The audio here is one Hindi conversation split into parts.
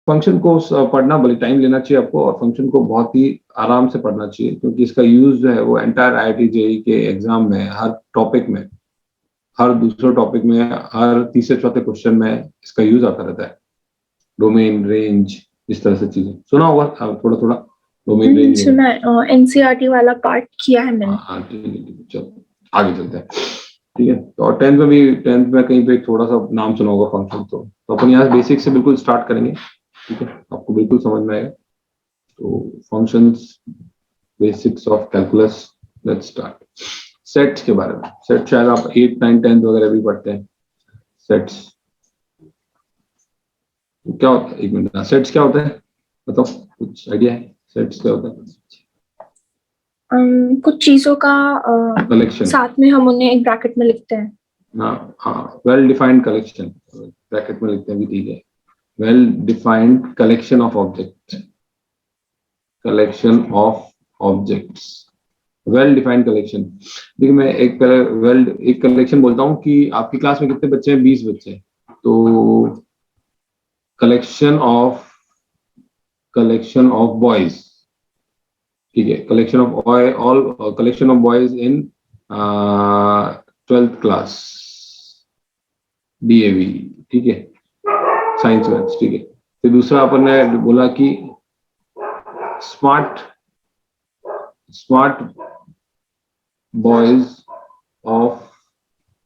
फंक्शन को पढ़ना बड़ी टाइम लेना चाहिए आपको, और फंक्शन को बहुत ही आराम से पढ़ना चाहिए, क्योंकि इसका यूज जो है वो एंटायर IIT JEE के एग्जाम में हर टॉपिक में, हर दूसरे टॉपिक में, हर तीसरे चौथे क्वेश्चन में इसका यूज आता रहता है। डोमेन, रेंज, इस तरह से चीजें सुना होगा थोड़ा थोड़ा, डोमेन रेंज सुना है, NCERT वाला पार्ट किया है मैंने। हाँ ठीक है, चलो आगे चलते हैं। ठीक है, तो और टेंथ में भी, टेंथ में कहीं पे थोड़ा सा नाम सुना होगा फंक्शन, तो अपन यहाँ बेसिक से बिल्कुल स्टार्ट करेंगे। ठीक है, आपको बिल्कुल समझ में आएगा। तो functions, basics of calculus, let's start. Sets के बारे में, सेट शायद आप 8, 9, 10 वगैरह भी पढ़ते हैं। सेट्स क्या होता है, एक मिनट, सेट्स क्या होता है बताओ, कुछ आइडिया है सेट्स क्या होता है? कुछ चीजों का कलेक्शन, साथ में हम उन्हें एक ब्रैकेट में लिखते हैं। हाँ हाँ, वेल डिफाइंड कलेक्शन, ब्रैकेट में लिखते हैं भी ठीक है। Well defined collection of object, collection of objects, well defined collection. देखिए मैं एक एक कलेक्शन बोलता हूँ कि आपकी क्लास में कितने बच्चे हैं, 20 बच्चे हैं, तो कलेक्शन ऑफ बॉयज, ठीक है, collection of all collection of boys in 12th class DAV, ठीक है, साइंस मैथ्स, ठीक है। फिर दूसरा अपन ने बोला कि smart smart boys of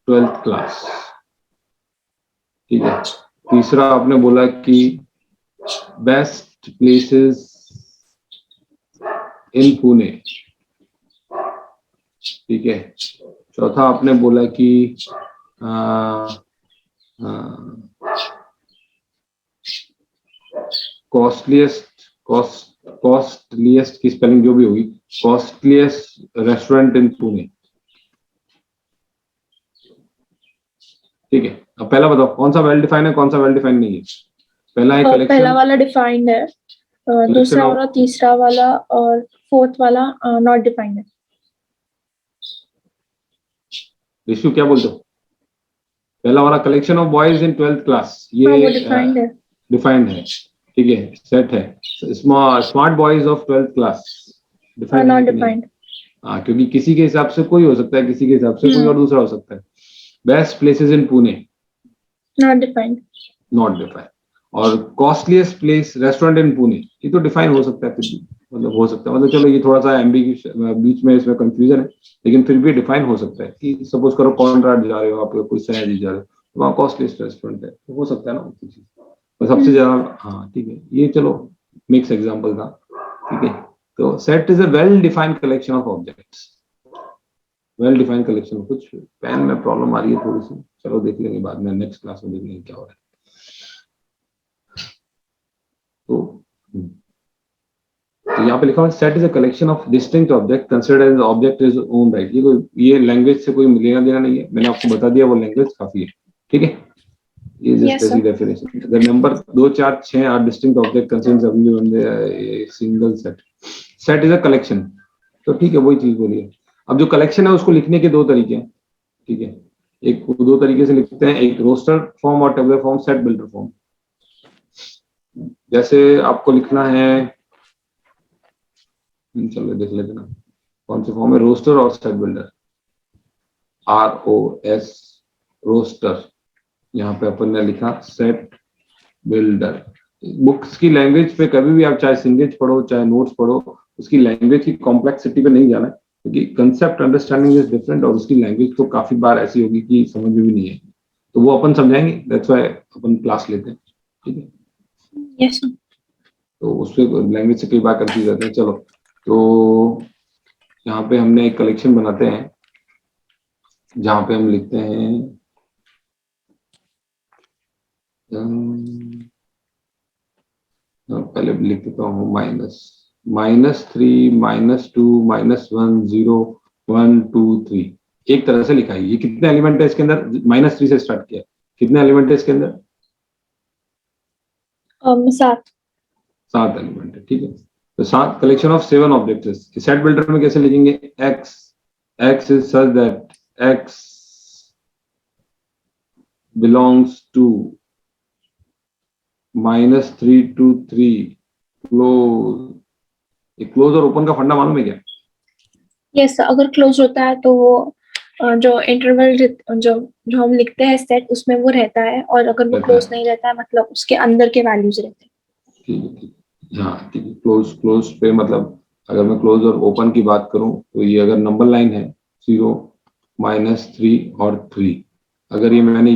12th class, ठीक है। तीसरा आपने बोला कि बेस्ट प्लेसेस इन पुणे, ठीक है। चौथा आपने बोला कि कॉस्टलीस्ट की स्पेलिंग जो भी होगी, कॉस्टलीस्ट रेस्टोरेंट इन पुणे, ठीक है। अब पहला बताओ कौन सा वेल डिफाइंड है, कौन सा वेल डिफाइंड नहीं है। पहला है कलेक्शन, पहला वाला डिफाइंड है, दूसरा वाला, तीसरा वाला और फोर्थ वाला नॉट डिफाइंड है। विशु क्या बोलते हो? पहला वाला collection of boys in 12th class, ये डिफाइंड है, डिफाइंड है, ठीक है, सेट है। Smart boys of 12th class defined है नॉट कि नहीं? डिफाइंड। हाँ, क्योंकि किसी के हिसाब से कोई हो सकता है, किसी के हिसाब से कोई और दूसरा हो सकता है। Best places in Pune, not defined. Not defined. और costliest place restaurant in Pune, ये तो डिफाइन हो सकता है, फिर भी मतलब हो सकता है, मतलब चलो ये थोड़ा सा बीच में इसमें कंफ्यूजन है, लेकिन फिर भी डिफाइन हो सकता है कि सपोज करो कॉन्ट्राड जा रहे हो आप, कोई सयाजी जा रहे हो, तो वहाँ कॉस्टलीस्ट रेस्टोरेंट है, तो हो सकता है ना कुछ चीज, तो सबसे ज्यादा, हाँ ठीक है, ये चलो मिक्स एग्जाम्पल था, ठीक है। तो set is a well defined collection of objects, well defined collection. कुछ पेन में प्रॉब्लम आ रही है थोड़ी सी, चलो देख लेंगे बाद में, नेक्स्ट क्लास में देख लेंगे क्या हो रहा है। तो यहाँ पे लिखा हुआ set is a collection of distinct object considered as object is own right. ये लैंग्वेज से कोई लेना देना नहीं है, मैंने आपको बता दिया वो लैंग्वेज काफी है, ठीक है। ये जस्ट ऐसी definition, the number 2, 4, 6 are distinct object considered single set, set is a collection, तो ठीक है, वही चीज बोली है। अब जो कलेक्शन है उसको लिखने के दो तरीके हैं, ठीक है, एक दो तरीके से लिखते हैं, एक रोस्टर फॉर्म और tabular form, set builder form. जैसे आपको लिखना है, चलो देख लेते ना कौन से फॉर्म है, रोस्टर और सेट बिल्डर, ROS, रोस्टर, यहाँ पे अपन ने लिखा सेट बिल्डर। बुक्स की लैंग्वेज पे कभी भी आप चाहे सिंगेज पढ़ो चाहे नोट्स पढ़ो, उसकी लैंग्वेज की कॉम्प्लेक्सिटी पे नहीं जाना है, क्योंकि कंसेप्ट अंडरस्टैंडिंग इज डिफरेंट, और उसकी लैंग्वेज तो काफी बार ऐसी होगी कि समझ में भी नहीं है, तो वो अपन समझाएंगे, दैट्स व्हाई अपन क्लास लेते हैं, ठीक है। Yes sir. तो उससे लैंग्वेज से कई बार कंफ्यूज जाते हैं। चलो, तो यहाँ पे हमने एक कलेक्शन बनाते हैं जहाँ पे हम लिखते हैं पहले लिख देता हूँ, -3, -2, -1, 0, 1, 2, 3, एक तरह से लिखा है। ये कितने एलिमेंट है इसके अंदर, -3 से स्टार्ट किया, कितने एलिमेंट है इसके अंदर? 7। 7 एलिमेंट है, ठीक है। तो 7 collection of 7 objects, set builder में कैसे लिखेंगे, x is such that x belongs to -3 to 3 close. ये क्लोज और ओपन का फंडा मालूम है क्या? यस, अगर क्लोज होता है तो वो जो इंटरवल जो जो हम लिखते हैं सेट उसमें वो रहता है, और अगर वो रहता क्लोज है। नहीं रहता है मतलब उसके अंदर के वैल्यूज रहते हैं। ठीक है, ठीक है। हाँ ठीक है, क्लोज क्लोज पे मतलब अगर मैं क्लोज और ओपन की बात करूं तो ये अगर नंबर लाइन है 0 -3 और 3, अगर ये मैंने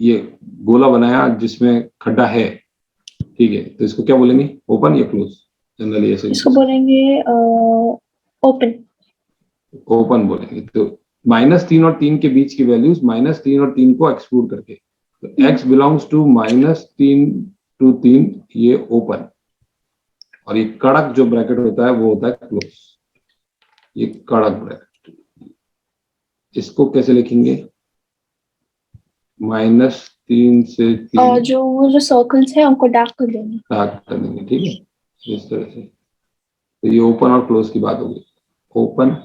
ये गोला बनाया जिसमें खड्डा है, ठीक है, तो इसको क्या बोलेंगे, ओपन या क्लोज? जनरली ऐसे इसको यूज बोलेंगे ओपन। ओपन बोलेंगे। तो -3 और 3 के बीच की वैल्यूज -3 और 3 को एक्सक्लूड करके, तो x बिलोंग्स टू -3 to 3 ये ओपन, और ये कड़क जो ब्रैकेट होता है वो होता है क्लोज। ये कड़क ब्रैकेट, इसको कैसे लिखेंगे? -3 से 3 और जो सर्कल्स है उनको डार्क कर देंगे। डार्क कर देंगे, ठीक है, इस तरह से। तो ये ओपन और क्लोज की बात होगी। ओपन,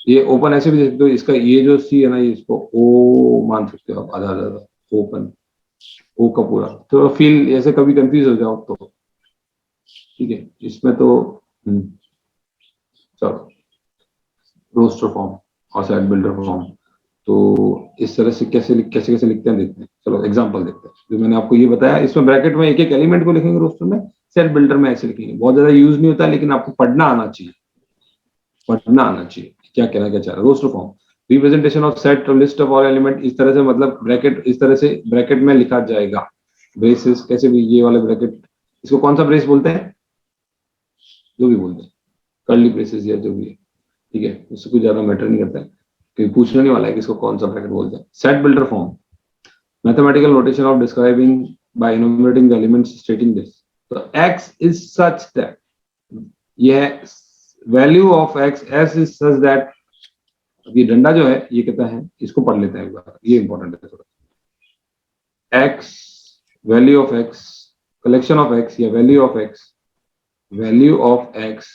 ये ओपन ऐसे भी देख सकते हो, इसका ये जो सी है ना, ये इसको ओ मान सकते हो आप, आधा आधा ओपन, ओ का पूरा। तो फील ऐसे कभी कंफ्यूज हो जाओ तो, ठीक है, इसमें तो चलो रोस्टर फॉर्म और सेट बिल्डर फॉर्म, तो इस तरह से कैसे कैसे लिखते हैं देखते हैं। चलो एग्जांपल देखते हैं। जो मैंने आपको ये बताया, इसमें ब्रैकेट में एक एक एलिमेंट को लिखेंगे रोस्टर में, सेट बिल्डर में ऐसे लिखेंगे। बहुत ज्यादा यूज नहीं होता, लेकिन आपको पढ़ना आना चाहिए, पढ़ना आना चाहिए क्या कहना क्या चाह रहा है। Roster form, representation of set list of all element, इस तरह से मतलब ब्रैकेट इस तरह से ब्रैकेट में लिखा जाएगा। ब्रेसेस कैसे भी, ये वाले ब्रैकेट, इसको कौन सा ब्रेस बोलते हैं, जो भी बोलते हैं, कर्ली ब्रेसेस या जो भी है, ठीक है, उससे कुछ ज्यादा मैटर नहीं करता है, क्योंकि पूछने नहीं वाला है कि इसको कौन सा ब्रैकेट बोलते हैं। Set builder form, mathematical notation of describing by enumerating the elements stating this. तो x इज सच दैट, यह value of x, s is such that, ये डंडा जो है ये कहता है, इसको पढ़ लेते हैं एक बार, ये इंपॉर्टेंट है थोड़ा। x, value of x, collection of x या value of x, value of x,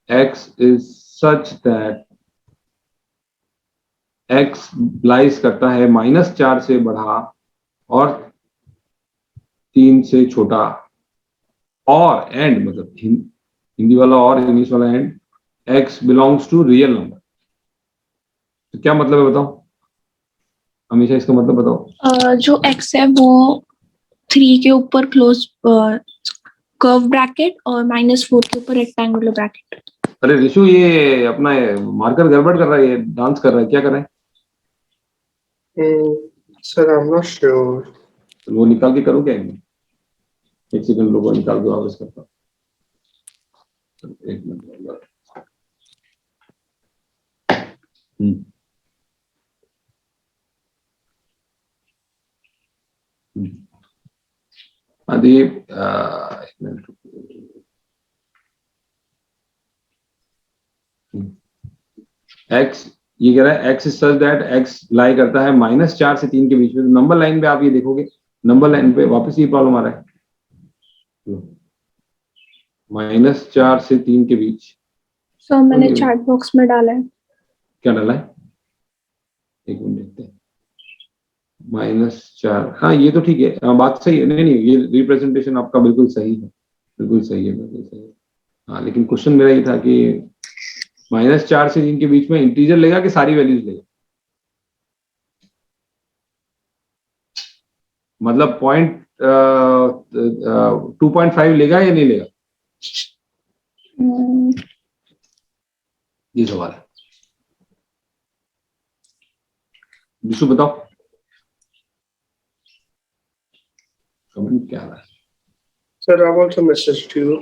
x is such that x lies करता है -4 से बड़ा और 3 से छोटा, और एंड मतलब हिंदी वाला और इंग्लिश वाला and, x belongs to real number. तो क्या मतलब है बताओ, हमेशा इसका मतलब बताओ। जो x है वो 3 के ऊपर क्लोज कर्व ब्रैकेट और -4 के ऊपर रेक्टेंगुलर ब्रैकेट। अरे ऋषु, ये अपना मार्कर गड़बड़ कर रहा है, ये डांस कर रहा है, क्या कर रहा है? Sir, I'm not sure. तो वो निकाल के करो क्या, एक सेकंड लोगों निकाल के वापस करता हूँ। एक मिनट। अदीप, एक मिनट। एक्स, ये कह रहा है x is such that x lie करता है -4 से 3 के बीच में। नंबर लाइन पे आप ये देखोगे, नंबर लाइन पे वापस ये प्रॉब्लम आ रहा है, -4 से 3 के बीच। सो मैंने चैट बॉक्स में डाला है। क्या डाला है, एक मिनट देखते हैं। -4, हाँ ये तो ठीक है, बात सही है। नहीं नहीं, ये रिप्रेजेंटेशन आपका बिल्कुल सही है, बिल्कुल सही है, बिल्कुल सही है। हाँ, लेकिन क्वेश्चन मेरा ये था कि -4 से 3 के बीच में इंटीजर लेगा कि सारी वैल्यूज लेगा, मतलब 2.5 लेगा या नहीं लेगा, ये सवाल है। विशु बताओ, कमेंट क्या आ रहा है? Sir, I've also messaged you.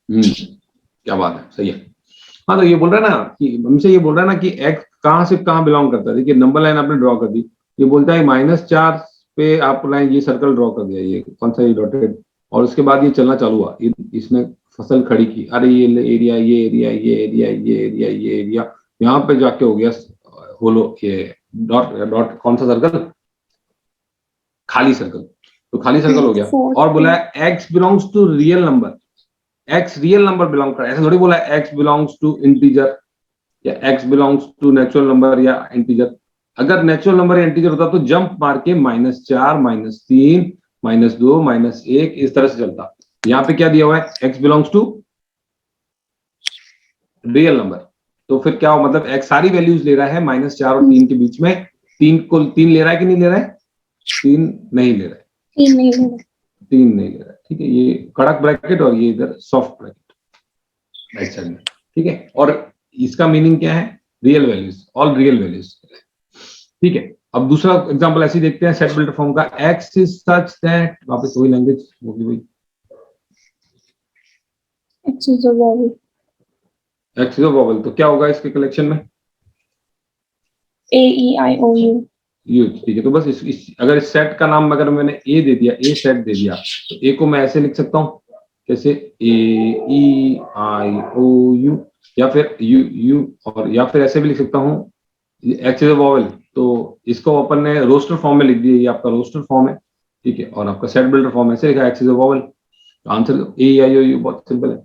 क्या बात है, सही है। हाँ, तो ये बोल रहा है ना कि हमसे, ये बोल रहा है ना कि x कहाँ से कहाँ बिलोंग करता है। देखिए नंबर लाइन आपने ड्रॉ कर दी, ये बोलता है -4 पे आप लाइन, ये सर्कल ड्रॉ कर दिया, ये कौन सा, ये डॉटेड, और उसके बाद ये चलना चालू हुआ, इसने फसल खड़ी की, अरे ये एरिया, ये एरिया, ये एरिया, ये एरिया, ये एरिया, यहाँ पे जाके हो गया होलो, ये डॉट डॉट, कौन सा सर्कल, खाली सर्कल। तो खाली सर्कल हो गया, और बोला है x belongs to real number, x real number belong कर, ऐसा थोड़ी बोला है x बिलोंग्स टू इंटीजर या x belongs to natural number या इंटीजर। अगर नेचुरल नंबर या इंटीजर होता तो जंप मार के -4, -3 -2 -1 इस तरह से चलता। यहाँ पे क्या दिया हुआ है, x belongs to real number, तो फिर क्या हो, मतलब x सारी वैल्यूज ले रहा है -4 और 3 के बीच में। 3 ले रहा है कि नहीं ले रहा है? 3 नहीं ले रहा है, 3 नहीं ले रहा। 3 नहीं ले रहा है, ठीक है। ये कड़क ब्रैकेट और ये इधर सॉफ्ट ब्रैकेट राइट साइड में, ठीक है। और इसका मीनिंग क्या है, real values, all real values, ठीक है। अब दूसरा एग्जांपल ऐसे ही देखते हैं, सेट बिल्डर फॉर्म का, x इज सच दैट, वापस वही लैंग्वेज होगी भाई, X is a vowel. x is a vowel, तो क्या होगा इसके कलेक्शन में, A E I O U. ये, ठीक है। तो बस अगर इस सेट का नाम अगर मैंने ए दे दिया, ए सेट दे दिया, तो ए को मैं ऐसे लिख सकता हूँ, कैसे, ए ई आई ओ यू, या फिर यू और या फिर ऐसे भी लिख सकता हूँ, एक्स इज अ वोवेल, तो इसको अपन ने रोस्टर फॉर्म में लिख दिया, ये आपका रोस्टर फॉर्म है, ठीक है। और आपका सेट बिल्डर फॉर्म ऐसे लिखा है, x is a vowel, answer A I O U, बहुत सिंपल है,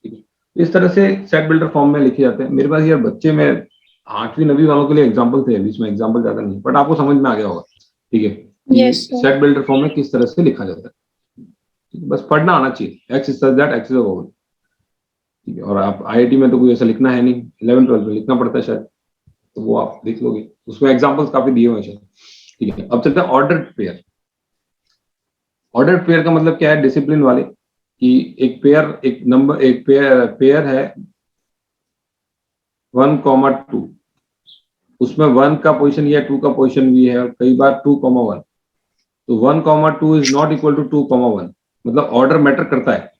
ठीक है। इस तरह से सेट बिल्डर फॉर्म में लिखे जाते हैं। मेरे पास यार बच्चे में 8वीं 9वीं वालों के लिए एग्जाम्पल थे, अभी इसमें एग्जाम्पल ज्यादा नहीं, बट आपको समझ में आ गया होगा, ठीक है, Yes, sir. Set builder form में किस तरह से लिखा जाता है, ठीक है? बस पढ़ना आना चाहिए, x is such that x is a vowel, ठीक है। और आप आईआईटी में तो कोई ऐसा लिखना है नहीं, 11 12 में लिखना पड़ता है शायद, तो वो आप देख लोगे, उसमें एग्जाम्पल्स काफी दिए हुए हैं शायद, ठीक है। अब चलते हैं ऑर्डर्ड पेयर। ऑर्डर्ड पेयर का मतलब क्या है, डिसिप्लिन वाले, कि एक पेयर, एक नंबर, एक पेयर है 1,2, उसमें 1 का पोजीशन ये है, 2 का पोजीशन भी है, और कई बार 2,1, तो 1,2 इज नॉट इक्वल टू 2,1, मतलब ऑर्डर मैटर करता है,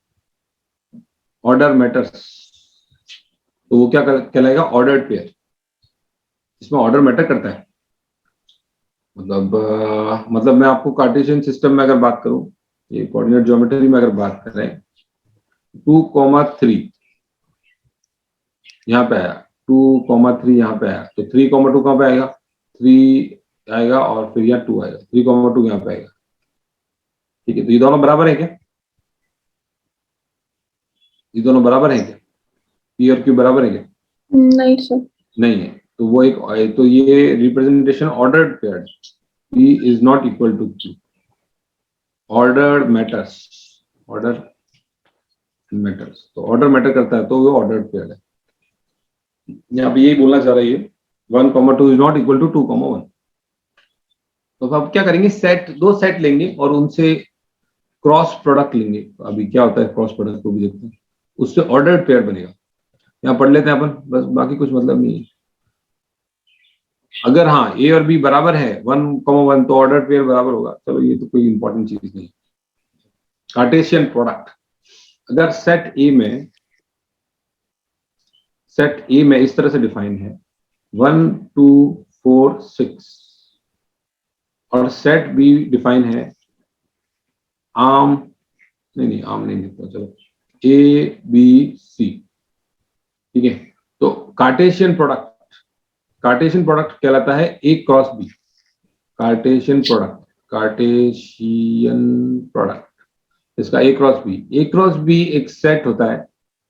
ऑर्डर मैटर्स, तो वो क्या कहलाएगा, ऑर्डर्ड पेयर, इसमें ऑर्डर मैटर करता है। मतलब मैं आपको कार्टेशियन सिस्टम में अगर बात करूं, ये कोऑर्डिनेट ज्योमेट्री में अगर बात करें, 2,3 यहाँ पे आया, 2,3 यहाँ पे आया, तो 3,2 कहाँ पे आएगा, 3 आएगा, और फिर यहाँ 2 आएगा, 3,2 यहाँ पे आएगा, ठीक है। तो ये दोनों बराबर है क्या, ये दोनों बराबर है क्या, पी और क्यू बराबर है क्या, नहीं सर। नहीं है, तो वो एक, तो ये representation ordered pair, P is not equal to Q, order matters, order matters, तो ऑर्डर मैटर करता है, तो वो ऑर्डर्ड पेयर है। यहाँ पे यही बोलना चाह रही है, 1,2 इज नॉट इक्वल टू 2,1। तो अब क्या करेंगे, सेट, दो सेट लेंगे और उनसे क्रॉस प्रोडक्ट लेंगे। अभी क्या होता है क्रॉस प्रोडक्ट को भी देखते हैं, उससे ऑर्डर्ड पेयर बनेगा। यहाँ पढ़ लेते हैं अपन, बस बाकी कुछ मतलब नहीं है। अगर हाँ ए और बी बराबर है 1,1, तो ऑर्डर पेयर बराबर होगा, चलो ये तो कोई इंपॉर्टेंट चीज नहीं। कार्टेशियन प्रोडक्ट, अगर सेट ए में इस तरह से डिफाइन है 1 2 4 6, और सेट बी डिफाइन है आर्म, नहीं आर्म नहीं लिखता, चलो ए बी सी, ठीक है। तो कार्टेशियन प्रोडक्ट कहलाता है a cross B, Cartesian product इसका ए क्रॉस बी एक सेट होता है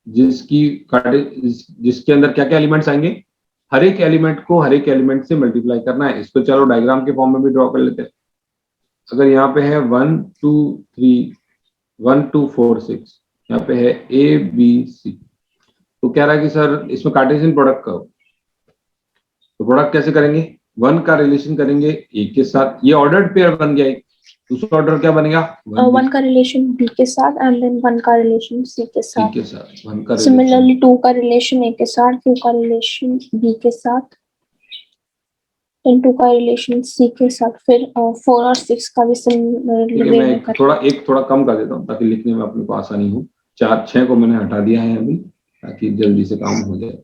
जिसके अंदर क्या क्या एलिमेंट्स आएंगे, हर एक एलिमेंट को हर एक एलिमेंट से मल्टीप्लाई करना है। इसको चलो डायग्राम के फॉर्म में भी ड्रॉ कर लेते हैं। अगर यहाँ पे है 1 2 3 1 2 4 6, यहाँ पे है ए बी सी, तो कह रहा है कि सर इसमें कार्टेशियन प्रोडक्ट करो, तो प्रोडक्ट कैसे करेंगे, 1 का रिलेशन करेंगे ए के साथ, ये ऑर्डर्ड पेयर बन गया। दूसरा ऑर्डर क्या बनेगा, 1 का रिलेशन B के साथ एंड देन 1 का रिलेशन C के सी साथ। के साथ, 1 का सिमिलरली 2 का रिलेशन A के साथ, 2 का रिलेशन B के साथ, एंड 2 का रिलेशन C के साथ, फिर 4 और 6 का भी सिमिलरली वे में करेंगे। थोड़ा कम कर देता हूँ ताकि लिखने में अपने को आसानी हो। 4 6 को मैंने हटा दिया है अभी ताकि जल्दी से काम हो जाए।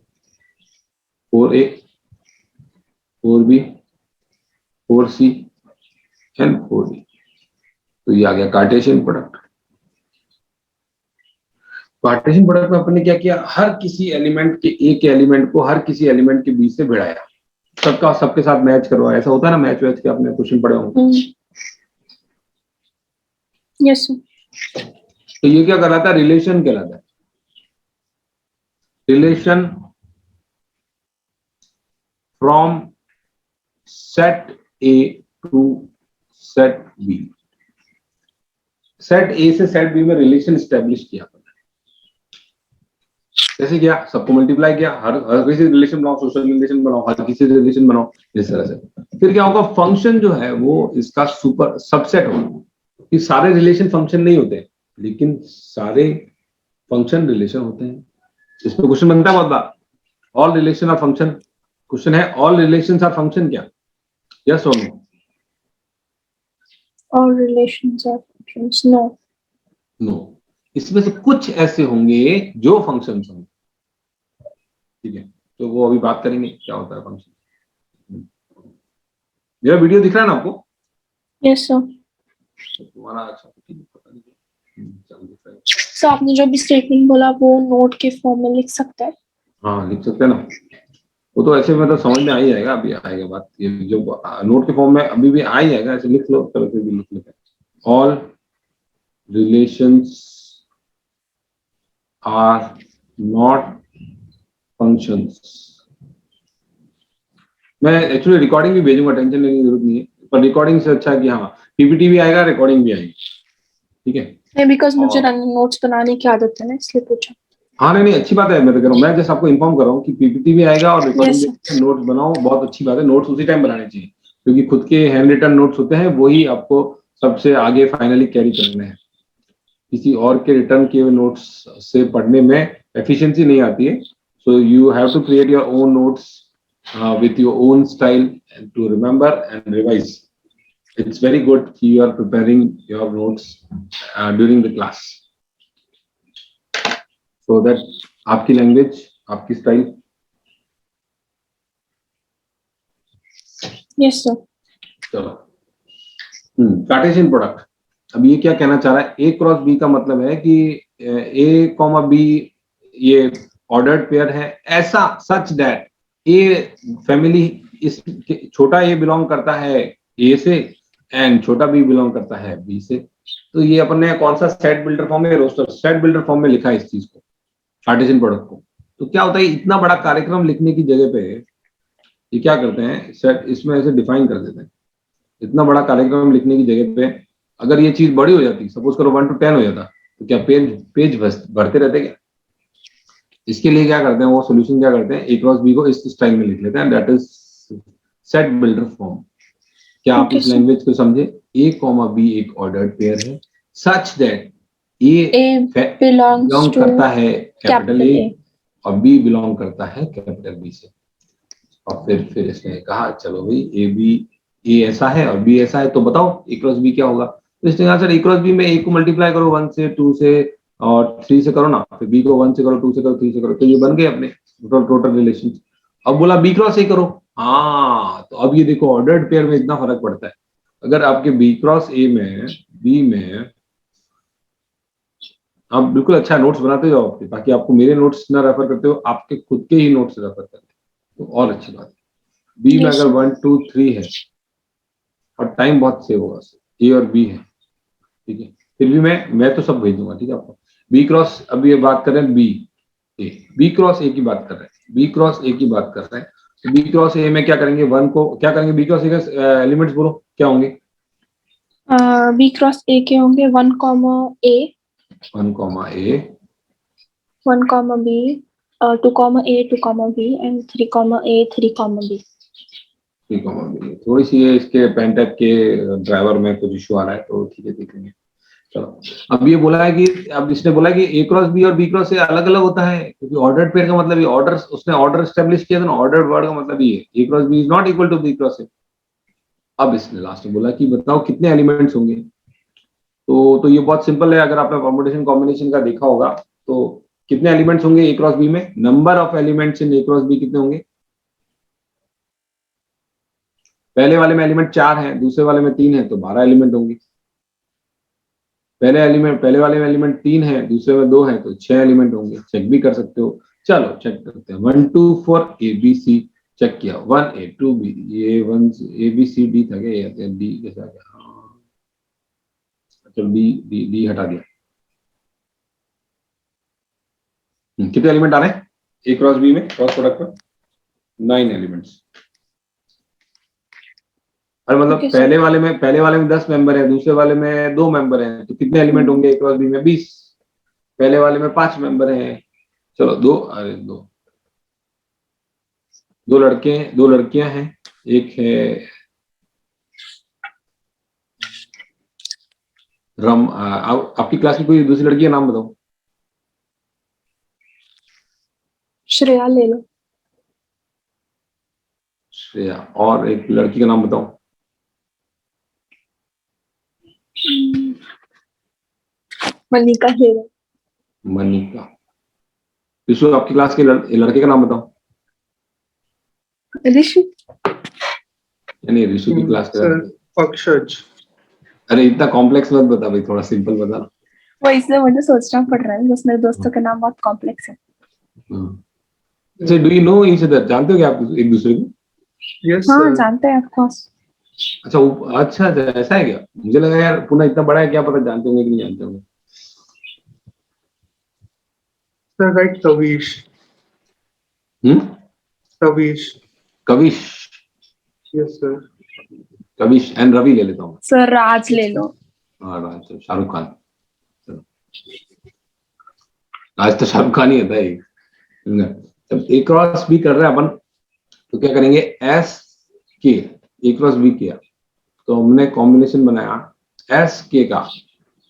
4A 4B 4C and 4D, तो ये आ गया कार्टेशियन प्रोडक्ट। कार्टेशियन प्रोडक्ट में अपन ने क्या किया, हर किसी एलिमेंट के ए के एलिमेंट को हर किसी एलिमेंट के बी से भिड़ाया, सबके साथ मैच करवाया। ऐसा होता है ना, मैच वैच के आपने क्वेश्चन पढ़े होंगे। Yes sir. तो ये क्या कहलाता है, रिलेशन कहलाता है। Relation from set A to set B, set A से सेट बी में रिलेशन स्टेब्लिश किया, कैसे किया, सबको मल्टीप्लाई किया, हर किसी रिलेशन बनाओ, सोशल रिलेशन बनाओ, हर किसी रिलेशन बनाओ, इस तरह से। फिर क्या होगा, फंक्शन जो है वो इसका सुपर सबसेट होगा, कि सारे रिलेशन फंक्शन नहीं होते, लेकिन सारे फंक्शन रिलेशन होते हैं। इसमें क्वेश्चन बनता है बहुत बार, all relation are function. Question है ऑल रिलेशंस आर फंक्शन क्या, यस और no? All relations are functions. No. No. इसमें से कुछ ऐसे होंगे जो फंक्शन होंगे, ठीक है, तो वो अभी बात करेंगे क्या होता है फंक्शन। मेरा वीडियो दिख रहा है ना आपको? Yes, sir. तुम्हारा अच्छा पता नहीं, चलो दिख रहा है। So आपने जो भी स्टेटमेंट बोला वो नोट के फॉर्म में लिख सकता है। हाँ लिख सकते हैं ना, वो तो ऐसे मतलब समझ में आ ही जाएगा, अभी आएगा बात, ये जो नोट के फॉर्म में अभी भी आ ही जाएगा, ऐसे लिख लो, चलो फिर भी लिख लेते हैं। All relations are not functions. मैं एक्चुअली रिकॉर्डिंग भी भेजूंगा, टेंशन लेने की जरूरत नहीं है, पर रिकॉर्डिंग से अच्छा है कि हाँ पीपीटी भी आएगा, रिकॉर्डिंग भी आएगी, ठीक है। नहीं, बिकॉज मुझे और नोट्स बनाने की आदत है ना, इसलिए पूछा। हाँ नहीं नहीं अच्छी बात है, मैं तो कह रहा हूँ, मैं जैसे आपको इन्फॉर्म कर रहा हूँ कि पीपीटी भी आएगा और रिकॉर्डिंग Yes, भी sir. आएगा, नोट्स बनाओ, बहुत अच्छी बात है, नोट्स उसी टाइम बनाने चाहिए, क्योंकि खुद के हैंड रिटन नोट्स होते हैं, वही आपको सबसे आगे फाइनली कैरी करने हैं। किसी और के रिटर्न किए हुए नोट्स से पढ़ने में एफिशिएंसी नहीं आती है, so you have to create your own notes with your own style and to remember and revise. It's very good you are preparing your notes during the class, so that आपकी लैंग्वेज, आपकी स्टाइल। Yes, sir. चलो कार्टेशियन प्रोडक्ट, अब ये क्या कहना चाह रहा है, ए क्रॉस बी का मतलब है कि ए कॉमा बी ये ऑर्डर्ड पेयर है, ऐसा सच दैट ए फैमिली, इस छोटा ए बिलोंग करता है ए से एंड छोटा बी बिलोंग करता है बी से। तो ये अपन ने कौन सा सेट बिल्डर फॉर्म में, रोस्टर सेट बिल्डर फॉर्म में लिखा है इस चीज को, कार्टेशियन प्रोडक्ट को। तो क्या होता है, इतना बड़ा कार्यक्रम लिखने की जगह पे ये क्या करते हैं, सेट इसमें ऐसे डिफाइन कर देते हैं। इतना बड़ा कार्यक्रम लिखने की जगह पे अगर ये चीज बड़ी हो जाती, सपोज करो 1 to 10 हो जाता, तो क्या पेज पेज भरते रहते क्या? इसके लिए क्या करते हैं, वो सोल्यूशन क्या करते हैं, ए क्रॉस बी को इस स्टाइल में लिख लेते हैं, that is set builder form. क्या आप Okay, इस sir. लैंग्वेज को समझे, ए कॉमा बी एक ऑर्डर्ड पेयर है such that A A belongs belong to करता है कैपिटल capital ए A. और बी बिलोंग करता है कैपिटल बी से। और फिर इसने कहा चलो भाई ए बी, ए ऐसा है और बी ऐसा है, तो बताओ ए क्रॉस बी क्या होगा। तो इसने कहा सर ए क्रॉस बी में ए को मल्टीप्लाई करो 1 से 2 से और 3 से करो ना, फिर बी को 1 से करो 2 से करो 3 से करो, तो ये बन गए अपने टोटल रिलेशन। अब बोला बी क्रॉस ए करो, हाँ तो अब ये देखो ऑर्डर्ड पेयर में इतना फर्क पड़ता है। अगर आपके बी क्रॉस ए में बी में आप बिल्कुल अच्छा नोट्स बनाते जाओ आपके, ताकि आपको मेरे नोट्स ना रेफर करते हो, आपके खुद के ही नोट्स रेफर करते हो, तो और अच्छी बात है। बी में Yes, अगर sir. 1 2 3 है और टाइम बहुत सेव होगा, ए और बी है, ठीक है, फिर भी मैं तो सब भेज दूंगा, ठीक है आपको। बी क्रॉस, अभी ये बात कर रहे हैं B A, B cross A की बात कर रहे हैं, बी क्रॉस ए की बात कर रहे हैं, तो बी क्रॉस ए में क्या करेंगे, 1 को क्या करेंगे, बी क्रॉस ए के एलिमेंट्स बोलो क्या होंगे। B cross A के होंगे 1 comma A, 1 comma A, 1 comma B, 2 comma A, 2 comma B, and 3 comma A, 3 comma B. 3 comma B. थोड़ी सी ये इसके पेंटेप के ड्राइवर में कुछ इशू आ रहा है, तो ठीक है देख लेंगे। चलो, अब ये बोला है कि, अब इसने बोला है कि ए क्रॉस बी और बी क्रॉस ए अलग अलग होता है, क्योंकि ऑर्डर्ड पेयर का मतलब ये ऑर्डर, उसने ऑर्डर एस्टेब्लिश किया था ना, ऑर्डर्ड वर्ड का मतलब ये है a cross b is not equal to b cross a. अब इसने लास्ट में बोला कि बताओ कितने एलिमेंट्स होंगे। तो ये बहुत सिंपल है, अगर आपने परम्यूटेशन कॉम्बिनेशन का देखा होगा तो कितने एलिमेंट्स होंगे ए क्रॉस बी में, number of elements in A cross B कितने होंगे। पहले वाले में एलिमेंट 4 है, दूसरे वाले में 3 है, तो 12 एलिमेंट होंगे। पहले वाले में एलिमेंट 3 है, दूसरे में 2 है, तो 6 एलिमेंट होंगे। चेक भी कर सकते हो, चलो चेक करते हैं। 1 2 4 ए बी सी, चेक किया 1 ए 2 बी, ये 1 ए बी सी डी था क्या, डी कैसा आ गया, चलो डी डी डी हटा दिया। कितने एलिमेंट आ रहे हैं ए क्रॉस बी में क्रॉस प्रोडक्ट में, 9 एलिमेंट्स। और मतलब Okay, sir. पहले वाले में 10 मेंबर है, दूसरे वाले में 2 मेंबर हैं, तो कितने एलिमेंट होंगे ए क्रॉस बी में? 20। पहले वाले में 5 मेंबर हैं, चलो दो लड़के, 2 लड़कियां हैं, एक है आपकी क्लास की कोई दूसरी लड़की का नाम बताओ। श्रेया ले लो। श्रेया। और एक लड़की का नाम बताओ। मनिका ले लो। मनिका। विशु, आपकी क्लास के लड़के का नाम बताओ। ऋषि। नहीं, ऋषु की क्लास का। सर अक्षज। अरे इतना कॉम्प्लेक्स मत बता भाई, थोड़ा सिंपल बता। वो इसलिए मुझे सोचना पड़ रहा है, बस मेरे दोस्तों के नाम बहुत कॉम्प्लेक्स है। अच्छा, do you know each other? जानते हो क्या आप एक दूसरे को? यस हाँ, सर। जानते हैं ऑफ कोर्स। अच्छा अच्छा, ऐसा है क्या? मुझे लगा यार पुणे इतना बड़ा है, क्या पता जानते होंगे कि नहीं जानते होंगे। Sir right, Kavish. Kavish. Kavish. Yes sir. Kavish and Ravi ले लेता हूँ। सर राज ले लो। हाँ, राज, शाहरुख खान। चलो, आज तो शाहरुख खान ही होता है। जब ए क्रॉस बी कर रहे हैं अपन, तो क्या करेंगे? एस के, ए क्रॉस बी किया तो हमने कॉम्बिनेशन बनाया एस के का,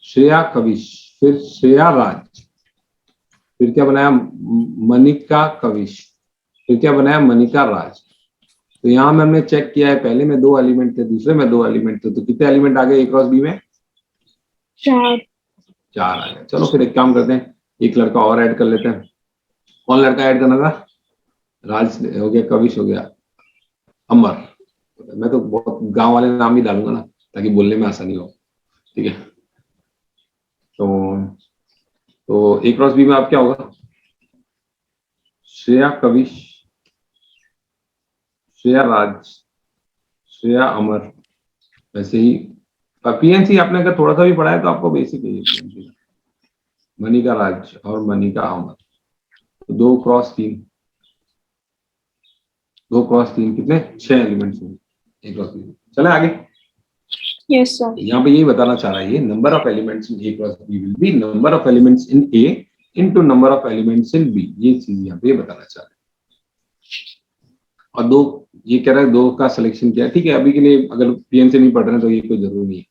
श्रेया कविश, फिर श्रेया राज, फिर क्या बनाया? मनिका कविश, फिर क्या बनाया? मनिका राज। तो यहाँ में हमने चेक किया है, पहले में 2 एलिमेंट थे, दूसरे में 2 एलिमेंट थे, तो कितने एलिमेंट आ गए ए क्रॉस बी में? 4। 4 आ गए। चलो फिर एक काम करते हैं, एक लड़का और ऐड कर लेते हैं। कौन लड़का ऐड करना था? राज हो गया, कविश हो गया, अमर। मैं तो बहुत गांव वाले नाम ही डालूंगा ना, ताकि बोलने में आसानी हो। ठीक है, तो ए क्रॉस बी में आप क्या होगा? श्रेया कविश, श्रेया राज, श्रेया अमर। वैसे ही पीएनसी आपने अगर थोड़ा सा भी पढ़ा है तो आपको बेसिक है PNC। मनिका राज और मनिका अमर, तो 2 क्रॉस 3, 2 क्रॉस 3 कितने? 6 एलिमेंट्स हैं ए क्रॉस बी। चले आगे। Yes sir. यहाँ पे यही बताना चाह रहा है, ये number of elements in A cross B will be number of elements in A into number of elements in B. ये चीज यहाँ पे बताना चाह रहा है। और 2, ये कह रहा है 2 का सिलेक्शन किया, ठीक है। अभी के लिए अगर पीएन से नहीं पढ़ रहे हैं तो ये कोई जरूरी नहीं है।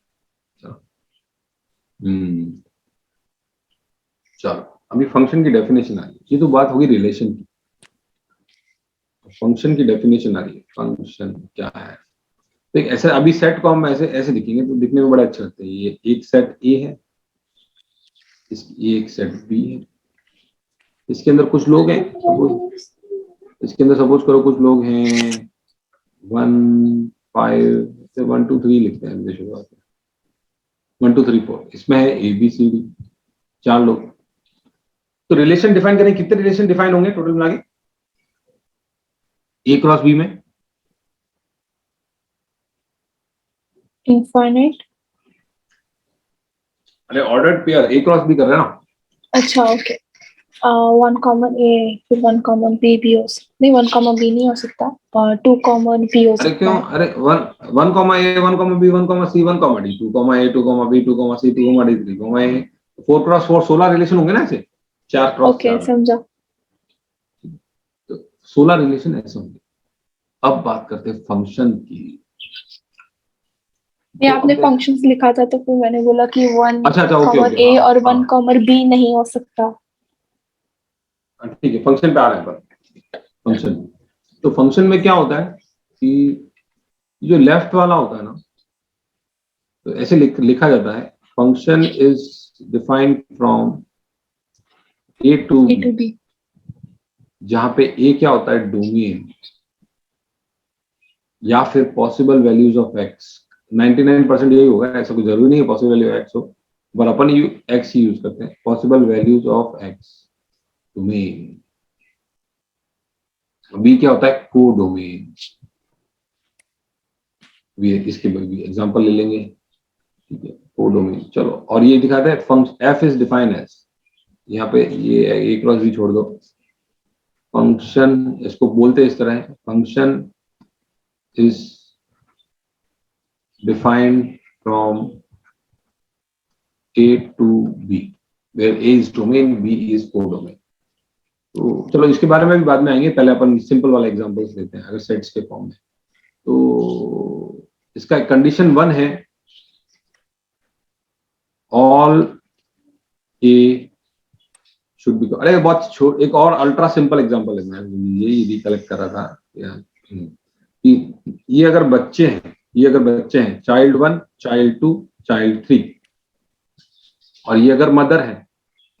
चलो अभी फंक्शन की डेफिनेशन आ रही है। ये तो बात होगी रिलेशन की, फंक्शन की डेफिनेशन आ रही है। फंक्शन क्या है? तो ऐसे अभी सेट को हम ऐसे ऐसे दिखेंगे तो दिखने में बड़ा अच्छा लगता है। ये एक सेट ए है, ये एक सेट बी है, इसके अंदर कुछ लोग हैं, इसके अंदर सपोज करो कुछ लोग हैं 1 5 से 1 2 3 लिखते हैं शुरुआत में 1 2 3 4। इसमें है ए बी सी डी, 4 लोग। तो रिलेशन डिफाइन करें, कितने रिलेशन डिफाइन होंगे टोटल मिला के ए क्रॉस बी में? इनफाइनाइट। अरे ordered pair A cross B कर रहे हैं ना। अच्छा ओके। 1 कॉमन ए, फिर 1 कॉमन बी भी हो सकता नहीं, 1 कॉमन बी नहीं हो सकता, 2 कॉमन बी हो अरे सकता क्यों? है। अरे 1 कॉमा ए, 1 कॉमा बी, 1 कॉमा सी, 1 कॉमा डी, 2 कॉमा ए, 2 कॉमा बी, 2 कॉमा सी, 2 कॉमा डी, 3 कॉमा ए। 4 क्रॉस 4 16 रिलेशन होंगे ना ऐसे, 4 क्रॉस ओके 4। समझा। तो 16 रिलेशन ऐसे होंगे। अब बात करते हैं फंक्शन की। ये आपने फंक्शंस लिखा था तो फिर मैंने बोला कि 1 अच्छा ओके कॉमन ओके, ए हाँ और 1 हाँ कॉमन बी नहीं हो सकता। ठीक है, फंक्शन पे आ रहे हैं पर फंक्शन। तो फंक्शन में क्या होता है कि जो लेफ्ट वाला होता है ना, तो ऐसे लिखा जाता है, function is defined from A to A to B. जहां पे ए क्या होता है? डोमेन या फिर पॉसिबल वैल्यूज ऑफ एक्स। 99% यही होगा, ऐसा कुछ जरूरी नहीं है पॉसिबल वैल्यू ऑफ एक्स हो, पर अपन एक्स ही यूज करते हैं। Possible values of X domain. B क्या होता है? को डोमेन। इसके भी एग्जांपल ले लेंगे, ठीक है, को डोमेन। चलो, और ये दिखाते हैं function F is defined as, यहाँ पे ये ए क्रॉस बी छोड़ दो। फंक्शन इसको बोलते हैं इस तरह, function is defined from A to B, where A is domain, B is codomain. तो चलो इसके बारे में भी बाद में आएंगे, पहले अपन सिंपल वाला एग्जांपल्स लेते हैं अगर सेट्स के फॉर्म में। तो इसका कंडीशन 1 है ऑल ए शुड बी, अरे बहुत एक और अल्ट्रा सिंपल एग्जांपल है, मैं यही रिकलेक्ट कर रहा था कि ये अगर बच्चे हैं चाइल्ड 1, चाइल्ड 2, चाइल्ड 3, और ये अगर मदर है,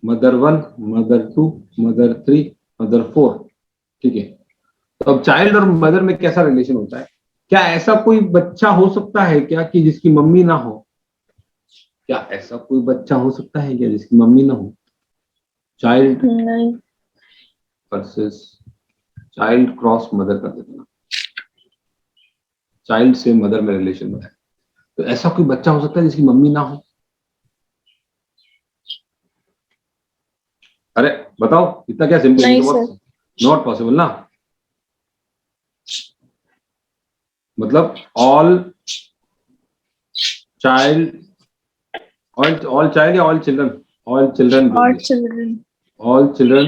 मदर 1, मदर 2, मदर 3, मदर 4, ठीक है। तो अब चाइल्ड और मदर में कैसा रिलेशन होता है? क्या ऐसा कोई बच्चा हो सकता है क्या कि जिसकी मम्मी ना हो? क्या ऐसा कोई बच्चा हो सकता है क्या जिसकी मम्मी ना हो? चाइल्ड नहीं, वर्सेस चाइल्ड क्रॉस मदर कर देना, चाइल्ड से मदर में रिलेशन बनाए, तो ऐसा कोई बच्चा हो सकता है जिसकी मम्मी ना हो? अरे बताओ, इतना क्या सिंपल? नहीं नॉट पॉसिबल ना। मतलब ऑल चाइल्ड या ऑल चिल्ड्रन? ऑल चिल्ड्रन, और चिल्ड्रन, ऑल चिल्ड्रन,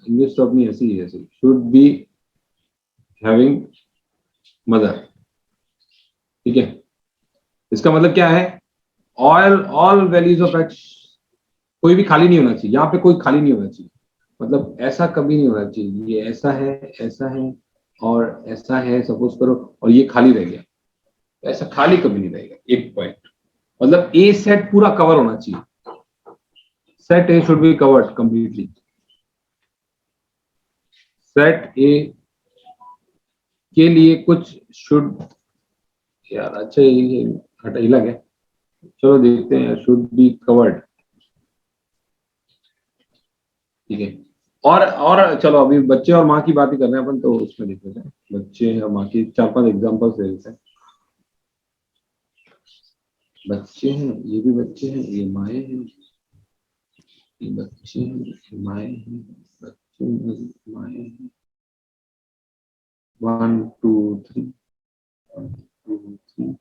इंग्लिश तो अपनी ऐसी है, ऐसी शुड बी हैविंग मदर, ठीक है। इसका मतलब क्या है? ऑल वैल्यूज ऑफ एक्स, कोई भी खाली नहीं होना चाहिए, यहाँ पे कोई खाली नहीं होना चाहिए, मतलब ऐसा कभी नहीं होना चाहिए ये ऐसा है और ऐसा है सपोज करो, और ये खाली रह गया, ऐसा खाली कभी नहीं रहेगा। एक पॉइंट, मतलब ए सेट पूरा कवर होना चाहिए, set A should be covered completely, set ए के लिए कुछ शुड, यार अच्छा ये हटा हिला गया, चलो देखते हैं, शुड बी कवर्ड, ठीक है। और चलो अभी बच्चे और माँ की बात ही कर रहे हैं अपन, तो उसमें देख लेते हैं बच्चे और माँ की 4-5 एग्जांपल्स ले लेते हैं। बच्चे हैं, ये भी बच्चे हैं, ये माए हैं, ये बच्चे हैं, ये माए हैं, बच्चे हैं, माए हैं, 1 2 3, 1 2 3,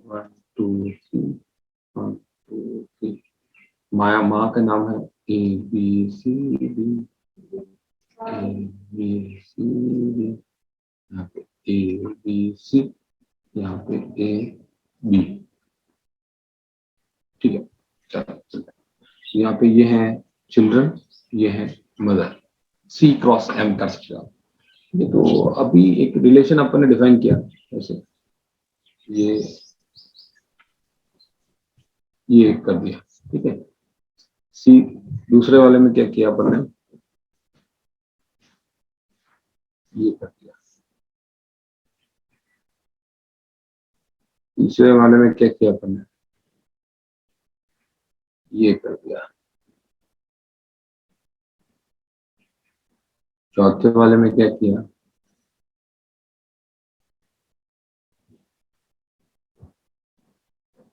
1 2 3, 1 2 3, माया, माँ का नाम है A B C D, A B C D, यहाँ पे A B C, यहाँ पे A B, ठीक है। चलो यहाँ पे ये है चिल्ड्रन, ये है मदर, C क्रॉस M कर सकते हो आप। ये तो अभी एक रिलेशन अपन ने डिफाइन किया ऐसे, ये कर दिया, ठीक है। सी दूसरे वाले में क्या किया अपन ने, ये कर दिया। तीसरे वाले में क्या किया अपन ने, ये कर दिया। चौथे वाले में क्या किया,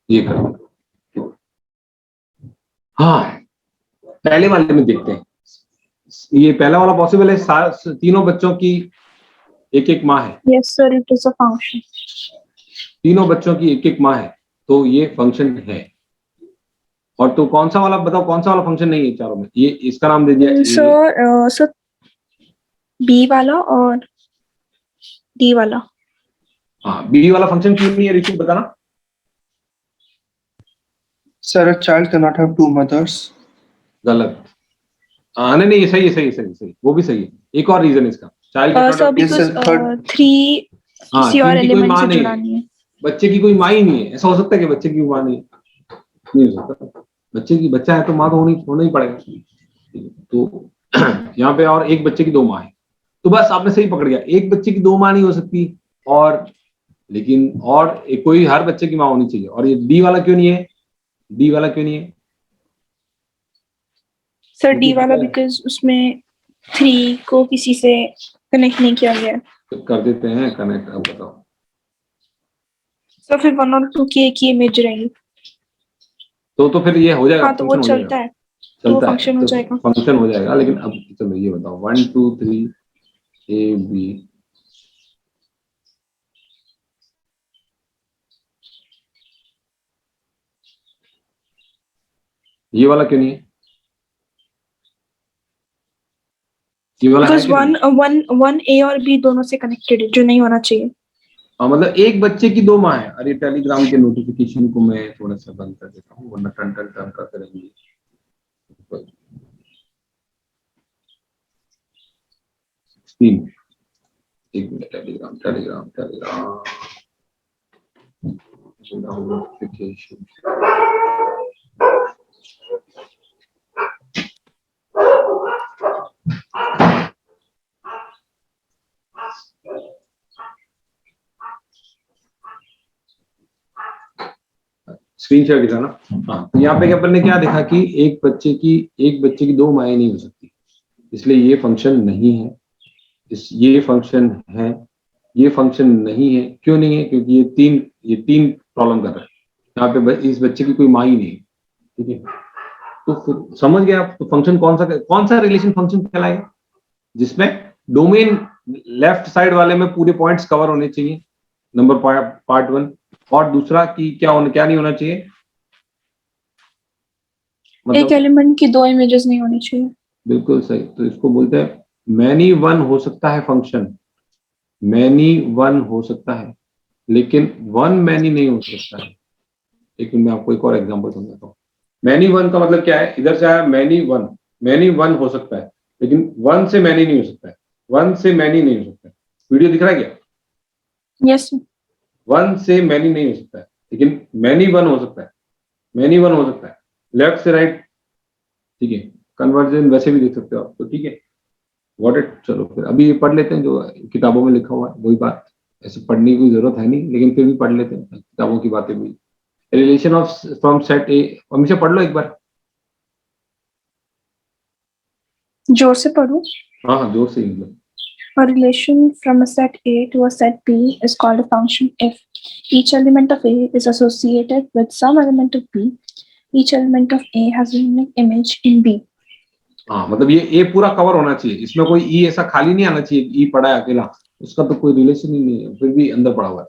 ये कर दिया। हाँ, पहले वाले में देखते हैं, ये पहला वाला पॉसिबल है, तीनों बच्चों की एक एक माँ है। Yes sir, it is a function. तीनों बच्चों की एक एक माँ है, तो ये फंक्शन है। और तो कौन सा वाला बताओ, कौन सा वाला फंक्शन नहीं है चारों में? ये इसका नाम दे दिया सर बी वाला और डी वाला। हाँ, बी वाला फंक्शन क्यों नहीं है ऋषि, बताना। Sir, a child cannot have two mothers. गलत। हाँ नहीं नहीं, सही है, सही, वो भी सही है। एक और रीजन इसका, चाइल्ड सर बिकॉज़ 3 किसी और एलिमेंट से जुड़ा नहीं है। बच्चे की कोई माँ ही नहीं है। ऐसा हो सकता है कि बच्चे की माँ नहीं हो सकता। बच्चा है तो माँ तो होना ही पड़ेगा। तो यहाँ पे और एक बच्चे की 2 माँ है, तो बस आपने सही पकड़ गया, एक बच्चे की 2 माँ नहीं हो सकती, और लेकिन और कोई हर बच्चे की माँ होनी चाहिए। और ये डी वाला क्यों नहीं है? डी वाला क्यों नहीं है सर? डी वाला बिकॉज़ उसमें 3 को किसी से कनेक्ट नहीं किया गया है। तो कर देते हैं कनेक्ट। अब बताओ सर फिर 1 और 2 की एक ही इमेज रहेगी। तो फिर ये हो जाएगा। हाँ, तो वो चलता है, तो वो फंक्शन हो जाएगा। फंक्शन हो जाएगा। लेकिन अब चलो ये बताओ, 1 2 3 A B, ये वाला क्यों नहीं है? ये वाला है बिकॉज कि नहीं? वन ए और बी दोनों से कनेक्टेड है, जो नहीं होना चाहिए। हाँ, मतलब एक बच्चे की दो माँ है। अरे टेलीग्राम के नोटिफिकेशन को मैं थोड़ा सा बंद कर देता हूँ, वरना टन टन टन करते रहेंगे। 16, एक minute, Telegram Telegram Telegram notification. Screen share दिखा ना। हाँ, तो यहाँ पे अपन ने क्या देखा कि एक बच्चे की दो माएँ नहीं हो सकती, इसलिए ये फंक्शन नहीं है। ये फंक्शन है, ये फंक्शन नहीं है। क्यों नहीं है? क्योंकि ये तीन प्रॉब्लम कर रहा है। यहाँ पे इस बच्चे की कोई माँ ही नहीं है, ठीक है। तो फिर समझ गए आप, तो फंक्शन कौन सा रिलेशन फंक्शन कहलाएगा? जिसमें डोमेन लेफ्ट साइड वाले में पूरे पॉइंट्स कवर होने चाहिए, नंबर पार्ट 1। और दूसरा कि क्या नहीं होना चाहिए, एक मतलब एलिमेंट की दो इमेजेस नहीं होनी चाहिए। बिल्कुल सही। तो इसको बोलते हैं मैनी वन हो सकता है फंक्शन, मैनी वन हो सकता है, लेकिन वन मैनी नहीं हो सकता है। लेकिन मैं आपको एक और एग्जांपल समझाता हूँ। मैनी वन का मतलब क्या है? इधर से आया मैनी वन हो सकता है, लेकिन वन से मैनी नहीं हो सकता है, वन से मैनी नहीं हो सकता है। वीडियो दिख रहा है क्या? यस। वन से मैनी नहीं हो सकता है, लेकिन मैनी वन हो सकता है, मैनी वन हो सकता है, लेफ्ट से राइट, ठीक है। कन्वर्जन वैसे भी देख सकते हो आप, तो ठीक है, वॉट इट। चलो फिर अभी ये पढ़ लेते हैं जो किताबों में लिखा हुआ है, वही बात। ऐसे पढ़ने की कोई जरूरत है नहीं, लेकिन फिर भी पढ़ लेते हैं, किताबों की बातें भी। रिलेशन ऑफ फ्रॉम सेट ए, हमेशा पढ़ लो एक बार। जोर से पढ़ो। हाँ हाँ, जोर से ही मतलब। A relation from a set A to a set B is called a function if each element of A is associated with some element of B. Each element of A has a unique image in B. हाँ, मतलब ये ए पूरा कवर होना चाहिए, इसमें कोई ई ऐसा खाली नहीं आना चाहिए, ई पड़ा है अकेला, उसका तो कोई रिलेशन ही नहीं है, फिर भी अंदर पड़ा हुआ है।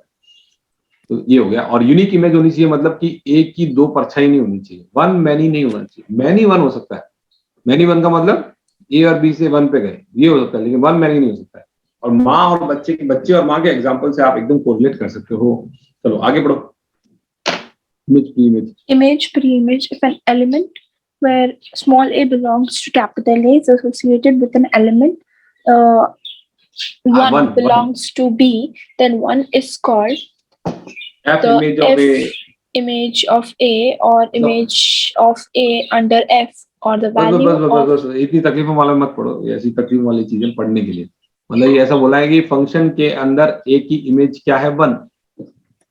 तो ये हो गया। और यूनिक इमेज होनी चाहिए, मतलब कि ए की दो परछाई नहीं होनी चाहिए, वन मैनी नहीं होना चाहिए। मैनी वन हो सकता है, मैनी वन का मतलब ए और बी से वन पे गए, ये हो सकता है, लेकिन वन मैनी नहीं हो सकता है। और माँ और बच्चे और माँ के एग्जाम्पल से आप एकदम कोरिलेट कर सकते हो। चलो आगे बढ़ो। Image pre image. Image pre-image if an element where small a belongs to capital A is associated with an element one one belongs to B, then one is called F the image of F A. image of A or image of A under F or the बस बस value बस बस of बस, इतनी तकलीफों वाला मत पढ़ो, ये ऐसी तकलीफ वाली चीजें पढ़ने के लिए। मतलब ये ऐसा बोला है कि फंक्शन के अंदर ए की इमेज क्या है? वन।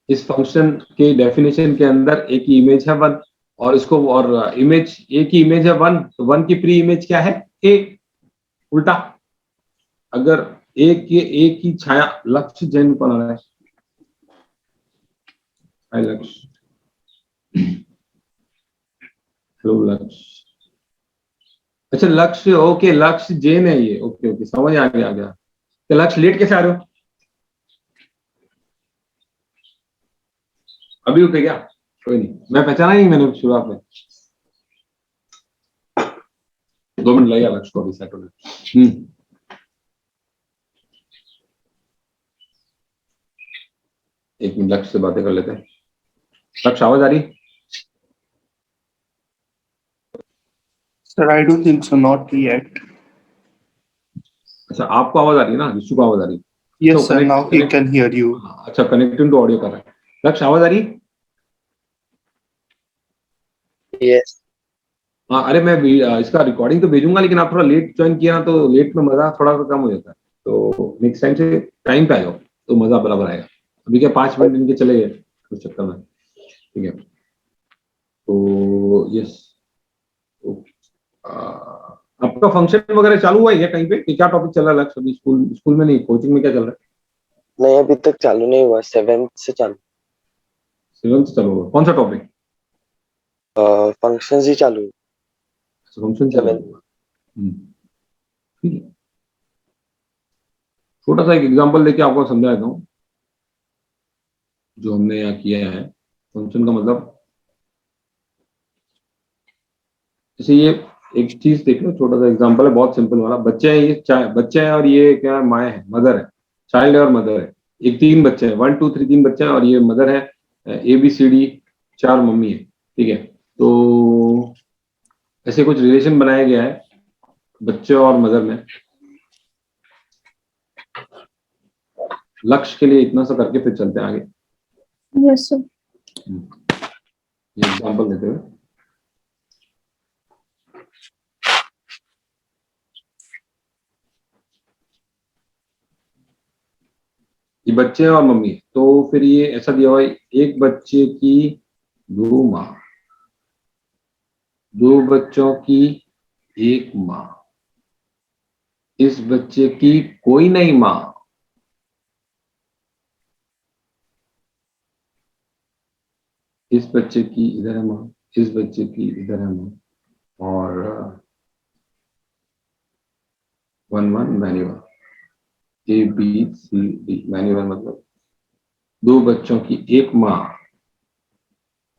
इस फंक्शन के डेफिनेशन के अंदर ए की इमेज है वन, और इसको और इमेज ए की इमेज है वन, तो वन की प्री इमेज क्या है? ए। उल्टा, अगर ए की छाया, लक्ष्य जैन कौन आ रहा है? हाय लक्ष्य, हेलो लक्ष्य। अच्छा लक्ष्य, ओके, लक्ष्य जैन है ये, ओके ओके, समझ आ गया। तो लक्ष्य लेट कैसे आ रहे हो? अभी उठे क्या? कोई नहीं, मैं पहचाना नहीं मैंने शुरुआत में। 2 मिनट लगेगा लक्ष्य को अभी सेट होने। एक मिनट, लक्ष्य से बातें कर लेते हैं। लक्ष्य, आवाज आ रही? Sir, I don't think so, not yet. अच्छा, आपको आवाज आ रही है ना, विशु को आवाज आ रही है? Yes, तो sir, now he can hear you. अच्छा, कनेक्टिंग टू ऑडियो कर रहा है। लक्ष्य, आवाज आ रही? Yes. हाँ, अरे मैं इसका रिकॉर्डिंग तो भेजूंगा, लेकिन आप थोड़ा लेट ज्वाइन किया ना, तो लेट में मजा थोड़ा सा कम हो जाता है। तो नेक्स्ट टाइम से टाइम पे आ जाओ, तो मजा बराबर आएगा। अभी क्या 5 मिनट इनके चले गए उस चक्कर में, ठीक है। तो यस, आपका फंक्शन वगैरह चालू हुआ है क्या कहीं पे? कि क्या टॉपिक चल रहा है लक्ष्य अभी? स्कूल में नहीं, कोचिंग में क्या चल रहा है? नहीं, अभी तक चालू नहीं हुआ, 7th से चालू। 7th चालू हुआ, कौन सा टॉपिक? फंक्शंस ही चालू। फंक्शन चालू 7th। हुआ, ठीक है। छोटा सा एक एग्जांपल लेके आपको समझा देता हूँ जो हमने यहाँ किया है। फंक्शन का मतलब जैसे ये एक चीज देख लो, छोटा सा एग्जांपल है, बहुत सिंपल वाला। बच्चे हैं, ये बच्चे हैं और ये क्या है, माँ है, मदर है, चाइल्ड है और मदर है। एक तीन बच्चे हैं, 1 2 3, तीन बच्चे हैं और ये मदर है, ABCD, चार मम्मी है। ठीक है, तो ऐसे कुछ रिलेशन बनाया गया है बच्चे और मदर में। लक्ष्य के लिए इतना सा करके फिर चलते हैं आगे। Yes, sir. ये एग्जांपल देते हुए, ये बच्चे और मम्मी है, तो फिर ये ऐसा दिया हुआ है, एक बच्चे की दो माँ, दो बच्चों की एक माँ, इस बच्चे की कोई नहीं माँ, इस बच्चे की इधर है माँ, इस बच्चे की इधर है माँ, और 1 1 मैन्युअल, ABCD मैन्युअल, मतलब दो बच्चों की एक माँ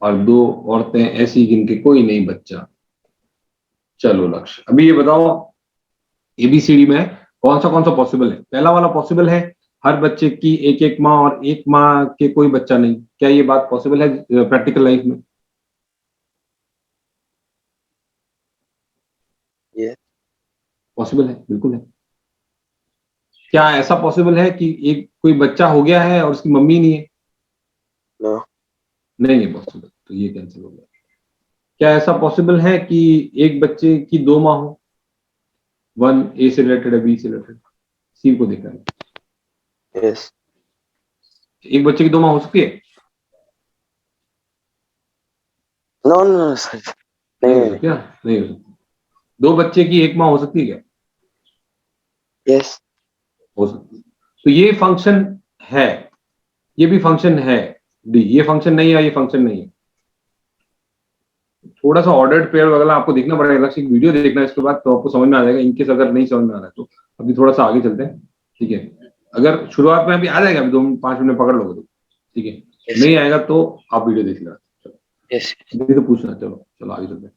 और दो औरतें ऐसी जिनके कोई नहीं बच्चा। चलो लक्ष्य, अभी ये बताओ ABCD में कौन सा पॉसिबल है। पहला वाला पॉसिबल है, हर बच्चे की एक एक माँ और एक माँ के कोई बच्चा नहीं। क्या ये बात पॉसिबल है प्रैक्टिकल लाइफ में? Yes. पॉसिबल है, बिल्कुल है। क्या ऐसा पॉसिबल है कि एक कोई बच्चा हो गया है और उसकी मम्मी नहीं है? No. नहीं है पॉसिबल, तो ये कैंसिल हो गया। क्या ऐसा पॉसिबल है कि एक बच्चे की दो माँ हो? 1 A से रिलेटेड है, B से रिलेटेड, C को देखा है। Yes. एक बच्चे की दो माँ हो सकती है? No, no, no, sir. नहीं हो नहीं, सकती, नहीं हो सकती। दो बच्चे की एक माँ हो सकती है क्या? Yes. हो सकती है। तो ये फंक्शन है, ये भी फंक्शन है D, ये फंक्शन नहीं है, ये फंक्शन नहीं है। थोड़ा सा ऑर्डर्ड पेयर वगैरह आपको देखना पड़ेगा, एक वीडियो देखना इसके बाद, तो आपको समझ में आ जाएगा। इनकेस अगर नहीं समझ में आ रहा है तो अभी थोड़ा सा आगे चलते हैं। ठीक है, अगर शुरुआत में अभी आ जाएगा, अभी 2 5 मिनट पकड़ लोगे तो ठीक है, Yes. नहीं आएगा तो आप वीडियो देख लेना। चलो, Yes. अभी तो पूछना, चलो चलो आगे चलते हैं।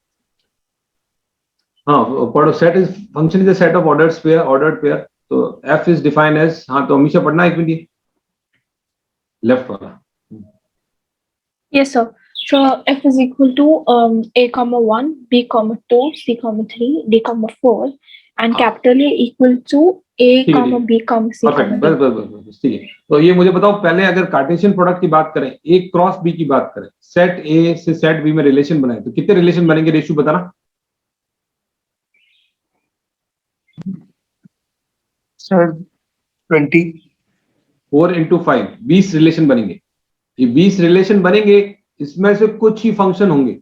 हाँ, पढ़ो। Set is function is a set of ordered pair. तो F इज डिफाइंड एज, हाँ तो हमेशा पढ़ना, एक मिनट, लेफ्ट वाला। Yes, sir. So f is equal to a comma 1, b comma 2, c comma 3, d comma 4, and हाँ। capital A equal to a ठीक है, comma b comma c perfect, comma बस d. बस बस बस, ठीक है। तो ये मुझे बताओ, पहले अगर कार्टेशियन प्रोडक्ट की बात करें, A क्रॉस B की बात करें, सेट A से सेट B में रिलेशन बनाए तो कितने रिलेशन बनेंगे? रेशियो बताना। Sir, 20. 4 × 5, 20 रिलेशन बनेंगे। ये 20 रिलेशन बनेंगे, इसमें से कुछ ही फंक्शन होंगे।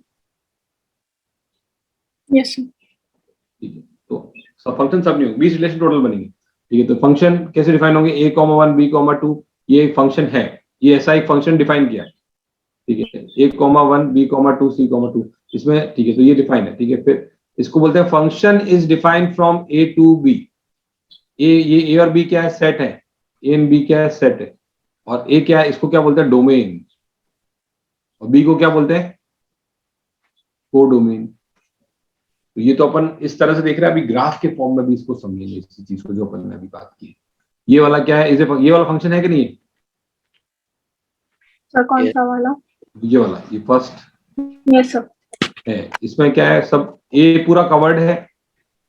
Yes, sir. ठीक है, तो सब फंक्शन सब नहीं होंगे, 20 रिलेशन टोटल बनेंगे। ठीक है, तो फंक्शन कैसे डिफाइन होंगे? A, 1 B, 2, ये एक फंक्शन है, ये ऐसा एक फंक्शन डिफाइन किया है। ठीक है, A, 1 B, 2 C, 2 इसमें। ठीक है, तो ये डिफाइन है। ठीक है, फिर इसको बोलते हैं function is defined from A to B। ये A और B क्या है? सेट है। A एंड B क्या है? सेट है। और A क्या है? इसको क्या बोलते हैं? डोमेन। और B को क्या बोलते हैं? को डोमेन। तो ये तो अपन इस तरह से देख रहे हैं, अभी ग्राफ के फॉर्म में भी इसको समझेंगे, इसी चीज को जो अपन ने अभी बात की। ये वाला क्या है? ये वाला फंक्शन है कि नहीं है? Sir, कौन Yes. सा वाला? ये वाला, ये फर्स्ट Yes, sir. है। इसमें क्या है? सब ए पूरा कवर्ड है।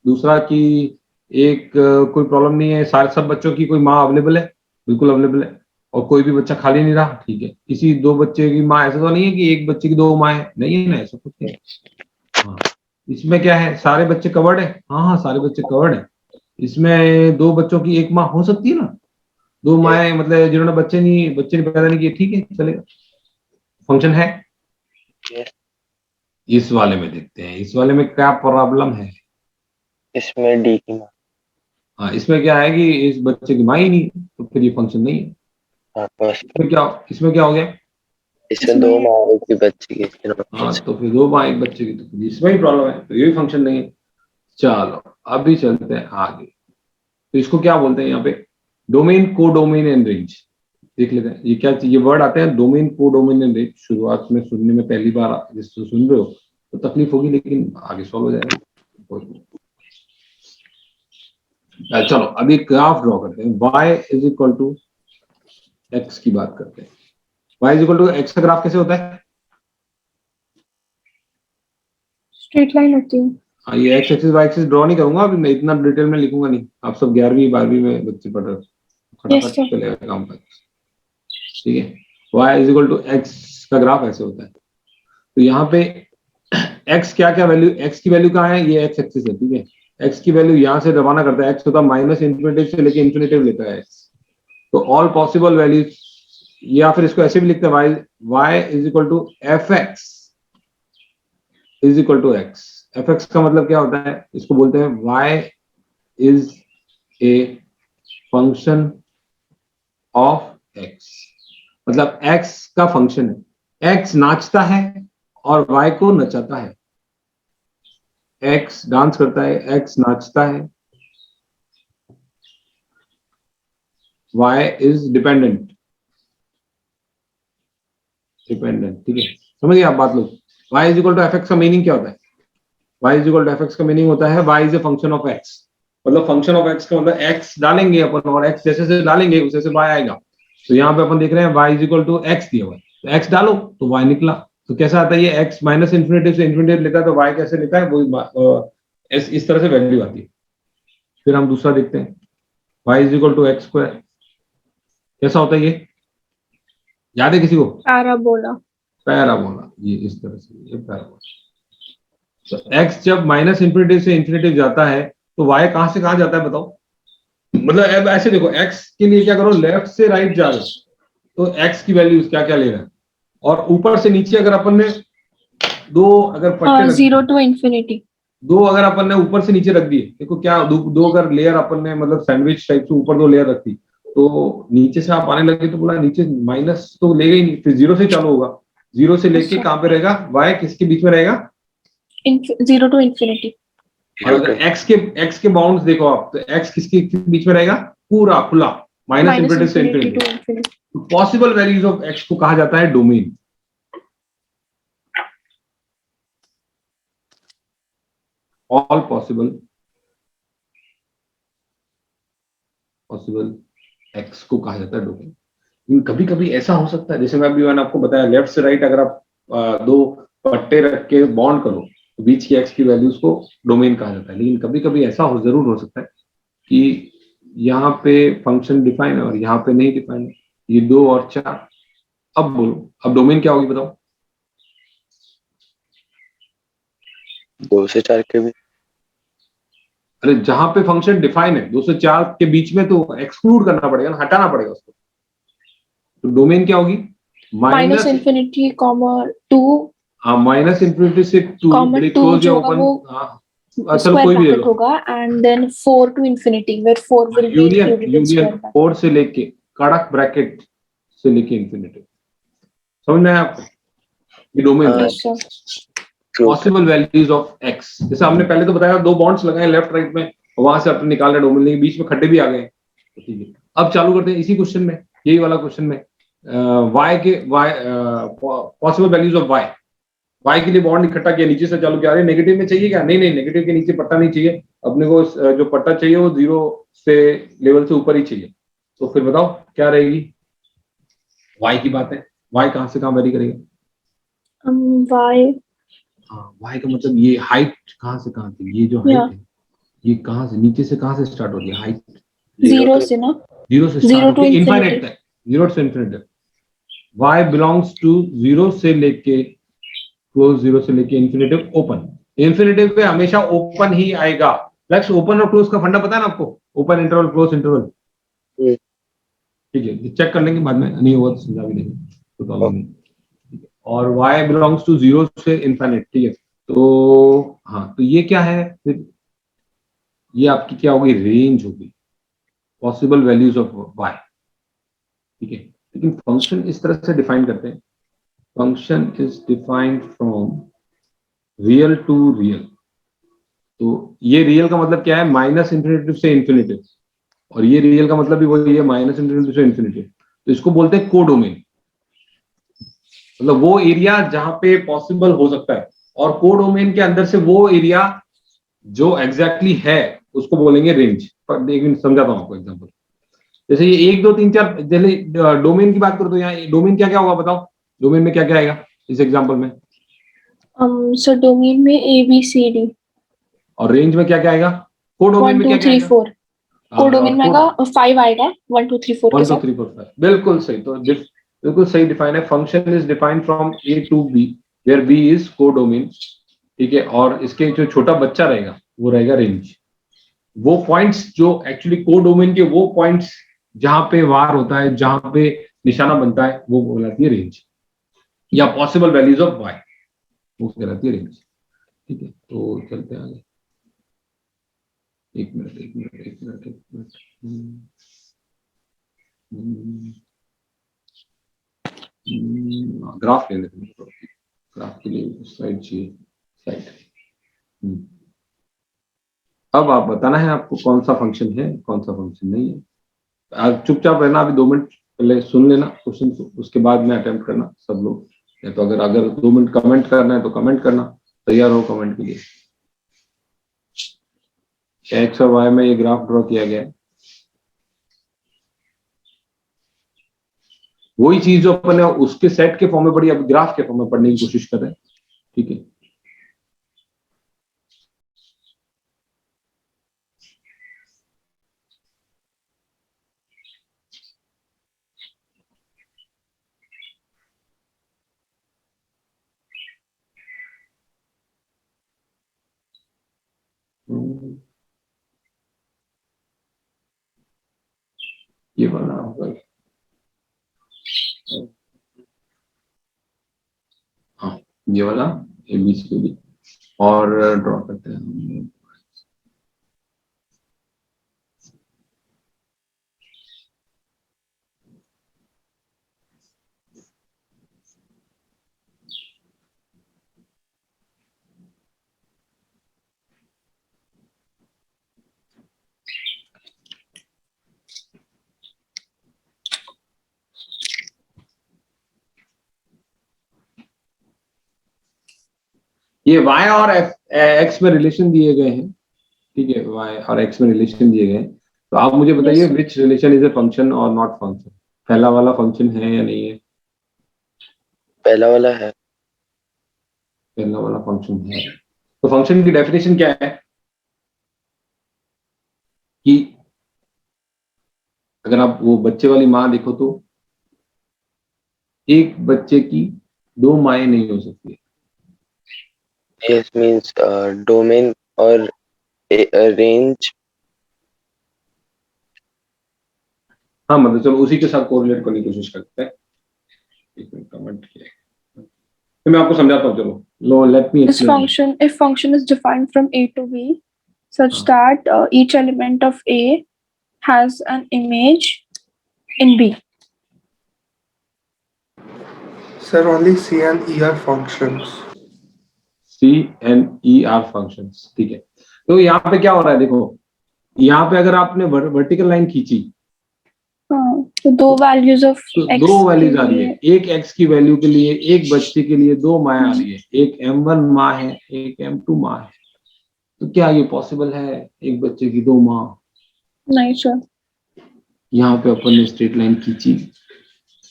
दूसरा कि एक कोई प्रॉब्लम नहीं है, सारे सब बच्चों की कोई माँ अवेलेबल है, बिल्कुल अवेलेबल है, और कोई भी बच्चा खाली नहीं रहा। ठीक है, किसी दो बच्चे की माँ, ऐसा तो नहीं है कि एक बच्चे की दो माँ है, नहीं है ना, ऐसा कुछ नहीं। हाँ, इसमें क्या है? सारे बच्चे कवर्ड है। हाँ हाँ, सारे बच्चे कवर्ड है। इसमें दो बच्चों की एक माँ हो सकती है ना, दो माएँ, मतलब जिन्होंने बच्चे पैदा नहीं किए, ठीक है, चलेगा, फंक्शन है। Yes. इस वाले में देखते हैं, इस वाले में क्या प्रॉब्लम है। इसमें D की माँ। हाँ, इसमें क्या है कि इस बच्चे की माँ ही नहीं, तो फिर ये फंक्शन नहीं है। हाँ, बस। इसमें क्या हो गया? इसमें दो माँ एक ही बच्चे की, इसके नॉट हाँ, पॉसिबल। तो फिर दो माँ एक बच्चे की, तो फिर इसमें ही प्रॉब्लम है, तो ये भी फंक्शन नहीं है। चलो अभी चलते हैं आगे। तो इसको क्या बोलते हैं यहाँ पे? डोमेन, को डोमेन एंड रेंज। देख लेते हैं ये क्या, ये वर्ड आते हैं, डोमेन, को डोमेन एंड रेंज। शुरुआत में सुनने में पहली बार जिसको सुन रहे हो तो तकलीफ होगी, लेकिन आगे सॉल्व हो जाएगा। कोई नहीं। चलो अभी ग्राफ ड्रॉ करते हैं। y is equal to x की बात करते हैं। y is equal to x का ग्राफ कैसे होता है? स्ट्रेट लाइन होती है। हाँ, ये x axis y axis draw नहीं करूंगा अभी, मैं इतना डिटेल में लिखूंगा नहीं। आप सब 11वीं 12वीं में बच्चे पढ़ रहे हो, Yes, फटाफट sir. चलेगा काम का। ठीक है, y is equal to x का ग्राफ ऐसे होता है। तो यहाँ पे x क्या क्या वैल्यू, x की वैल्यू कहाँ है? ये x एक्सिस है। ठीक है, x की वैल्यू यहाँ से रवाना करता है। x होता है माइनस इन्फिनिटी से लेके इन्फिनिटिव लेता है x। तो ऑल पॉसिबल वैल्यूज, या फिर इसको ऐसे भी लिखते हैं y is equal to F X is equal to X. F x का मतलब क्या होता है? इसको बोलते हैं y is a function of x। मतलब x का फंक्शन है, x नाचता है और y को नचाता है। x डांस करता है, x नाचता है, y इज डिपेंडेंट। ठीक है, समझिए आप बात लोग। y is equal to F x का मीनिंग क्या होता है? y is equal to F x का मीनिंग होता है y is a function of x। मतलब फंक्शन ऑफ x का मतलब x डालेंगे अपन, और x जैसे जैसे डालेंगे उसे से y आएगा। तो यहाँ पे अपन देख रहे हैं y is equal to x दिया हुआ है, तो x डालो तो y निकला। तो कैसा आता है ये? x माइनस इन्फिनिटी से इन्फिनिटी लेता है, तो y कैसे लेता है? वो इस तरह से वैल्यू आती है। फिर हम दूसरा देखते हैं, y is equal to x square. कैसा होता है ये? याद है किसी को? पैराबोला। पैराबोला। ये इस तरह से, ये पैराबोला। तो x जब माइनस इन्फिनिटी से इन्फिनिटी जाता है तो y कहां से कहां जाता है बताओ? मतलब अब ऐसे देखो, x के लिए क्या करो, लेफ्ट से राइट जा रहे हो तो x की वैल्यूज क्या क्या ले रहे हैं, और ऊपर से नीचे अगर अपन ने दो अगर पट्टे रख 0 to infinity. दो अगर अपन ने ऊपर से नीचे रख दिए, देखो क्या दो अगर लेयर अपन ने मतलब सैंडविच टाइप से ऊपर दो लेयर रख दी, तो नीचे से आप आने लगे तो बोला नीचे माइनस तो लेगा ही नहीं, फिर जीरो से चालू होगा। जीरो से लेके कहां पे रहेगा? y किसके बीच में रहेगा? 0 to infinity. और अगर x के बाउंड्स देखो आप, तो x किसके बीच में रहेगा? पूरा खुला, माइनस Minus इन्फिनिटी से infinity infinity. to infinity. Possible values of x को कहा जाता है डोमेन। ऑल पॉसिबल x को कहा जाता है डोमेन। कभी कभी ऐसा हो सकता है, जैसे मैंने आपको बताया, लेफ्ट से राइट अगर आप दो पट्टे रख के बॉन्ड करो तो बीच की x की वैल्यूज को डोमेन कहा जाता है। लेकिन कभी कभी ऐसा जरूर हो सकता है कि यहाँ पे फंक्शन डिफाइन है और यहाँ पे नहीं डिफाइन है, ये 2 और 4। अब बोलो, अब डोमेन क्या होगी बताओ? 2 से 4 के भी। अरे जहां पे फंक्शन डिफाइन है 2 से 4 के बीच में, तो एक्सक्लूड करना पड़ेगा ना, हटाना पड़ेगा उसको। तो डोमेन क्या होगी? Minus infinity, comma 2. हाँ, माइनस इन्फिनिटी से 2 Comma बड़ी 2 क्लोज या जो होगा ओपन। वो हाँ, चलो square कोई भी ले bracket लो। होगा, and then 4 to infinity, where 4 will be included in square union bracket. 4 से लेके कड़क ब्रैकेट से लेके इन्फिनिटी। समझ में आया आपको? ये डोमेन है। Yes, sir. Possible values of x। जैसे हमने पहले तो बताया, 2 बॉन्ड्स लगाए लेफ्ट राइट में, वहां से अपन निकाल रहे डोमेन, लेकिन बीच में खड्डे भी आ गए। तो ठीक है, अब चालू करते हैं इसी क्वेश्चन में, यही वाला क्वेश्चन में। y के पॉसिबल वैल्यूज ऑफ y के लिए बॉन्ड इकट्ठा किया, नीचे से चालू किया। अरे नेगेटिव में चाहिए क्या? नहीं, नेगेटिव के नीचे पट्टा नहीं चाहिए अपने को। जो पट्टा चाहिए वो 0 से लेवल से ऊपर ही चाहिए। तो फिर बताओ क्या रहेगी? y की बात है, y कहां से कहां वेरी करेगा? Y. हाँ, y का मतलब ये हाइट कहां से कहां थी? ये जो हाइट है ये कहां से, नीचे से कहां से स्टार्ट होती है हाइट? 0 से ना? 0 से 0 स्टार्ट to होती है infinity. इनफाइनाइट तक, 0 से इन्फिनिटी। y बिलोंग्स टू 0 से लेके क्लोज, 0 से लेके इन्फिनिटिव ओपन। इन्फिनिटिव पे हमेशा ओपन ही आएगा। लक्ष्य ओपन और क्लोज का फंडा पता है ना आपको? Open interval, close interval. ठीक है, चेक कर लेंगे बाद में, नहीं हुआ तो समझा भी देंगे, तो प्रॉब्लम नहीं। और y बिलोंग्स टू 0 से इनफाइनाइट। ठीक है, तो हाँ, तो ये क्या है फिर? ये आपकी क्या होगी? रेंज होगी, पॉसिबल वैल्यूज ऑफ y। ठीक है, लेकिन फंक्शन इस तरह से डिफाइन करते हैं, function is defined from real to real. तो ये रियल का मतलब क्या है? माइनस इन्फिनिटी से इन्फिनिटी, और ये रियल का मतलब भी वही है, माइनस इन्फिनिटी से इन्फिनिटी। तो इसको बोलते हैं कोडोमेन। मतलब वो एरिया जहां पे पॉसिबल हो सकता है, और कोडोमेन के अंदर से वो एरिया जो एग्जैक्टली है उसको बोलेंगे रेंज। पर एक मिनट समझाता हूँ आपको एग्जांपल। जैसे ये 1 2 3 4, जैसे डोमेन की बात करो तो यहाँ डोमेन क्या क्या होगा बताओ, डोमेन में क्या क्या आएगा इस एग्जांपल में? So domain में ABCD और रेंज में क्या क्या आएगा? कोडोमेन 1 में 2 क्या क्या 3 आएगा? 4 कोडोमेन में आएगा 5 आएगा 1 2 3 4 के 1 2 साथ। 3 4 5 बिल्कुल सही। तो बिल्कुल सही डिफाइन है। Function is defined from A to B where B is codomain, ठीक है। और इसके जो छोटा बच्चा रहेगा वो रहेगा रेंज। वो पॉइंट्स जो एक्चुअली कोडोमेन के वो पॉइंट्स जहां पे वार होता है, जहां पे निशाना बनता है, वो कहलाती है रेंज, या पॉसिबल वैल्यूज ऑफ वाई, वो कहलाती है रेंज। ठीक है, तो चलते हैं आगे। एक मिनट एक मिनट एक मिनट एक मिनट। ग्राफ ले लेते हैं, ग्राफ के लिए स्लाइड चाहिए, स्लाइड। अब आप बताना है आपको कौन सा फंक्शन है कौन सा फंक्शन नहीं है। आप चुपचाप रहना, अभी 2 मिनट पहले सुन लेना क्वेश्चन, उसके बाद में अटेम्प्ट करना सब लोग। या तो अगर 2 मिनट कमेंट करना है तो कमेंट करना, तैयार हो कमेंट के लिए। एक्स और वाई में ये ग्राफ ड्रॉ किया गया है, वही चीज जो अपन ने उसके सेट के फॉर्म में पढ़ी, अब ग्राफ के फॉर्म में पढ़ने की कोशिश कर रहे हैं। ठीक है, ये वाला होगा। हाँ, ये वाला ABCD और ड्रॉ करते हैं। ये y और x में रिलेशन दिए गए हैं, ठीक है, y और x में रिलेशन दिए गए हैं। तो आप मुझे बताइए Yes. Which relation is a function और नॉट फंक्शन। पहला वाला फंक्शन है या नहीं है? पहला वाला है। पहला वाला फंक्शन है। तो फंक्शन की डेफिनेशन क्या है कि अगर आप वो बच्चे वाली माँ देखो तो एक बच्चे की 2 माएँ नहीं हो सकती। Yes means domain और range। हाँ, मतलब चलो उसी के साथ कोरिलेट करने की कोशिश करते हैं। एक मिनट कमेंट किया, तो मैं आपको समझाता हूँ। चलो लो let me This explain. function, if function is defined from A to B such हाँ, that each element of A has an image in B. Sir, only C and E are functions. CNER functions, ठीक है। तो यहाँ पे क्या हो रहा है देखो, यहाँ पे अगर आपने वर्टिकल लाइन खींची तो 2 values of तो x 2 के वैल्यूज आ रही है। लिए एक x की वैल्यू के लिए एक बच्चे के लिए 2 माँ आ रही है, एक M1 माँ है एक M2 माँ है। तो क्या ये पॉसिबल है एक बच्चे की 2 माँ? नहीं सर। यहाँ पे अपन ने स्ट्रेट लाइन खींची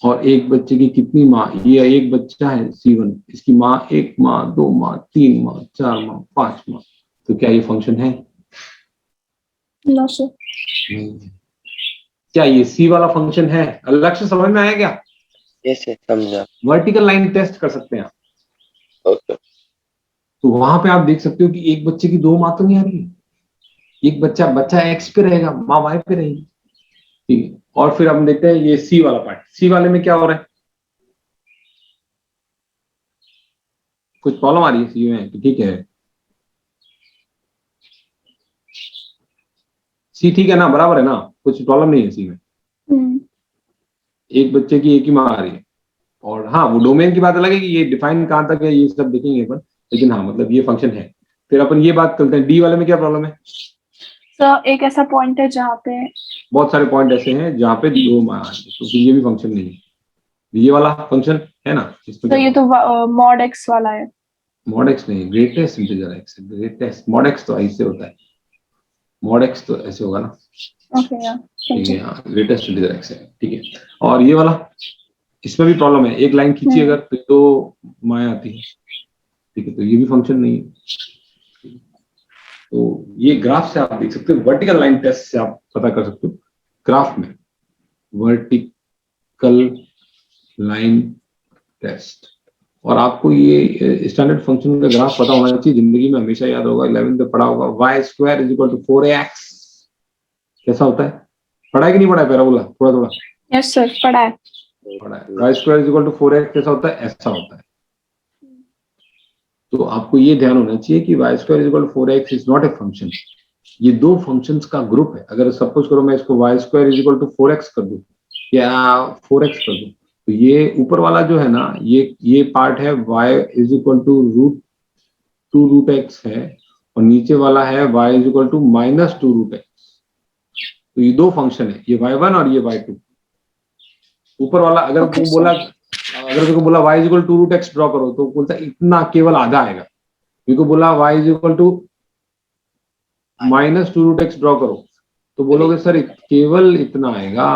और एक बच्चे की कितनी माँ, ये एक बच्चा है C1, इसकी माँ 1 माँ 2 माँ 3 माँ 4 माँ 5 माँ। तो क्या ये फंक्शन है? No sir. क्या ये C वाला फंक्शन है? लक्ष्य समझ में आया क्या? Yes yes समझा। वर्टिकल लाइन टेस्ट कर सकते हैं आप। Okay। तो वहां पे आप देख सकते हो कि एक बच्चे की 2 माँ तो नहीं आ रही है। एक बच्चा X पे रहेगा, माँ Y पे रहेगी, ठीक है। और फिर हम देखते हैं ये C वाला पार्ट। C वाले में क्या हो रहा है? कुछ प्रॉब्लम आ रही है C में? तो ठीक है, C ठीक है ना, बराबर है ना, कुछ प्रॉब्लम नहीं है C में। एक बच्चे की एक ही माँ आ रही है। और हाँ, वो डोमेन की बात अलग है कि ये डिफाइन कहाँ तक है, ये सब देखेंगे अपन, लेकिन हाँ मतलब ये फंक्शन है। फिर अपन ये बात करते हैं D वाले में क्या प्रॉब्लम है। सर एक ऐसा पॉइंट है जहाँ पे बहुत सारे पॉइंट ऐसे हैं जहाँ पे 2 माँ आ रही है, तो फिर ये भी फंक्शन नहीं है। ये वाला फंक्शन है ना, इसमें तो ये तो mod x वाला है। मॉड एक्स नहीं, ग्रेटेस्ट इंटीजर एक्स है, ग्रेटेस्ट। मॉड एक्स तो ऐसे होता है, मॉड एक्स तो ऐसे होगा ना, Okay, yeah. ठीक है। हाँ, ग्रेटेस्ट इंटीजर एक्स है, ठीक है। और ये वाला, इसमें भी प्रॉब्लम है, एक लाइन खींची अगर तो माया आती है, ठीक है। तो ये भी फंक्शन नहीं है। तो ये ग्राफ से आप देख सकते हो, वर्टिकल लाइन टेस्ट से आप पता कर सकते हो ग्राफ में, वर्टिकल लाइन टेस्ट। और आपको ये स्टैंडर्ड फंक्शन का ग्राफ पता होना चाहिए, जिंदगी में हमेशा याद होगा, 11th में पढ़ा होगा, y square is equal to 4x। कैसा होता है, पढ़ा है कि नहीं पढ़ा है पैराबोला? थोड़ा थोड़ा Yes, sir. पढ़ा है. पढ़ा है। Y square is equal to 4x कैसा होता है, ऐसा होता है। तो आपको ये ध्यान होना चाहिए कि y square is equal to 4x is not a function, ये दो फंक्शंस का ग्रुप है। अगर सपोज करो मैं इसको y square is equal to 4x कर दूं या 4x कर दूं, तो ये ऊपर वाला जो है ना, ये पार्ट है y is equal to root x है, और नीचे वाला है y is equal to minus two root x. तो ये दो फंक्शन है, ये y1 और ये y2। ऊपर वाला अगर Okay, तुमको बोला, अगर तुमको बोला y is equal to root x draw करो, तो बोलता है इतना केवल आधा आएगा। तुमको बोला y is equal to minus two root x draw करो, तो बोलोगे सर केवल इतना आएगा।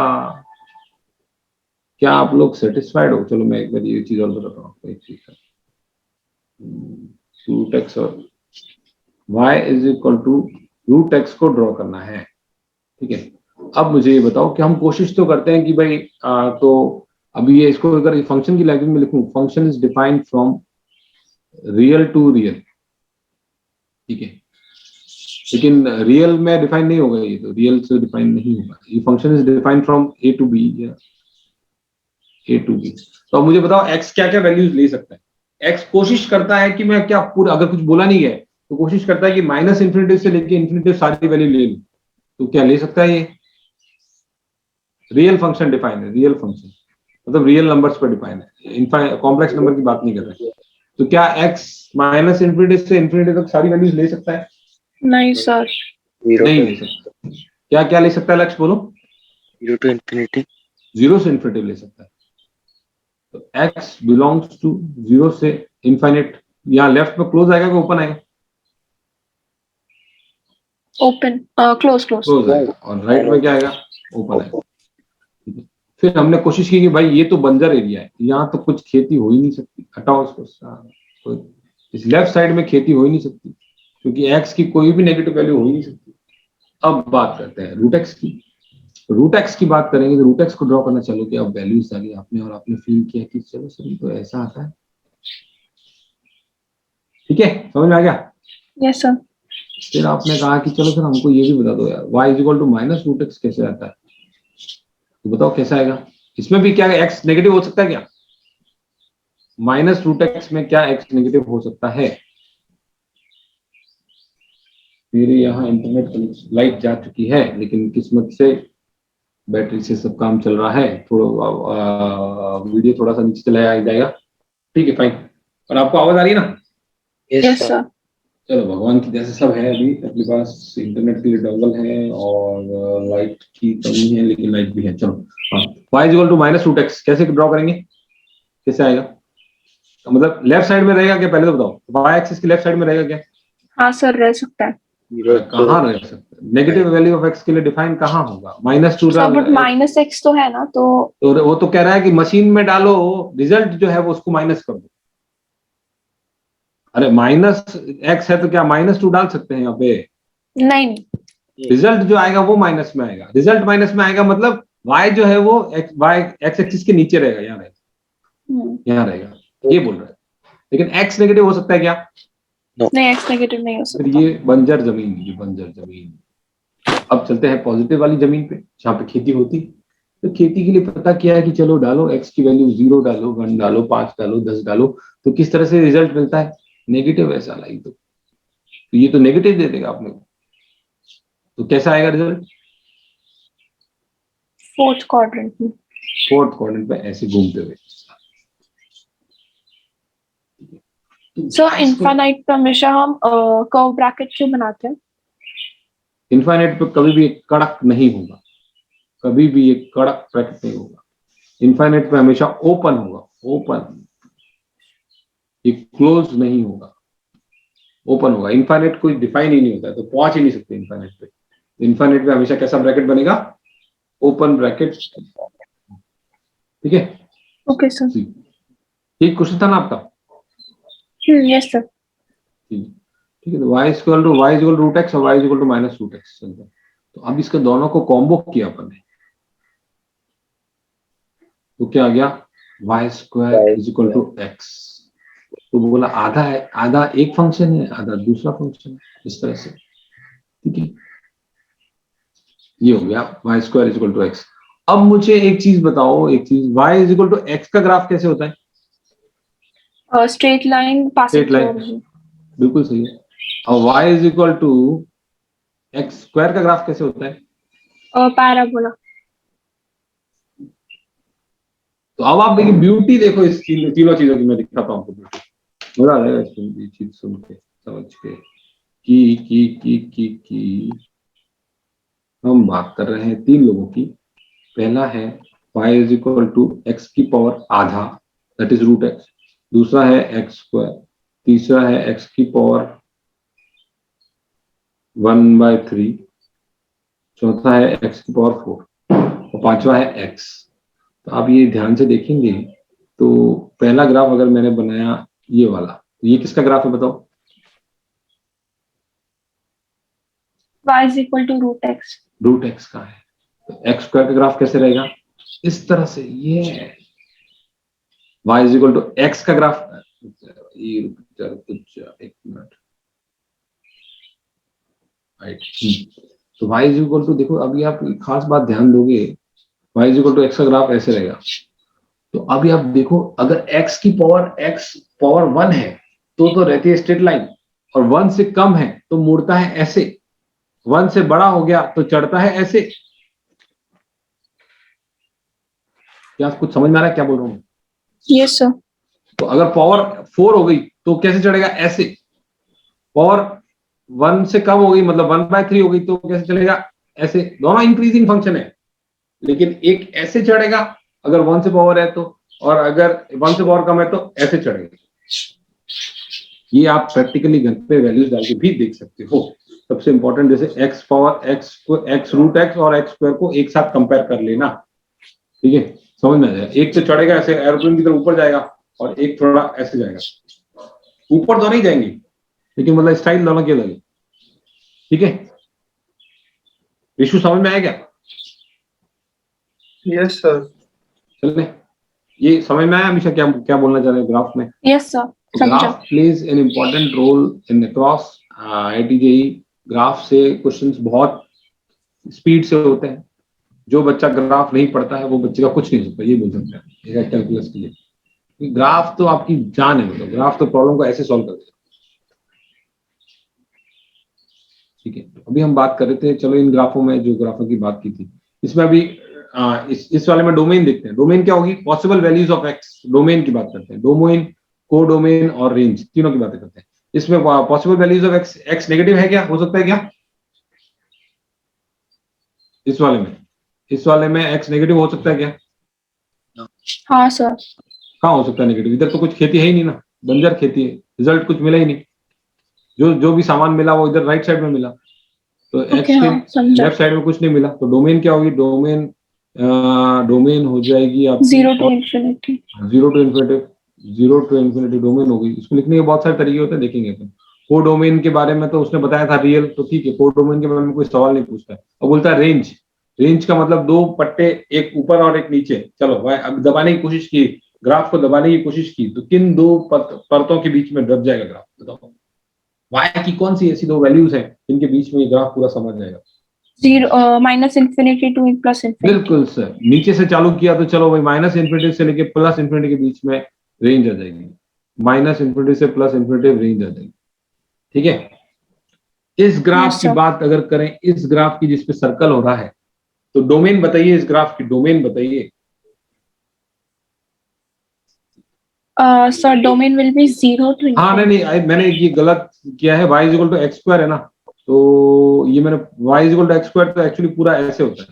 क्या आप लोग सेटिस्फाइड हो? चलो मैं एक बार ये चीज और बताता हूँ आपको, एक चीज रूट एक्स और y is equal to root x को ड्रॉ करना है, ठीक है। अब मुझे ये बताओ कि हम कोशिश तो करते हैं कि भाई तो अभी ये इसको अगर फंक्शन की लैंग्वेज में लिखूं, function is defined from real to real, ठीक है। लेकिन रियल में डिफाइन नहीं होगा, ये तो रियल से डिफाइन नहीं होगा। ये function is defined from A to B या ए टू बी। तो अब मुझे बताओ x क्या क्या वैल्यूज ले सकता है। x कोशिश करता है कि मैं क्या पूरा, अगर कुछ बोला नहीं है तो कोशिश करता है कि माइनस इन्फिनिटी से लेके इन्फिनिटी सारी वैल्यू ले लूं। तो क्या ले सकता है ये? रियल फंक्शन डिफाइन है, रियल फंक्शन मतलब रियल नंबर्स पर डिफाइन है, कॉम्प्लेक्स नंबर की बात नहीं कर रहे। तो क्या x माइनस इन्फिनिटी से इन्फिनिटी तक सारी वैल्यूज ले सकता है? नहीं सर. नहीं ले सकता। क्या क्या ले सकता है लक्ष्य, बोलो? 0 to infinity. 0 से इन्फिनिटी ले सकता है। तो x बिलोंग्स टू 0 से इनफाइनाइट, यहाँ लेफ्ट में क्लोज आएगा कि ओपन आएगा? Open. Close. क्लोज आएगा। और राइट में क्या आएगा? ओपन आएगा। ठीक है। फिर हमने कोशिश की कि भाई ये तो बंजर एरिया है, यहाँ तो कुछ खेती हो ही नहीं सकती, हटाओ इसको। तो इस लेफ्ट साइड में खेती हो ही नहीं सकती, क्योंकि x की कोई भी नेगेटिव वैल्यू हो ही नहीं सकती। अब बात करते हैं रूट एक्स की। रूट एक्स की बात करेंगे तो रूट एक्स को ड्रॉ करना, चलो कि अब वैल्यूज आ गई आपने, और आपने फील किया कि चलो सर ये तो ऐसा आता है, ठीक है, समझ में आ गया। Yes, sir. फिर आपने कहा कि चलो सर हमको ये भी बता दो यार, y is equal to minus root x कैसे आता है, तो बताओ कैसा आएगा। इसमें भी क्या x नेगेटिव हो सकता है क्या? माइनस रूट एक्स में क्या x नेगेटिव हो सकता है? मेरे यहाँ इंटरनेट कनेक्शन, लाइट जा चुकी है, लेकिन किस्मत से बैटरी से सब काम चल रहा है। थोड़ा वीडियो थोड़ा सा नीचे चला जाएगा, ठीक है, फाइन। और आपको आवाज आ रही है ना? Yes, sir. चलो भगवान की जैसे सब है। अभी अपने पास इंटरनेट के लिए डोंगल है और लाइट की कमी है, लेकिन लाइट भी है। चलो हाँ, y is equal to minus root x कैसे ड्रॉ करेंगे, कैसे आएगा? मतलब लेफ्ट साइड में रहेगा क्या, पहले तो बताओ। y एक्सिस की लेफ्ट साइड में रहेगा क्या? हाँ सर, रह सकता है. कहाँ रह सकता है? नेगेटिव वैल्यू ऑफ x के लिए डिफाइन कहाँ होगा? Minus two. Sir but minus x तो है ना, तो वो तो कह रहा है कि मशीन में डालो, रिजल्ट जो है वो उसको माइनस कर दो। अरे माइनस x है तो क्या माइनस टू डाल सकते हैं यहाँ पे? नहीं. रिजल्ट जो आएगा वो माइनस में आएगा। रिजल्ट माइनस में आएगा मतलब y जो है वो x एक्सिस के नीचे रहेगा, यहाँ रहेगा, यहाँ रहेगा, ये बोल रहा है। लेकिन x नेगेटिव हो सकता है क्या? नहीं, एक्स नेगेटिव नहीं हो फिर सकता. ये बंजर जमीन, ये बंजर जमीन। अब चलते हैं पॉजिटिव वाली जमीन पे, जहाँ पे खेती होती। तो खेती के लिए पता किया है कि चलो डालो x की वैल्यू 0 डालो, 1 डालो, 5 डालो, 10 डालो, तो किस तरह से रिजल्ट मिलता है? नेगेटिव ऐसा लाई तो ये तो नेगेटिव दे देगा आपने को। तो कैसा आएगा रिजल्ट? फोर्थ क्वाड्रेंट में. फोर्थ क्वाड्रेंट पे ऐसे घूमते हुए। सर इनफाइनाइट पे हमेशा हम कर्व ब्रैकेट क्यों बनाते हैं? इनफाइनाइट पे कभी भी एक कड़क नहीं होगा, कभी भी एक कड़क ब्रैकेट नहीं होगा। इनफाइनाइट पे हमेशा ओपन होगा, ओपन, ये क्लोज नहीं होगा। ओपन होगा। इनफाइनाइट कोई डिफाइन ही नहीं होता है, तो पहुंच ही नहीं सकते इनफाइनाइट पे। इनफाइनाइट पे हमेशा कैसा ब्रैकेट बनेगा? Open bracket. ठीक है, Okay, sir. ठीक क्वेश्चन था ना आपका? Yes, sir. ठीक ठीक है, तो y equal to root x और y equal to minus root x. तो अब इसके दोनों को कॉम्बो किया अपन ने, तो क्या आ गया? y square is equal to x. तो बोला आधा है, आधा एक फंक्शन है, आधा दूसरा फंक्शन है, इस तरह से। ठीक है, ये हो गया y square is equal to x. अब मुझे एक चीज बताओ, एक चीज, y is equal to x का ग्राफ कैसे होता है? Straight line passing straight line, through. बिल्कुल सही है। और y is equal to x square का ग्राफ कैसे होता है? Parabola. तो अब आप देखिए, ब्यूटी देखो इस तीनों चीजों की, मैं दिखाता हूँ आपको ब्यूटी। मजा आ जाएगा इसको, ये चीज सुन के, समझ के। की हम बात कर रहे हैं तीन लोगों की। पहला है y is equal to x की पावर आधा, दैट इज रूट एक्स। दूसरा है एक्स स्क्वायर। तीसरा है एक्स की पावर 1/3। चौथा है एक्स की पावर 4 और पांचवा है एक्स। तो आप ये ध्यान से देखेंगे तो पहला ग्राफ अगर मैंने बनाया ये वाला, तो ये किसका ग्राफ है बताओ? Y is equal to root x. Root x का है। तो एक्स स्क्वायर का ग्राफ कैसे रहेगा? इस तरह से। ये y is equal to x का ग्राफ, ये कुछ एक मिनट, राइट। तो y इज इक्वल टू, देखो अभी आप खास बात ध्यान दोगे, y is equal to x का ग्राफ ऐसे रहेगा। तो अभी आप देखो, अगर x की पावर 1 है तो रहती है स्ट्रेट लाइन, और 1 से कम है तो मुड़ता है ऐसे, 1 से बड़ा हो गया तो चढ़ता है ऐसे। क्या कुछ समझ में आ रहा है क्या बोल रहा हूँ? Yes, sir. तो अगर पावर 4 हो गई तो कैसे चढ़ेगा? ऐसे। पावर 1 से कम हो गई, मतलब 1/3 हो गई, तो कैसे चलेगा? ऐसे। दोनों इंक्रीजिंग फंक्शन है, लेकिन एक ऐसे चढ़ेगा अगर 1 से पावर है तो, और अगर 1 से पावर कम है तो ऐसे चढ़ेगा। ये आप प्रैक्टिकली घर पे वैल्यूज डाल के भी देख सकते हो। सबसे इंपॉर्टेंट, जैसे एक्स पावर एक्स को, एक्स रूट एक्स और एक्स स्क्वायर को एक साथ कंपेयर कर लेना। ठीक है, समझ में आ जाएगा। एक तो चढ़ेगा ऐसे, एरोप्लेन की तरफ ऊपर जाएगा, और एक थोड़ा ऐसे जाएगा। ऊपर तो नहीं जाएंगे, लेकिन मतलब स्टाइल दोनों की अलग है। ठीक है, इशू समझ में आया क्या? Yes, sir. चलने, ये समझ में आया हमेशा क्या क्या बोलना चाह रहे हैं ग्राफ में? Yes, sir. समझा. Graph plays an important role in across IIT JEE। Graph से क्वेश्चंस बहुत स्पीड से होते हैं। जो बच्चा ग्राफ नहीं पढ़ता है वो बच्चे का कुछ नहीं हो सकता, ये बोल सकते हैं कैलकुलस के लिए। ग्राफ तो आपकी जान है, मतलब ग्राफ तो प्रॉब्लम को ऐसे सॉल्व कर देगा। ठीक है, अभी हम बात कर रहे थे, चलो इन ग्राफों में जो ग्राफों की बात की थी, इसमें अभी इस वाले में डोमेन देखते हैं। डोमेन क्या होगी? Possible values of X. Domain की बात करते हैं। डोमेन, को डोमेन और रेंज, तीनों की बातें करते हैं। इसमें possible values of x, x negative है क्या? हो सकता है क्या इस वाले में एक्स नेगेटिव हो सकता है क्या? हाँ, sir. कहाँ हो सकता है नेगेटिव? इधर तो कुछ खेती है ही नहीं ना, बंजर खेती है, रिजल्ट कुछ मिला ही नहीं। जो भी सामान मिला वो इधर राइट साइड में मिला, तो एक्स Okay, हाँ, के समझा. लेफ्ट साइड में कुछ नहीं मिला। तो डोमेन क्या होगी? डोमेन हो जाएगी आपकी 0 to infinity. 0 to infinity domain हो गई। इसको लिखने के बहुत सारे तरीके होते हैं, देखेंगे अपन। को डोमेन के बारे में तो उसने बताया था रियल, तो ठीक है, को डोमेन के बारे में कोई सवाल नहीं पूछता है। अब बोलता है रेंज। रेंज का मतलब दो पट्टे, एक ऊपर और एक नीचे। चलो भाई, अब दबाने की कोशिश की, ग्राफ को दबाने की कोशिश की, तो किन दो परतों के बीच में दब जाएगा ग्राफ? बताओ, वाई की कौन सी ऐसी दो वैल्यूज हैं जिनके बीच में ये ग्राफ पूरा समझ जाएगा? 0 minus infinity to plus infinity. बिल्कुल सर, नीचे से चालू किया तो चलो भाई, माइनस इन्फिनिटी से लेके प्लस इन्फिनिटी के बीच में रेंज आ जाएगी। माइनस इन्फिनिटी से प्लस इन्फिनिटी रेंज आ जाएगी। ठीक है, इस ग्राफ Yes, की sir. बात अगर करें, इस ग्राफ की जिसपे सर्कल हो रहा है, तो डोमेन बताइए, इस ग्राफ की डोमेन बताइए। Sir, domain will be 0 to हाँ infinity. नहीं, मैंने ये गलत किया है। y equal to x square है ना, तो ये मैंने y equal to x square, तो एक्चुअली पूरा ऐसे होता है।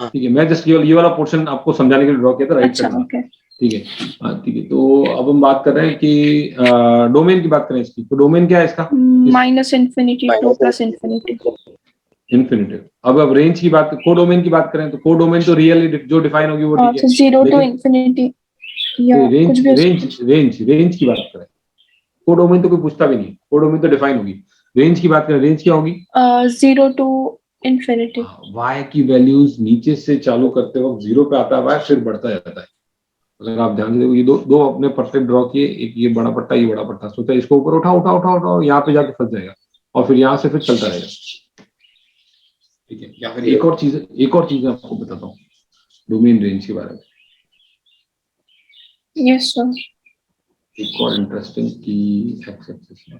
ठीक है, मैं जस्ट केवल ये वाला पोर्शन आपको समझाने के लिए ड्रॉ किया था, राइट अच्छा, साइड। okay. ठीक है। ठीक है, तो अब हम बात कर रहे हैं कि डोमेन की बात करें इसकी, तो डोमेन क्या है इसका? minus infinity to Minus plus infinity. Infinitive. अब रेंज की बात, कोडोमेन की बात करें तो कोडोमेन तो रियली जो डिफाइन होगी वो ठीक तो है, 0 to लेकिन infinity या रेंज कुछ भी हो सकता रेंज की बात करें, कोडोमेन तो कोई पूछता भी नहीं, कोडोमेन तो डिफाइन होगी। रेंज की बात करें, रेंज क्या होगी? है। 0 to infinity. y की वैल्यूज नीचे से चालू करते वक्त 0 पे आता है, फिर बढ़ता जाता है। अगर आप ध्यान से देखो, ये दो दो अपने पट्टे ड्रॉ किए, एक ये बड़ा पट्टा, ये बड़ा पट्टा, सोचा इसको ऊपर उठाओ उठाओ उठाओ उठाओ, यहाँ पे जाके फंस जाएगा और फिर यहाँ से फिर चलता रहेगा। ठीक है, या फिर एक और चीज मैं आपको बताता हूँ डोमेन रेंज के बारे में। Yes, sir. एक और इंटरेस्टिंग की एक्स एक्सिस में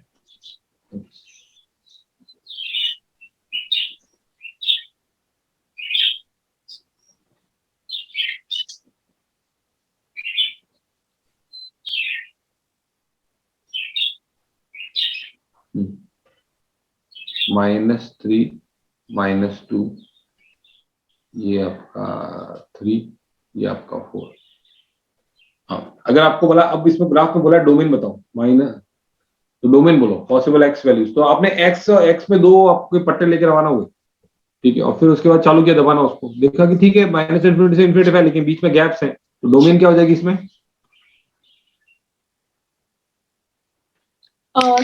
-3 -2, ये आपका 3, ये आपका 4। हाँ, अगर आपको बोला, अब इसमें ग्राफ में बोला डोमेन बताओ माइनस, तो डोमेन बोलो पॉसिबल एक्स वैल्यूज, तो आपने एक्स में दो आपके पट्टे लेकर रवाना हुए, ठीक है, और फिर उसके बाद चालू किया दबाना उसको, देखा कि ठीक है माइनस इन्फिनिटी से इन्फिनिटी है लेकिन बीच में गैप्स हैं, तो डोमेन क्या हो जाएगी इसमें?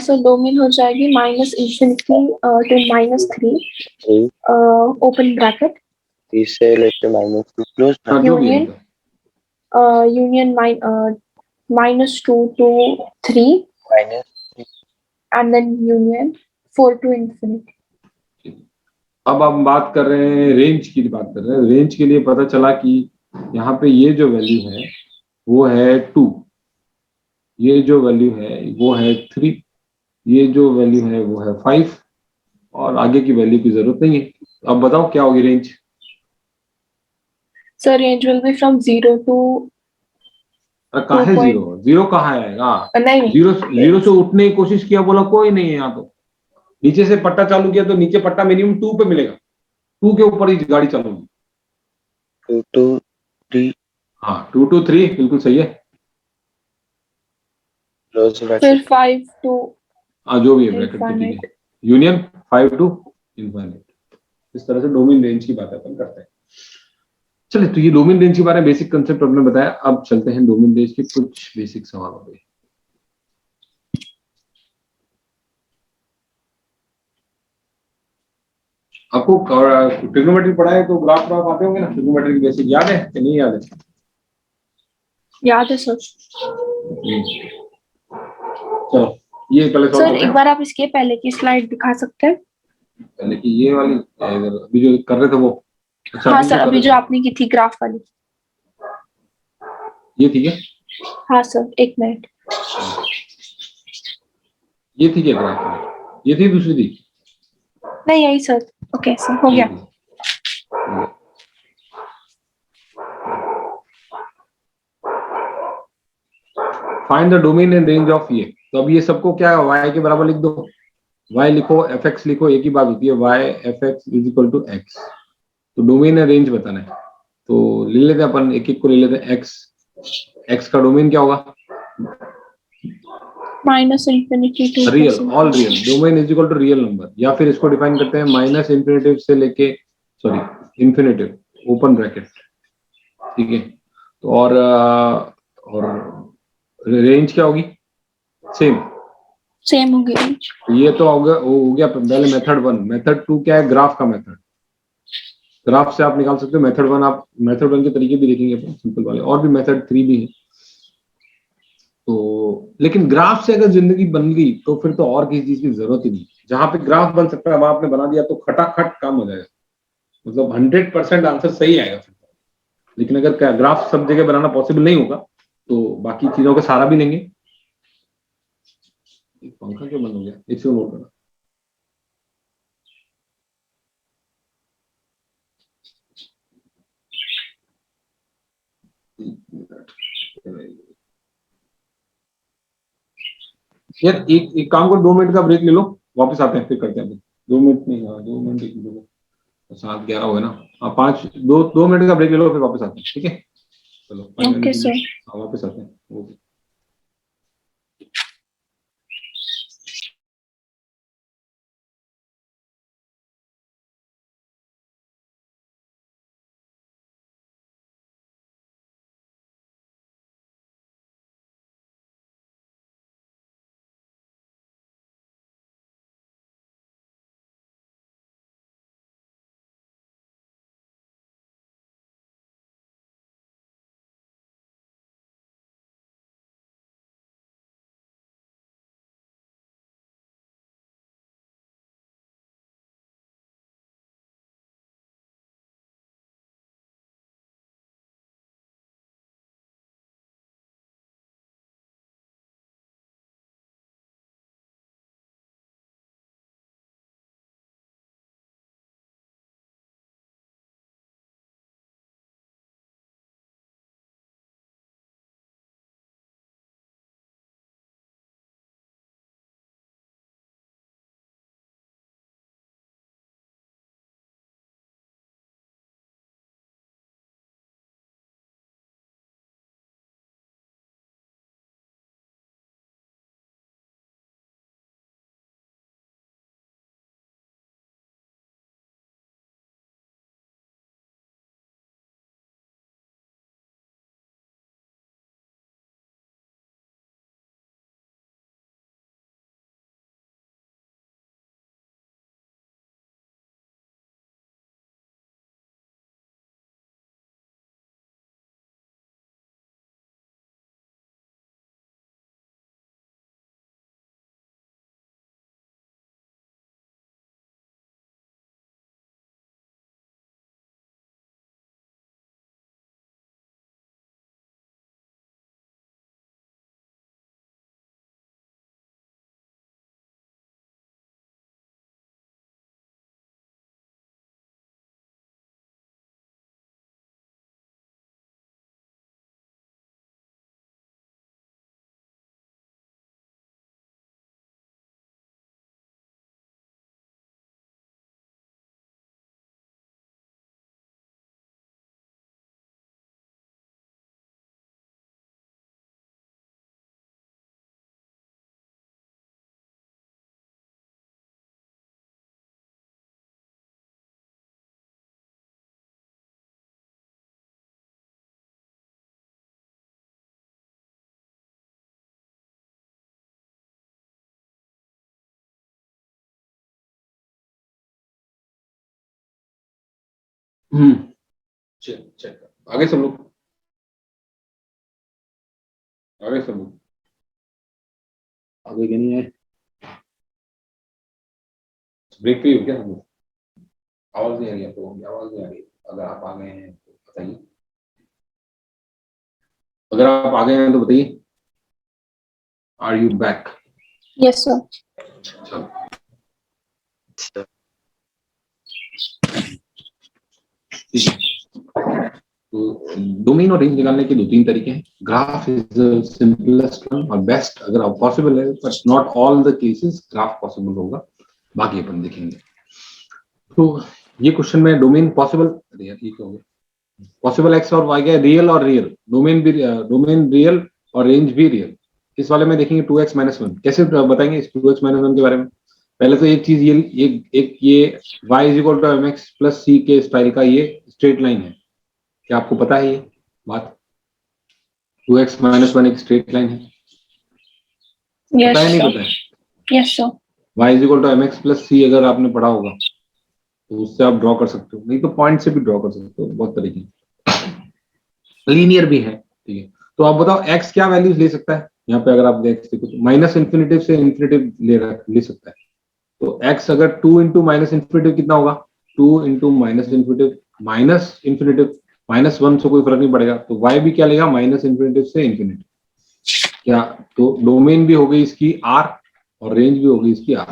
So domain हो जाएगी minus infinity to -3 3, open bracket 3 से लेके -2 क्लोज हाँ, जो भी है union union -2 to 3 minus and then union 4 to infinity. अब हम बात कर रहे हैं रेंज की बात कर रहे हैं। रेंज के लिए पता चला कि यहाँ पे ये जो वैल्यू है वो है 2, ये जो वैल्यू है वो है 3, ये जो वैल्यू है वो है 5, और आगे की वैल्यू की जरूरत नहीं है। अब बताओ क्या होगी range? So range will be from 0 to कहाँ है 0? 0 कहाँ आएगा? नहीं 0 से उठने की कोशिश किया, बोला कोई नहीं है यहाँ, तो नीचे से पट्टा चालू किया तो नीचे पट्टा मिनिमम 2 पे मिलेगा, 2 के ऊपर ही गाड़ी चलोगी। 2 to 3 हाँ, 2 to 3 बिल्कुल सही है। क्लोज फिर ब्रैकेट 5 to हाँ, जो भी है ब्रैकेट के, ठीक है, यूनियन 5 to इनफाइनाइट। इस तरह से डोमेन रेंज की बात अपन करते हैं। चलिए, तो ये डोमेन रेंज के बारे में बेसिक कंसेप्ट हमने बताया। अब चलते हैं डोमेन रेंज के कुछ बेसिक सवालों पे। आपको ट्रिग्नोमेट्री पढ़ा है तो ग्राफ आते होंगे ना, ट्रिग्नोमेट्री की बेसिक याद है कि नहीं याद है? याद है सर। चलो ये पहले सर एक बार आप इसके पहले की स्लाइड दिखा सकते हैं? पहले की ये वाली अभी जो कर रहे थे वो? अच्छा, हाँ सर, अभी जो आपने की थी ग्राफ वाली। ये ठीक है? हाँ सर, एक मिनट। ये ठीक है ग्राफ? ये थी दूसरी थी? नहीं यही सर। ओके सर, हो गया। Find the domain and range of ये। तो अब ये सबको क्या है, y के बराबर लिख दो, y लिखो, fx लिखो, एक ही बात होती है, y fx is equal to x। तो डोमेन एंड रेंज बताना है, तो ले लेते हैं अपन, एक एक को ले लेते हैं। x का डोमेन क्या होगा? -∞ to real, all real. Domain is equal to real number, या फिर इसको डिफाइन करते हैं -∞ से लेके इन्फिनिटिव ओपन ब्रैकेट, ठीक है। तो और रेंज क्या होगी? सेम होगी। ये तो हो गया पहले मेथड 1। मेथड 2 क्या है? ग्राफ का मेथड। ग्राफ से आप निकाल सकते हो मेथड 1। आप मेथड 1 के तरीके भी देखेंगे अपन, सिंपल वाले, और भी मेथड 3 भी है। तो लेकिन ग्राफ से अगर जिंदगी बन गई तो फिर तो और किसी चीज की जरूरत ही नहीं। जहां पे ग्राफ बन सकता है वहां आपने बना दिया तो खटाखट काम हो जाएगा, मतलब 100% आंसर सही आएगा फिर। लेकिन अगर ग्राफ सब जगह बनाना पॉसिबल नहीं होगा तो बाकी चीजों का सहारा भी लेंगे। एक पंखा क्यों बंद हो गया? एक से नोट करना। यार एक काम करो, 2 मिनट का ब्रेक ले लो, वापस आते हैं फिर करते हैं। 2 मिनट नहीं, हाँ 2 मिनट, 7:11 हो गए ना। हाँ 2 मिनट का ब्रेक ले लो, फिर वापस आते हैं, ठीक है। चलो Okay, sir. वापस आते हैं। ओके चेक चेक आगे सब लोग आगे सब लोग आगे क्या नहीं है ब्रेक पे हो क्या सब लोग आवाज नहीं आ रही आप लोगों की आवाज नहीं आ रही अगर आप आ गए हैं तो बताइए अगर आप आ गए हैं तो बताइए are you back Yes, sir. चलो Sir. ठीक है तो डोमेन और रेंज निकालने के 2-3 तरीके हैं graph is the simplest one और बेस्ट अगर आप पॉसिबल है but not all the cases graph possible होगा बाकी अपन देखेंगे तो ये क्वेश्चन में डोमेन पॉसिबल ये क्या हो गया पॉसिबल एक्स और वाई है रियल और रियल डोमेन भी डोमेन रियल और रेंज भी रियल इस वाले में देखेंगे 2x - 1 कैसे बताएंगे इस 2x - 1 के बारे में पहले तो एक चीज ये एक ये y = mx + c के स्टाइल का ये स्ट्रेट लाइन है क्या आपको पता है ये बात 2x - 1 एक स्ट्रेट लाइन है Yes, पता है नहीं sir. पता है Yes, sir. y = mx + c अगर आपने पढ़ा होगा तो उससे आप ड्रॉ कर सकते हो नहीं तो पॉइंट से भी ड्रॉ कर सकते हो बहुत तरीके लीनियर भी है ठीक है तो आप बताओ x क्या वैल्यूज ले सकता है यहाँ पे अगर आप देखो तो -∞ से इन्फिनिटिव ले सकता है तो x अगर 2 × -∞ कितना होगा 2 × -∞ -1 से कोई फर्क नहीं पड़ेगा तो y भी क्या लेगा -∞ से इन्फिनिटी क्या तो डोमेन भी हो गई इसकी r और रेंज भी हो गई इसकी r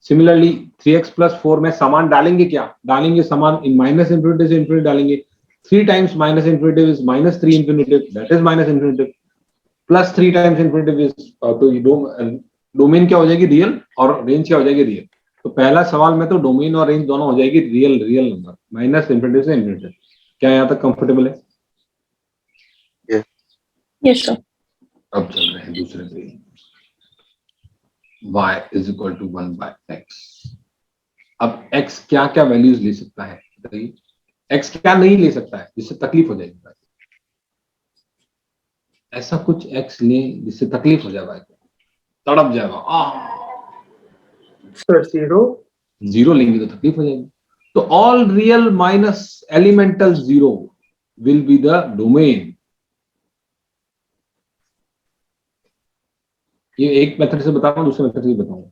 सिमिलरली 3x + 4 में समान डालेंगे क्या डालेंगे समान इन -∞ से इन्फिनिटी डालेंगे 3 times -∞ is -3 ∞ that is -∞ plus 3 times ∞ is तो डोमेन क्या हो जाएगी रियल और रेंज क्या हो जाएगी रियल तो पहला सवाल में तो डोमेन और रेंज दोनों हो जाएगी रियल नंबर -∞ से इन्फिनिटी क्या यहाँ तक कंफर्टेबल है Yes, sir. अब चल रहे हैं दूसरे पे, y is equal to 1 by x। अब x क्या क्या वैल्यूज ले सकता है बताइए, x क्या नहीं ले सकता है जिससे तकलीफ हो जाएगी, ऐसा कुछ x ले जिससे तकलीफ हो जाएगा, तड़प जाएगा, Sir, 0. जीरो लेंगे तो तकलीफ हो जाएगी। तो all real minus elemental zero will be the domain. ये एक मेथड से बता रहा हूं, दूसरे मेथड से बताऊंगा।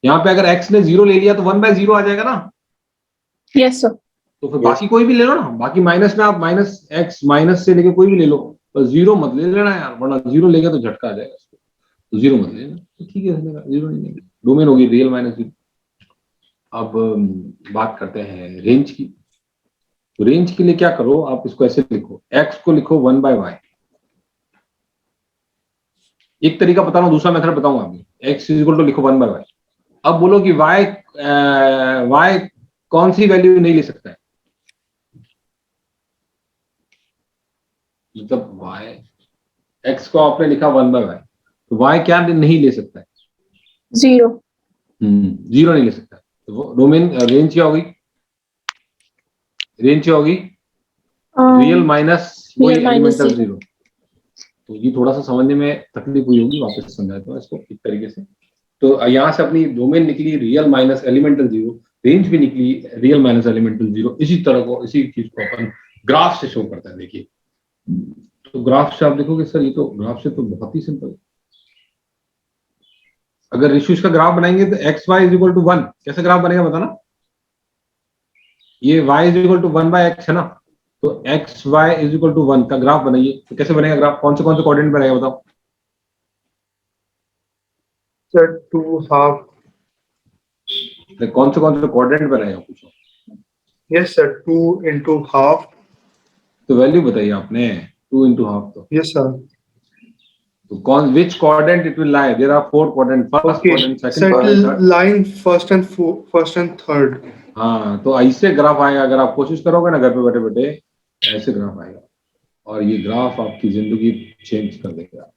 यहाँ पे अगर x ने जीरो ले लिया तो 1/0 आ जाएगा ना, Yes, sir. तो फिर बाकी कोई भी ले लो ना, बाकी माइनस में आप माइनस x माइनस से लेके कोई भी ले लो, पर जीरो मत ले लेना यार, वरना जीरो लेगा तो झटका आ जाएगा, तो जीरो मत लेना, तो ठीक है जीरो नहीं लेंगे, डोमेन होगी रियल माइनस जीरो। अब बात करते हैं रेंज की। तो रेंज के लिए क्या करो, आप इसको ऐसे लिखो, x को लिखो 1/y। एक तरीका बता रहा हूं, दूसरा मेथड बताऊंगा अभी। x इज इक्वल टू लिखो 1/y। अब बोलो कि y कौन सी वैल्यू नहीं ले सकता है, मतलब y x को आपने लिखा 1/y, तो y क्या नहीं ले सकता है, 0. जीरो नहीं ले सकता है। तो डोमेन रेंज क्या होगी, रेंज क्या होगी, रियल माइनस वही real minus एलिमेंटल 0. जीरो। तो ये थोड़ा सा समझने में तकलीफ हुई होगी, वापस समझाता हूँ इसको एक तरीके से। तो यहाँ से अपनी डोमेन निकली real minus elemental zero, range भी निकली रियल माइनस एलिमेंटल जीरो। इसी तरह को, इसी चीज को अपन ग्राफ से शो करता है। देखिए, तो ग्राफ से आप देखोगे सर, ये तो ग्राफ से तो बहुत ही सिंपल है। अगर रेशियोज का ग्राफ बनाएंगे तो x y is equal to 1, कैसे ग्राफ बनेगा बताना। ये y is equal to 1/x है ना, तो x y is equal to 1 का ग्राफ बनाइए, तो कैसे बनेगा ग्राफ, कौन से कोऑर्डिनेट बनेगा बताओ। Sir, 2 half. कौन से कोऑर्डिनेट बनेगा पूछो, Yes, sir. 2 into half. तो वैल्यू बताइए आपने, 2 into half। तो Yes, sir. तो कौन, which quadrant it will lie, there are 4 quadrant, first Okay. quadrant, second Sir, quadrant, third। line first and third. हाँ, तो ऐसे ग्राफ आएगा, अगर आप कोशिश करोगे ना घर पे बैठे बैठे, ऐसे ग्राफ आएगा, और ये ग्राफ आपकी जिंदगी चेंज कर देगा।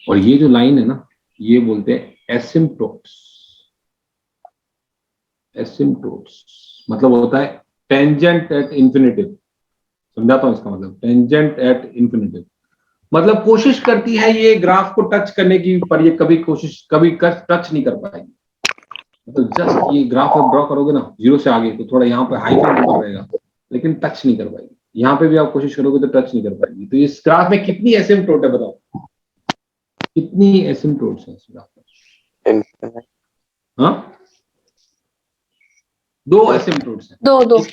और ये जो लाइन है ना, ये बोलते हैं एसिम्प्टोट्स। एसिम्प्टोट्स मतलब होता है टेंजेंट एट इंफिनिटिव। समझाता हूं इसका मतलब, टेंजेंट एट इंफिनिटिव मतलब कोशिश करती है ये ग्राफ को टच करने की, पर ये कभी टच नहीं कर पाएगी। मतलब जस्ट ये ग्राफ आप ड्रॉ करोगे ना जीरो से आगे, तो थोड़ा यहाँ पे हाइफन नंबर रहेगा, लेकिन टच नहीं कर पाएगी। यहाँ पे भी आप कोशिश करोगे तो टच नहीं कर पाएगी। तो इस ग्राफ में कितनी एसिम्प्टोट है बताओ, कितनी एसिम्प्टोट्स है इस ग्राफ में? infinite. हाँ, 2 एसिम्प्टोट्स है। 2.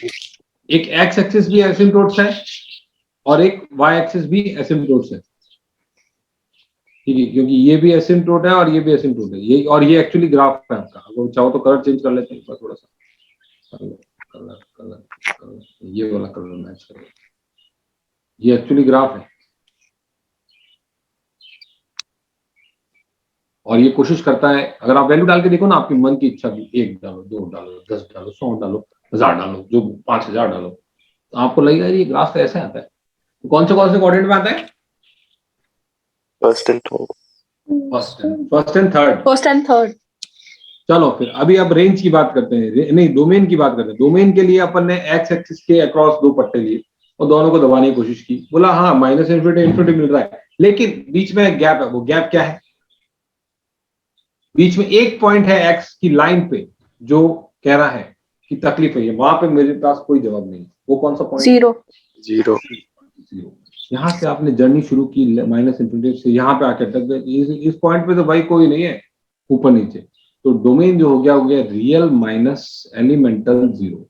एक एक्स एक्सिस भी एसिम्प्टोट्स है और एक वाई एक्सिस भी एसिम्प्टोट्स है, ठीक है, क्योंकि ये भी एसिम्प्टोट है और ये भी एसिम्प्टोट है। ये और ये एक्चुअली ग्राफ है आपका। अगर चाहो तो कलर चेंज कर लेते हैं थोड़ा सा, कलर कलर कलर, ये वाला कलर मैच करो, ये एक्चुअली ग्राफ है। और ये कोशिश करता है, अगर आप वैल्यू डाल के देखो ना, आपकी मन की इच्छा की, 1 डालो, 2 डालो, 10 डालो, 100 डालो, 1000 डालो, जो 5000 डालो, तो आपको लगेगा ये ग्राफ तो ऐसे आता है। तो कौन से कोऑर्डिनेट में आता है, First and third. First and third. First and third. चलो फिर अभी अब रेंज की बात करते हैं, नहीं डोमेन की बात करते हैं। डोमेन के लिए अपन ने एक्स एक्सिस के अक्रॉस 2 पट्टे लिए और दोनों को दबाने की कोशिश की, बोला हाँ माइनस इन्फिनिटी मिल रहा है, लेकिन बीच में एक गैप है। वो गैप क्या है, बीच में एक पॉइंट है एक्स की लाइन पे जो कह रहा है कि तकलीफ है, वहां पे मेरे पास कोई जवाब नहीं। वो कौन सा पॉइंट, 0. 0. यहाँ से आपने जर्नी शुरू की माइनस इन्फिनिटी से, यहाँ पे आके अटक गए। इस पॉइंट पे तो भाई कोई नहीं है ऊपर नीचे, तो डोमेन जो हो गया रियल माइनस एलिमेंटल जीरो।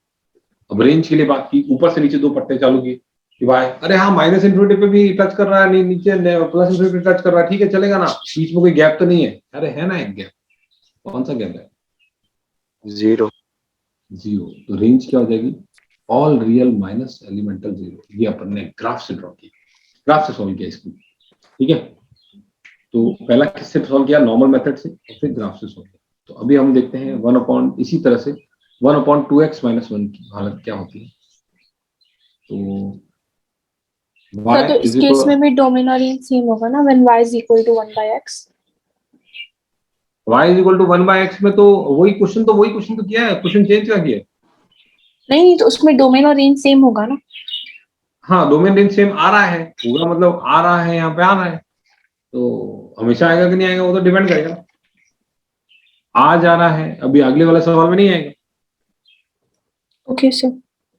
अब रेंज के लिए बात की, ऊपर से नीचे 2 पट्टे चालू किए कि भाई अरे हाँ माइनस इन्फिनिटी पे भी टच कर रहा है, नहीं नीचे प्लस इन्फिनिटी टच कर रहा है, ठीक है चलेगा ना, बीच में कोई गैप तो नहीं है। अरे है ना एक गैप, कौन सा गैप है, 0. जीरो। तो रेंज क्या हो जाएगी, all real minus elemental zero. ये अपन ने ग्राफ से ड्रॉ किया, ग्राफ से सॉल्व किया इसको, ठीक है। तो पहला किससे सॉल्व किया, नॉर्मल मेथड से, और फिर ग्राफ से सॉल्व किया। तो अभी हम देखते हैं 1/, इसी तरह से 1/2x - 1 की हालत क्या होती है। तो y तो इस is केस equal में भी डोमेन और रेंज सेम होगा ना, when y is equal to 1/x। y is equal to 1/x में तो वही क्वेश्चन तो किया है, क्वेश्चन चेंज क्या किया है? नहीं, तो उसमें डोमेन और रेंज सेम होगा ना। हाँ, डोमेन रेंज सेम आ रहा है, पूरा मतलब आ रहा है, यहाँ पे आ रहा है, तो हमेशा आएगा कि नहीं आएगा वो तो डिपेंड करेगा। आ जा रहा है, अभी अगले वाले सवाल में नहीं आएगा, ओके सर।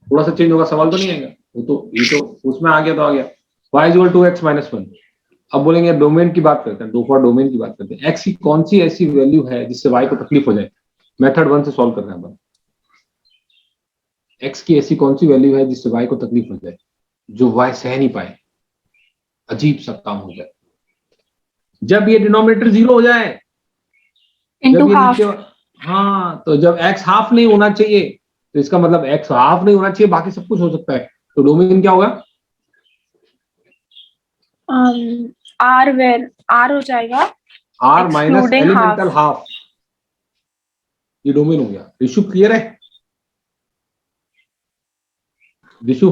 थोड़ा सा चेंज होगा, सवाल तो नहीं आएगा, वो तो ये तो उसमें आ गया तो आ गया। y is equal to x minus 1। अब बोलेंगे डोमेन की बात करते हैं, फॉर डोमेन की बात करते हैं, x की कौन सी ऐसी वैल्यू है जिससे y को तकलीफ हो जाए। मेथड 1 से सॉल्व कर रहे हैं अपन। x की ऐसी कौन सी वैल्यू है जिससे y को तकलीफ हो जाए, जो y सह नहीं पाए, अजीब सा काम हो जाए, जब ये डिनोमिनेटर 0 हो जाए, इनटू जब ये हाफ। नीचे, हाँ, तो जब x हाफ नहीं होना चाहिए, तो इसका मतलब x हाफ नहीं होना चाहिए, बाकी सब कुछ हो सकता है, तो डोमेन क्या होगा? r वेर r हो जाएगा r minus excluding elemental half। Half, ये डोमेन हो गया। ऋषु क्लियर है? Rishu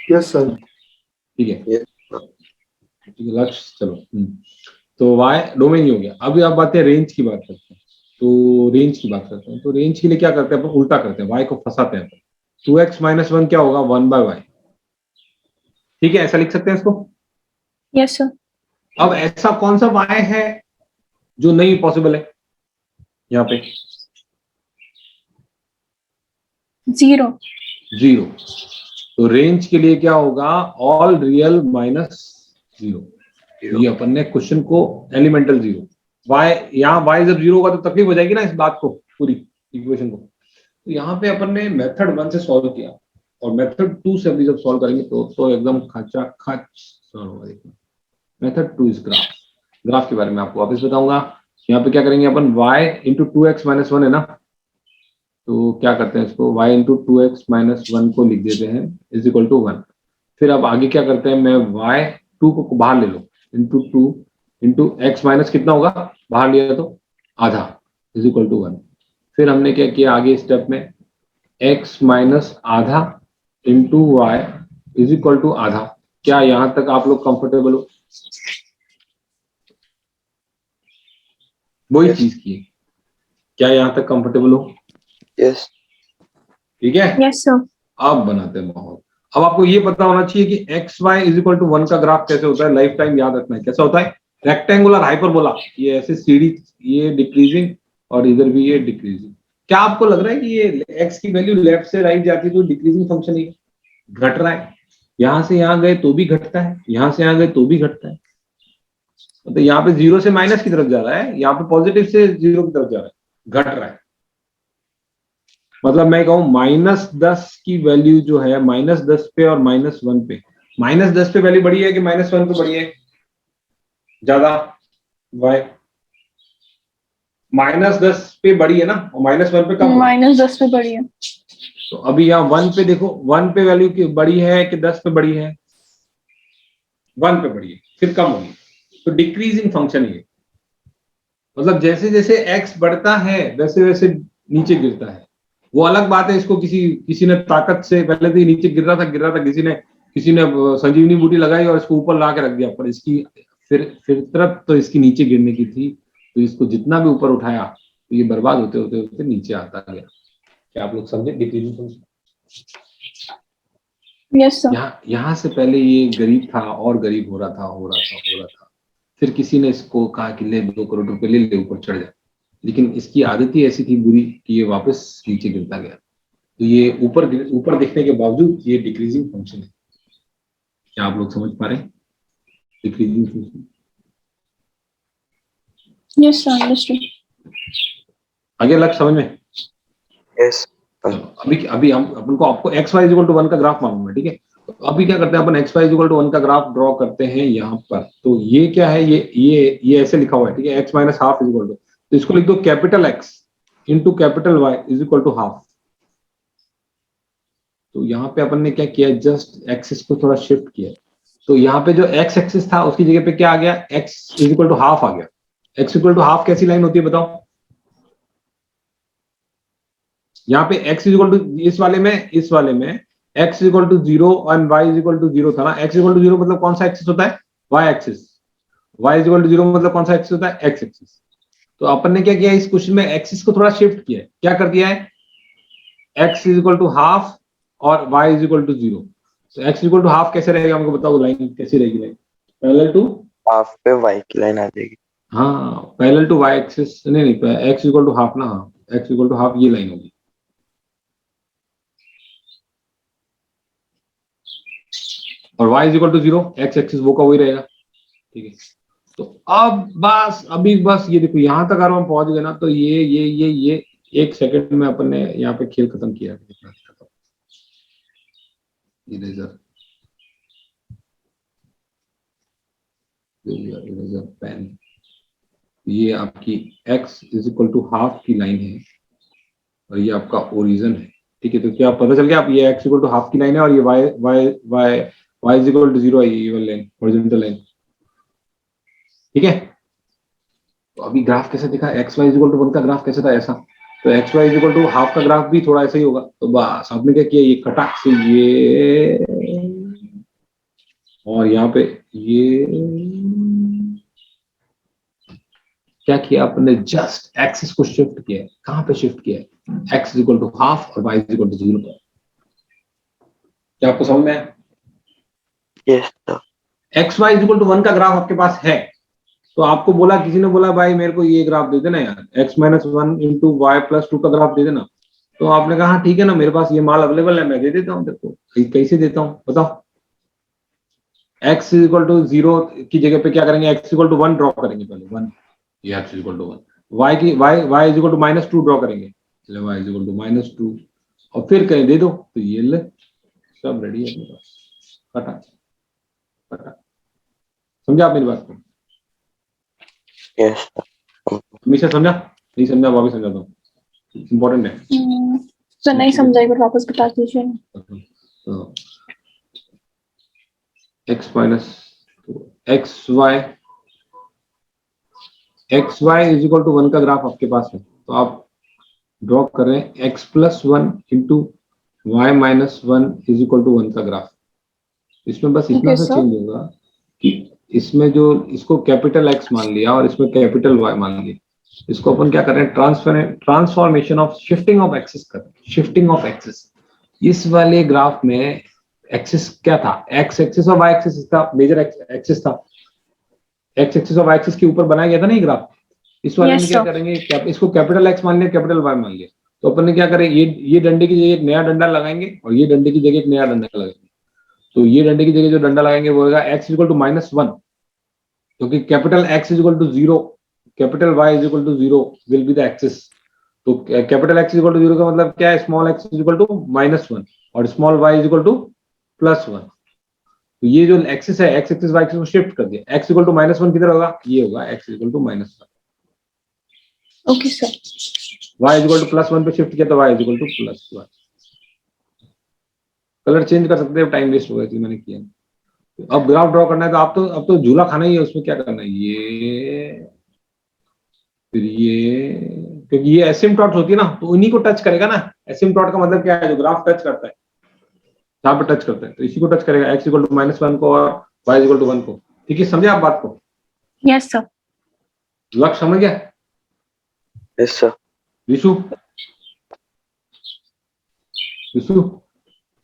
Yes, sir. ठीक है, Yes. ठीक है लक्ष्य, चलो तो y डोमेन ही हो गया। अभी आप बात है रेंज की बात करते हैं, तो रेंज की बात करते हैं, तो रेंज के लिए क्या करते हैं अपन, उल्टा करते हैं, y को फंसाते हैं अपन। 2x माइनस 1 क्या होगा? 1/y। ठीक है, ऐसा लिख सकते हैं इसको। Yes sir. अब ऐसा कौन सा y है जो नहीं पॉसिबल है यहाँ पे? 0। 0। तो रेंज के लिए क्या होगा? All real minus 0। ये अपन ने क्वेश्चन को एलिमेंटल 0, y यहाँ y जब 0 होगा तो तकलीफ हो जाएगी ना इस बात को, पूरी इक्वेशन को। तो यहाँ पे अपन ने मेथड 1 से सॉल्व किया, और मेथड 2 से अभी जब सॉल्व करेंगे तो एकदम खचा खच सॉल्व होगा। Method 2 is graph. ग्राफ के बारे में आपको वापस बताऊंगा। यहाँ पे क्या करेंगे अपन, y इंटू 2x माइनस 1 है ना, तो क्या करते हैं इसको, y इंटू 2x माइनस 1 को लिख देते हैं इज इक्वल टू 1। फिर अब आगे क्या करते हैं, मैं y2 को बाहर ले लो, इंटू 2 इंटू एक्स माइनस कितना होगा, बाहर लिया तो आधा, इज इक्वल टू 1। फिर हमने क्या किया आगे स्टेप में, x माइनस आधा into y is equal to आधा। क्या यहां तक आप लोग कंफर्टेबल हो? वही चीज की, क्या यहां तक कंफर्टेबल हो? Yes. ठीक है, यस सर। अब बनाते हैं माहौल। अब आपको ये पता होना चाहिए कि x y is equal to 1 का ग्राफ कैसे होता है, लाइफ टाइम याद रखना है कैसा होता है। रेक्टेंगुलर हाइपरबोला, ये ऐसे सीढ़ी, ये डिक्रीजिंग और इधर भी ये डिक्रीजिंग। क्या आपको लग रहा है कि ये एक्स की वैल्यू लेफ्ट से राइट जाती है तो डिक्रीजिंग फंक्शन ही घट रहा है, यहां से यहां गए तो भी घटता है, यहां से यहां गए तो भी घटता है, तो यहाँ पे 0 से माइनस की तरफ जा रहा है, यहाँ पे पॉजिटिव से 0 की तरफ जा रहा है, घट रहा है। मतलब मैं कहूं -10 की वैल्यू जो है -10 पे और -1 पे, -10 पे वैल्यू बढ़ी है कि -1 पे बढ़ी है ज्यादा, वाई -10 पे बढ़ी है ना, और -1 पे कम हुई। -10 पे बढ़ी है। तो अभी यहाँ 1 पे देखो, 1 पे वैल्यू की बढ़ी है कि 10 पे बढ़ी है? 1 पे बढ़ी है, फिर कम होगी, तो डिक्रीजिंग फंक्शन ये, मतलब जैसे जैसे x बढ़ता है वैसे वैसे नीचे गिरता है। वो अलग बात है, इसको किसी ने ताकत से, पहले तो ये नीचे गिर रहा था, किसी ने संजीवनी बूटी लगाई और इसको ऊपर ला के रख दिया, पर इसकी फिर तरफ तो इसकी नीचे गिरने की थी, तो इसको जितना भी ऊपर उठाया तो ये बर्बाद होते होते होते नीचे आता गया। क्या आप लोग समझे डिक्रीजिंग फंक्शन? Yes sir. यहाँ से पहले ये गरीब था और गरीब हो रहा था, फिर किसी ने इसको कहा कि ले 2 करोड़ रुपए ले ऊपर चढ़ जा, लेकिन इसकी आदत ही ऐसी थी बुरी कि ये वापस नीचे गिरता गया। तो ये ऊपर दिखने के बावजूद ये डिक्रीजिंग फंक्शन है। क्या आप लोग समझ पा रहे हैं decreasing function? Yes sir, understood. आगे लग समझ में? Yes. अभी हम अपन को आपको x y इक्वल टू 1 का ग्राफ मालूम है, ठीक है। तो अभी क्या करते हैं अपन, x y इक्वल टू 1 का ग्राफ ड्रॉ करते हैं यहाँ पर। तो ये क्या है, ये ऐसे लिखा हुआ है, ठीक है, x minus half is equal to, तो इसको लिख दो capital X into capital Y is equal to half. तो यहाँ पे अपन ने क्या किया, जस्ट एक्सिस को थोड़ा शिफ्ट किया, तो यहाँ पे जो x एक्सिस था उसकी जगह पे क्या आ गया, x is equal to half आ गया। x इक्वल टू हाफ कैसी लाइन होती है बताओ? यहाँ पे x इज इक्वल टू इस वाले में x equal to 0 and y equal to 0 था ना। x इक्वल टू 0 मतलब कौन सा एक्सिस होता है? y axis. y equal to 0 मतलब कौन सा एक्सिस होता है? x axis. तो अपन ने क्या किया इस क्वेश्चन में, एक्सिस को थोड़ा शिफ्ट किया है। क्या कर दिया है? x is equal to half और y इज इक्वल टू 0। तो x इक्वल टू हाफ कैसे रहेगा हमको बताओ, लाइन कैसी रहेगी? लाइन पैरेलल टू हाफ पे y की लाइन आ जाएगी। हाँ पैरेलल टू y एक्सिस, नहीं x इक्वल टू हाफ ना, हाँ x इक्वल टू हाफ ये लाइन होगी। और y is equal to 0, x axis वो का वही रहेगा। ठीक है, तो अब बस अभी बस ये देखो यहां तक अगर हम पहुंच गए ना, तो ये 1 सेकंड में अपन ने यहाँ पे खेल खत्म किया। इरेजर पेन, ये आपकी x is equal to half की लाइन है और ये आपका ओरिजिन है। ठीक है, तो क्या पता चल गया? आप ये x इक्वल टू हाफ की लाइन है और ये y इज इक्वल टू 0 है, ये वाली लाइन हॉरिजॉन्टल लाइन। ठीक है, तो अभी ग्राफ कैसे दिखा? x y is equal to 1 का ग्राफ कैसे था? ऐसा। तो x y is equal to half का ग्राफ भी थोड़ा ऐसा ही होगा। तो बस आपने क्या किया, ये कटाक से ये और यहाँ पे ये क्या किया आपने? जस्ट एक्सिस को शिफ्ट किया है। कहां पे शिफ्ट किया है? x is equal to half और y इज इक्वल टू 0 पर। क्या आपको समझ में आया? Yes sir. x y is equal to 1 का ग्राफ आपके पास है, तो आपको बोला, किसी ने बोला भाई मेरे को ये ग्राफ दे देना यार, x minus 1 into y plus 2 का ग्राफ दे देना। तो आपने कहा हाँ ठीक है ना, मेरे पास ये माल अवेलेबल है, मैं दे देता हूँ तेरे को। कैसे देता हूँ बताओ? x इज इक्वल टू 0 की जगह पे क्या करेंगे? x इक्वल टू 1 ड्रॉ करेंगे पहले, 1, ये x equal to 1। y is equal to minus 2 draw करेंगे, चलो y is equal to minus 2 और फिर कहीं दे दो, तो ये ले सब रेडी है अपने पास। कटा कटा, समझा आप मेरी बात को? यस हमेशा समझा? नहीं समझा वापस समझाता हूँ, इम्पोर्टेंट है। तो नहीं समझा, एक बार वापस बता दीजिए। तो x minus x y is equal to 1 का ग्राफ आपके पास है, तो आप ड्रॉ कर रहे हैं x plus 1 into y minus 1 is equal to 1 का ग्राफ। इसमें बस इतना सा चेंज होगा कि इसमें जो इसको कैपिटल X मान लिया और इसमें कैपिटल Y मान लिया, इसको अपन क्या कर रहे हैं? Transformation of shifting of axis कर रहे हैं। शिफ्टिंग ऑफ एक्सिस, इस वाले ग्राफ में एक्सिस क्या था? x एक्सिस और y एक्सिस का मेजर एक्सिस था। x एक्सिस और y एक्सिस के ऊपर बनाया गया था ना ये ग्राफ। इस वाले में क्या करेंगे? इसको कैपिटल X मान लिया, कैपिटल Y मान लिया, तो अपन ने क्या करें? ये डंडे की जगह एक नया डंडा लगाएंगे और ये डंडे की जगह एक नया डंडा लगाएंगे। तो ये डंडे की जगह जो डंडा लगाएंगे वो होगा x इक्वल टू माइनस 1, क्योंकि capital X is equal to 0, capital Y is equal to 0 will be the axis. तो capital X is equal to 0 का मतलब क्या है? Small x is equal to minus 1 और small y is equal to plus 1। तो ये जो एक्सिस है, x एक्सिस y एक्सिस को शिफ्ट कर दिया। x इक्वल टू माइनस 1 किधर होगा? ये होगा x equal to minus 1। Okay sir. y is equal to plus 1 पे शिफ्ट किया तो y is equal to plus 1। Colour change कर सकते हैं, टाइम वेस्ट हो गया इसलिए मैंने किया। अब ग्राफ ड्रॉ करना है तो अब तो झूला खाना ही है, उसमें क्या करना है? ये फिर ये, क्योंकि ये एसिम्पटॉट होती है ना, तो उन्हीं को टच करेगा ना। एसिम्पटॉट का मतलब क्या है? जो ग्राफ टच करता है, जहां पे टच करता है, तो इसी को टच करेगा, x इक्वल टू माइनस 1 को और y इक्वल टू 1 को। ठीक है, समझे आप बात को? Yes sir. लक्ष्य समझ गया? Yes sir. विशु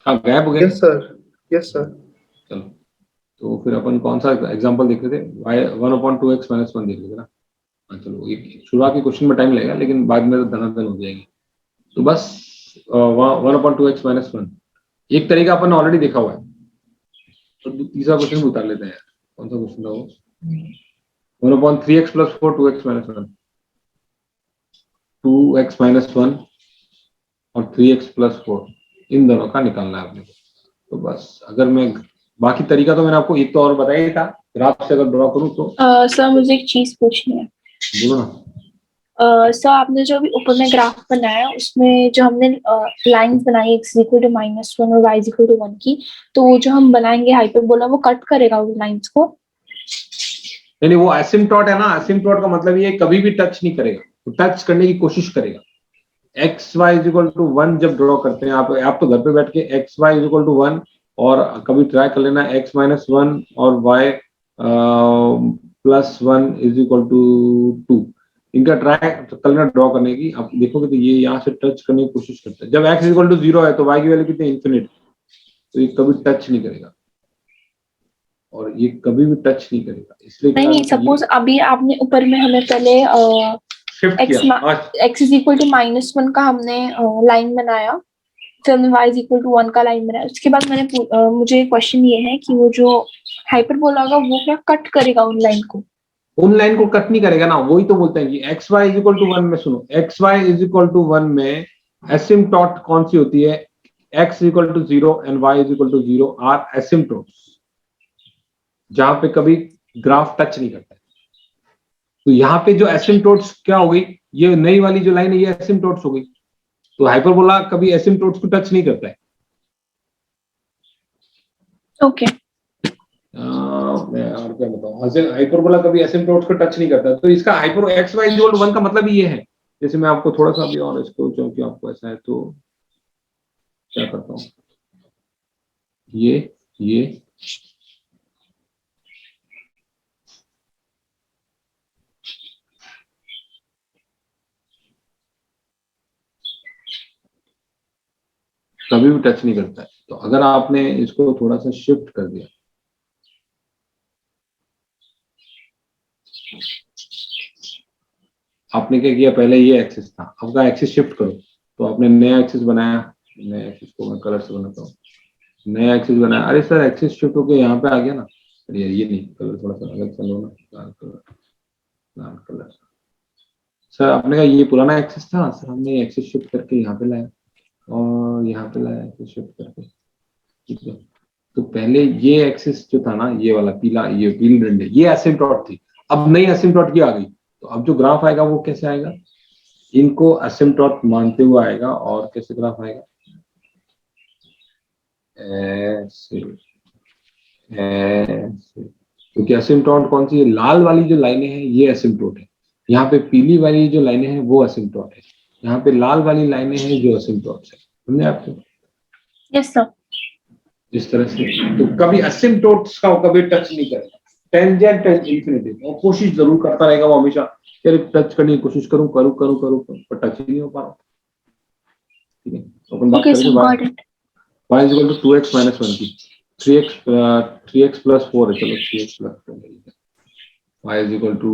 हाँ गायब हो गए? Yes, sir. Yes, sir. चलो, तो फिर अपन कौन सा एग्जांपल देख रहे थे? y 1/2x माइनस 1 देख रहे थे ना। हाँ चलो, एक शुरुआत के क्वेश्चन में टाइम लगेगा, लेकिन बाद में तो धनाधन हो जाएगी। तो बस 1/2x माइनस 1 एक तरीका अपन ऑलरेडी देखा हुआ है। तो तीसरा क्वेश्चन भी उतार लेते हैं। कौन सा क्वेश्चन था वो? 1/3x plus 4 2x minus 1, 2x minus 1 और 3x प्लस 4, इन दोनों का निकालना है अपने को। तो बस अगर मैं बाकी तरीका तो मैंने आपको एक तो और बताया ही था, ग्राफ से अगर ड्रॉ करूं तो। सर मुझे एक चीज पूछनी है। बोलो ना। सर आपने जो अभी ऊपर में ग्राफ बनाया उसमें जो हमने लाइंस बनाई x इक्वल टू माइनस 1 और y इक्वल टू 1 की, तो वो जो हम बनाएंगे हाइपरबोला, वो कट करेगा वो लाइंस को? नहीं, वो एसिम्पटॉट है ना। एसिम्पटॉट का मतलब ये कभी भी टच नहीं करेगा, तो टच करने की कोशिश करेगा। X y is equal to 1 जब ड्रॉ करते हैं आप तो घर पे बैठ के x y is equal to 1 और कभी ट्राई कर लेना एक्स माइनस 1 और y plus 1 is equal to 2। इनका ट्राई कर लेना ड्रॉ करने की, आप देखोगे तो ये यहाँ से टच करने की कोशिश करता है। जब एक्स इज इक्वल टू 0 है तो वाई की वैल्यू कितनी इन्फिनिट, तो ये कभी टच नहीं करेगा और ये कभी भी टच नहीं करेगा। इसलिए नहीं नहीं, सपोज अभी आपने ऊपर में हमें पहले शिफ्ट किया x इज इक्वल टू -1 का हमने लाइन बनाया, फिर हमने y इज इक्वल टू 1 का लाइन बनाया। उसके बाद मुझे क्वेश्चन ये है कि वो जो हाइपरबोला होगा वो क्या कट करेगा उन लाइन को? उन लाइन को कट नहीं करेगा ना, वही तो बोलते हैं कि x y is equal to 1 में, सुनो, x y is equal to 1 में एसिम्पटोट कौन सी होती है? x is equal to 0 and y is equal to 0 are asymptotes, जहां पे कभी ग्राफ टच नहीं करता है। तो यहाँ पे जो एसिम्पटोट्स क्या हो गई, ये नई वाली जो लाइन है ये एसिम्पटोट्स हो गई। तो हाइपरबोला कभी एसिम्पटोट्स को टच नहीं करता है। ओके, मैं और क्या बताऊं, हाइपरबोला कभी एसिम्पटोट्स को टच नहीं करता। तो इसका hyper x y is equal to 1 का मतलब ये है। जैसे मैं आपको थोड़ा सा भी और इसको, क्योंकि आपको ऐसा है तो क्या करता हूँ, ये कभी भी टच नहीं करता है। तो अगर आपने इसको थोड़ा सा शिफ्ट कर दिया, आपने क्या किया, पहले ये एक्सिस था, आपका एक्सिस शिफ्ट करो, तो आपने नया एक्सिस बनाया, नया एक्सिस को मैं कलर से बनाता हूँ, नया एक्सिस बनाया। अरे सर एक्सिस शिफ्ट होके यहाँ पे आ गया ना, अरे ये नहीं, कलर थोड़ा सा अलग सा लो ना, लाल कलर। सर आपने कहा ये पुराना एक्सिस था, सर हमने एक्सिस शिफ्ट करके यहाँ पे लाया और यहाँ पे लाया एक्सिस शिफ्ट करके, ठीक है। तो पहले ये एक्सिस जो था ना, ये वाला पीला, ये पीली डंडे, ये एसिम्पटोट थी। अब नई एसिम्पटोट की आ गई, तो अब जो ग्राफ आएगा वो कैसे आएगा, इनको एसिम्पटोट मानते हुए आएगा। और कैसे ग्राफ आएगा, ऐसे ऐसे, क्योंकि एसिम्पटोट कौन सी है, लाल वाली जो लाइनें हैं ये एसिम्पटोट है, यहाँ पे पीली वाली जो लाइनें हैं वो एसिम्पटोट है, यहाँ पे लाल वाली लाइनें हैं जो एसिम्पटोट है। समझे आपको? Yes sir. इस तरह से तो कभी एसिम्पटोट्स का कभी टच नहीं करेगा, टेंजेंट इंफिनिटी, और कोशिश जरूर करता रहेगा वो हमेशा, यार टच करने की कोशिश करूं पर टच ही नहीं हो पा रहा। ठीक है, तो अपन बात करेंगे y is equal to 2x minus 1 की, 3x प्लस 4 है, चलो 3x plus 4 y is equal to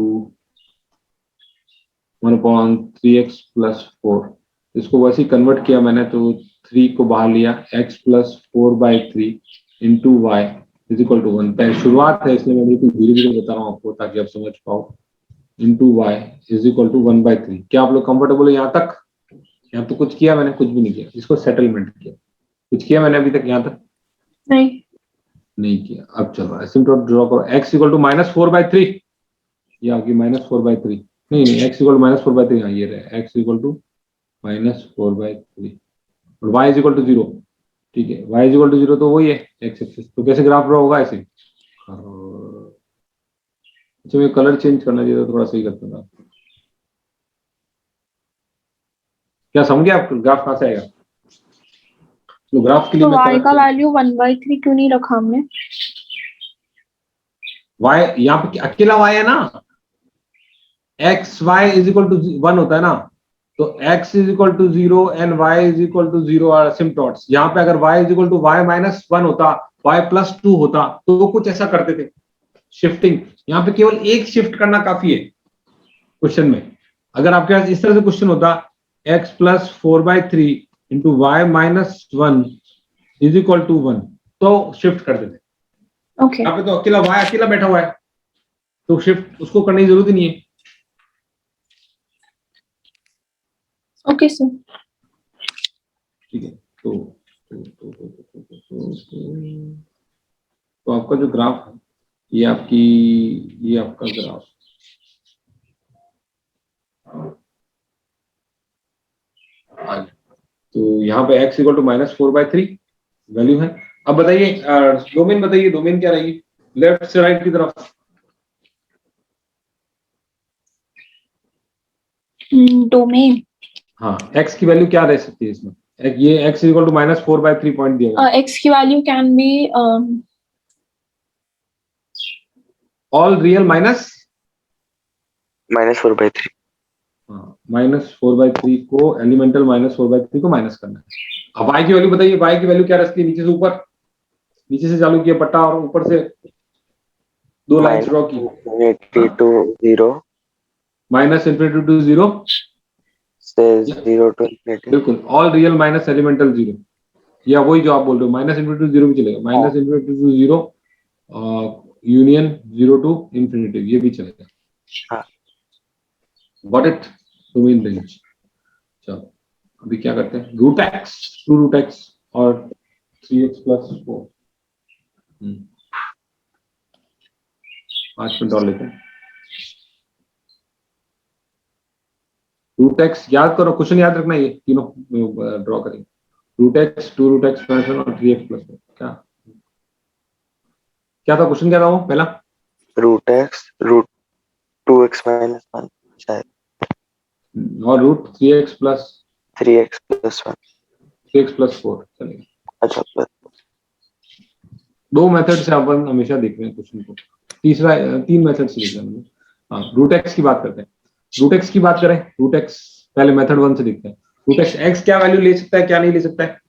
1/3x plus 4। इसको वैसे ही कन्वर्ट किया मैंने, तो 3 को बाहर लिया, x plus 4/3 into y is equal to 1। शुरुआत है इसलिए मैं बिल्कुल धीरे धीरे बता रहा हूँ आपको, ताकि आप समझ पाओ। Into y is equal to 1/3। क्या आप लोग कंफर्टेबल है यहाँ तक? यहाँ तो कुछ किया मैंने? कुछ भी नहीं किया, इसको सेटलमेंट किया। कुछ किया मैंने अभी तक यहाँ तक? नहीं किया। अब चलो एसिम्पटोट ड्रॉ करो, x इक्वल टू -4/3, ये आपकी -4/3, नहीं x इक्वल टू -4/3, हाँ ये रहे, x इक्वल टू -4/3 और y इज इक्वल टू 0। ठीक है, y इज इक्वल टू 0 तो वही है x एक्सिस। तो कैसे ग्राफ ड्रॉ होगा ऐसे? अच्छा मैं कलर चेंज करना चाहिए, थोड़ा सही करता था। क्या समझ गया आप, ग्राफ कहाँ से आएगा? तो ग्राफ के लिए तो y का वैल्यू 1/3 क्यों नहीं रखा हमने? y यहाँ पे अकेला y है ना, x y is equal to 1 होता है ना, तो x is equal to 0 and y is equal to 0 are asymptotes. यहाँ पे अगर y is equal to y minus 1 होता, y प्लस 2 होता, तो वो कुछ ऐसा करते थे शिफ्टिंग। यहाँ पे केवल एक शिफ्ट करना काफी है क्वेश्चन में। अगर आपके पास इस तरह से क्वेश्चन होता, x plus 4/3 into y minus 1 is equal to 1, तो शिफ्ट कर देते। ओके, यहाँ पे तो अकेला y अकेला बैठा हुआ है, तो शिफ्ट उसको करने की जरूरत ही नहीं है। Okay sir. ठीक है, तो आपका जो ग्राफ है, ये आपका ग्राफ, तो यहाँ पे x इक्वल टू -4/3 वैल्यू है। अब बताइए डोमेन, बताइए डोमेन क्या रहेगी लेफ्ट से राइट की तरफ? डोमेन हाँ x की वैल्यू क्या रह सकती है इसमें? ये x इक्वल टू -4/3 पॉइंट दिया हुआ है। X की value can be all real minus -4/3. -4/3 को एलिमेंटल -4/3 को माइनस करना है। अब y की वैल्यू बताइए, y की वैल्यू क्या रखती है? नीचे से ऊपर, नीचे से चालू किया पट्टा और ऊपर से दो लाइंस ड्रॉ की। -infinity to 0 -∞ टू 0 से 0 to infinity. बिल्कुल, ऑल रियल माइनस एलिमेंटल 0, या वही जो आप बोल रहे हो, -∞ टू 0 भी चलेगा, -∞ टू 0 यूनियन 0 टू इंफिनिटी, ये भी चलेगा। हाँ. Got it? Domain range. चलो अभी क्या करते हैं, √x, 2√x और 3x + 4। 5 मिनट और लेते हैं। √x याद करो, क्वेश्चन याद रखना, ये तीनों ड्रॉ करेंगे। √x, 2√x और 3x + 4। क्या था क्वेश्चन, क्या था वो पहला? √x, √2x - 1 शायद, और √3x + 3x + 1. 3x + 4 चलेगा। अच्छा, plus. दो मेथड से अपन हमेशा देख रहे हैं क्वेश्चन को, तीसरा 3 मेथड से देख रहे हैं। हाँ, √x की बात करते हैं। √x की बात करें, √x पहले मेथड 1 से देखते हैं। √x x क्या वैल्यू ले सकता है, क्या नहीं ले सकता है?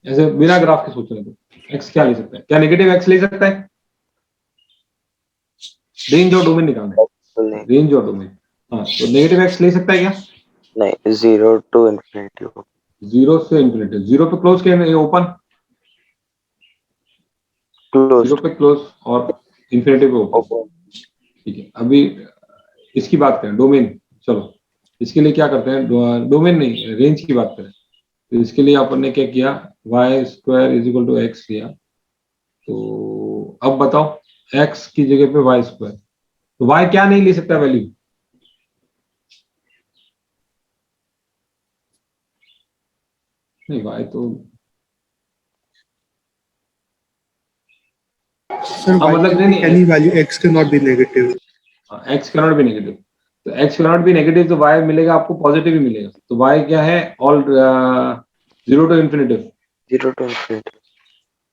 ऐसे बिना ग्राफ के सोच रहे थे, x क्या ले सकता है? क्या नेगेटिव x ले सकता है? रेंज और डोमेन निकालना है, रेंज और डोमेन। हाँ, तो नेगेटिव x ले सकता है क्या? नहीं, 0 to infinity. 0 से इंफिनिटी, 0 पे क्लोज क्या है, ओपन, 0 Closed. पे क्लोज और इंफिनिटी पे ओपन। Open. ठीक है, अभी इसकी बात करें, डोमेन। चलो इसके लिए क्या करते हैं, डोमेन नहीं, रेंज की बात करें। तो इसके लिए अपन ने क्या किया, y² = x लिया। तो अब बताओ x की जगह पे y², तो y क्या नहीं ले सकता वैल्यू? नहीं, y तो Sir, हाँ why मतलब can नहीं, any value x cannot be negative? x cannot be negative, तो x कैनॉट बी नेगेटिव, तो y मिलेगा आपको पॉजिटिव ही मिलेगा। तो y क्या है, all 0 to infinity, 0 to infinity.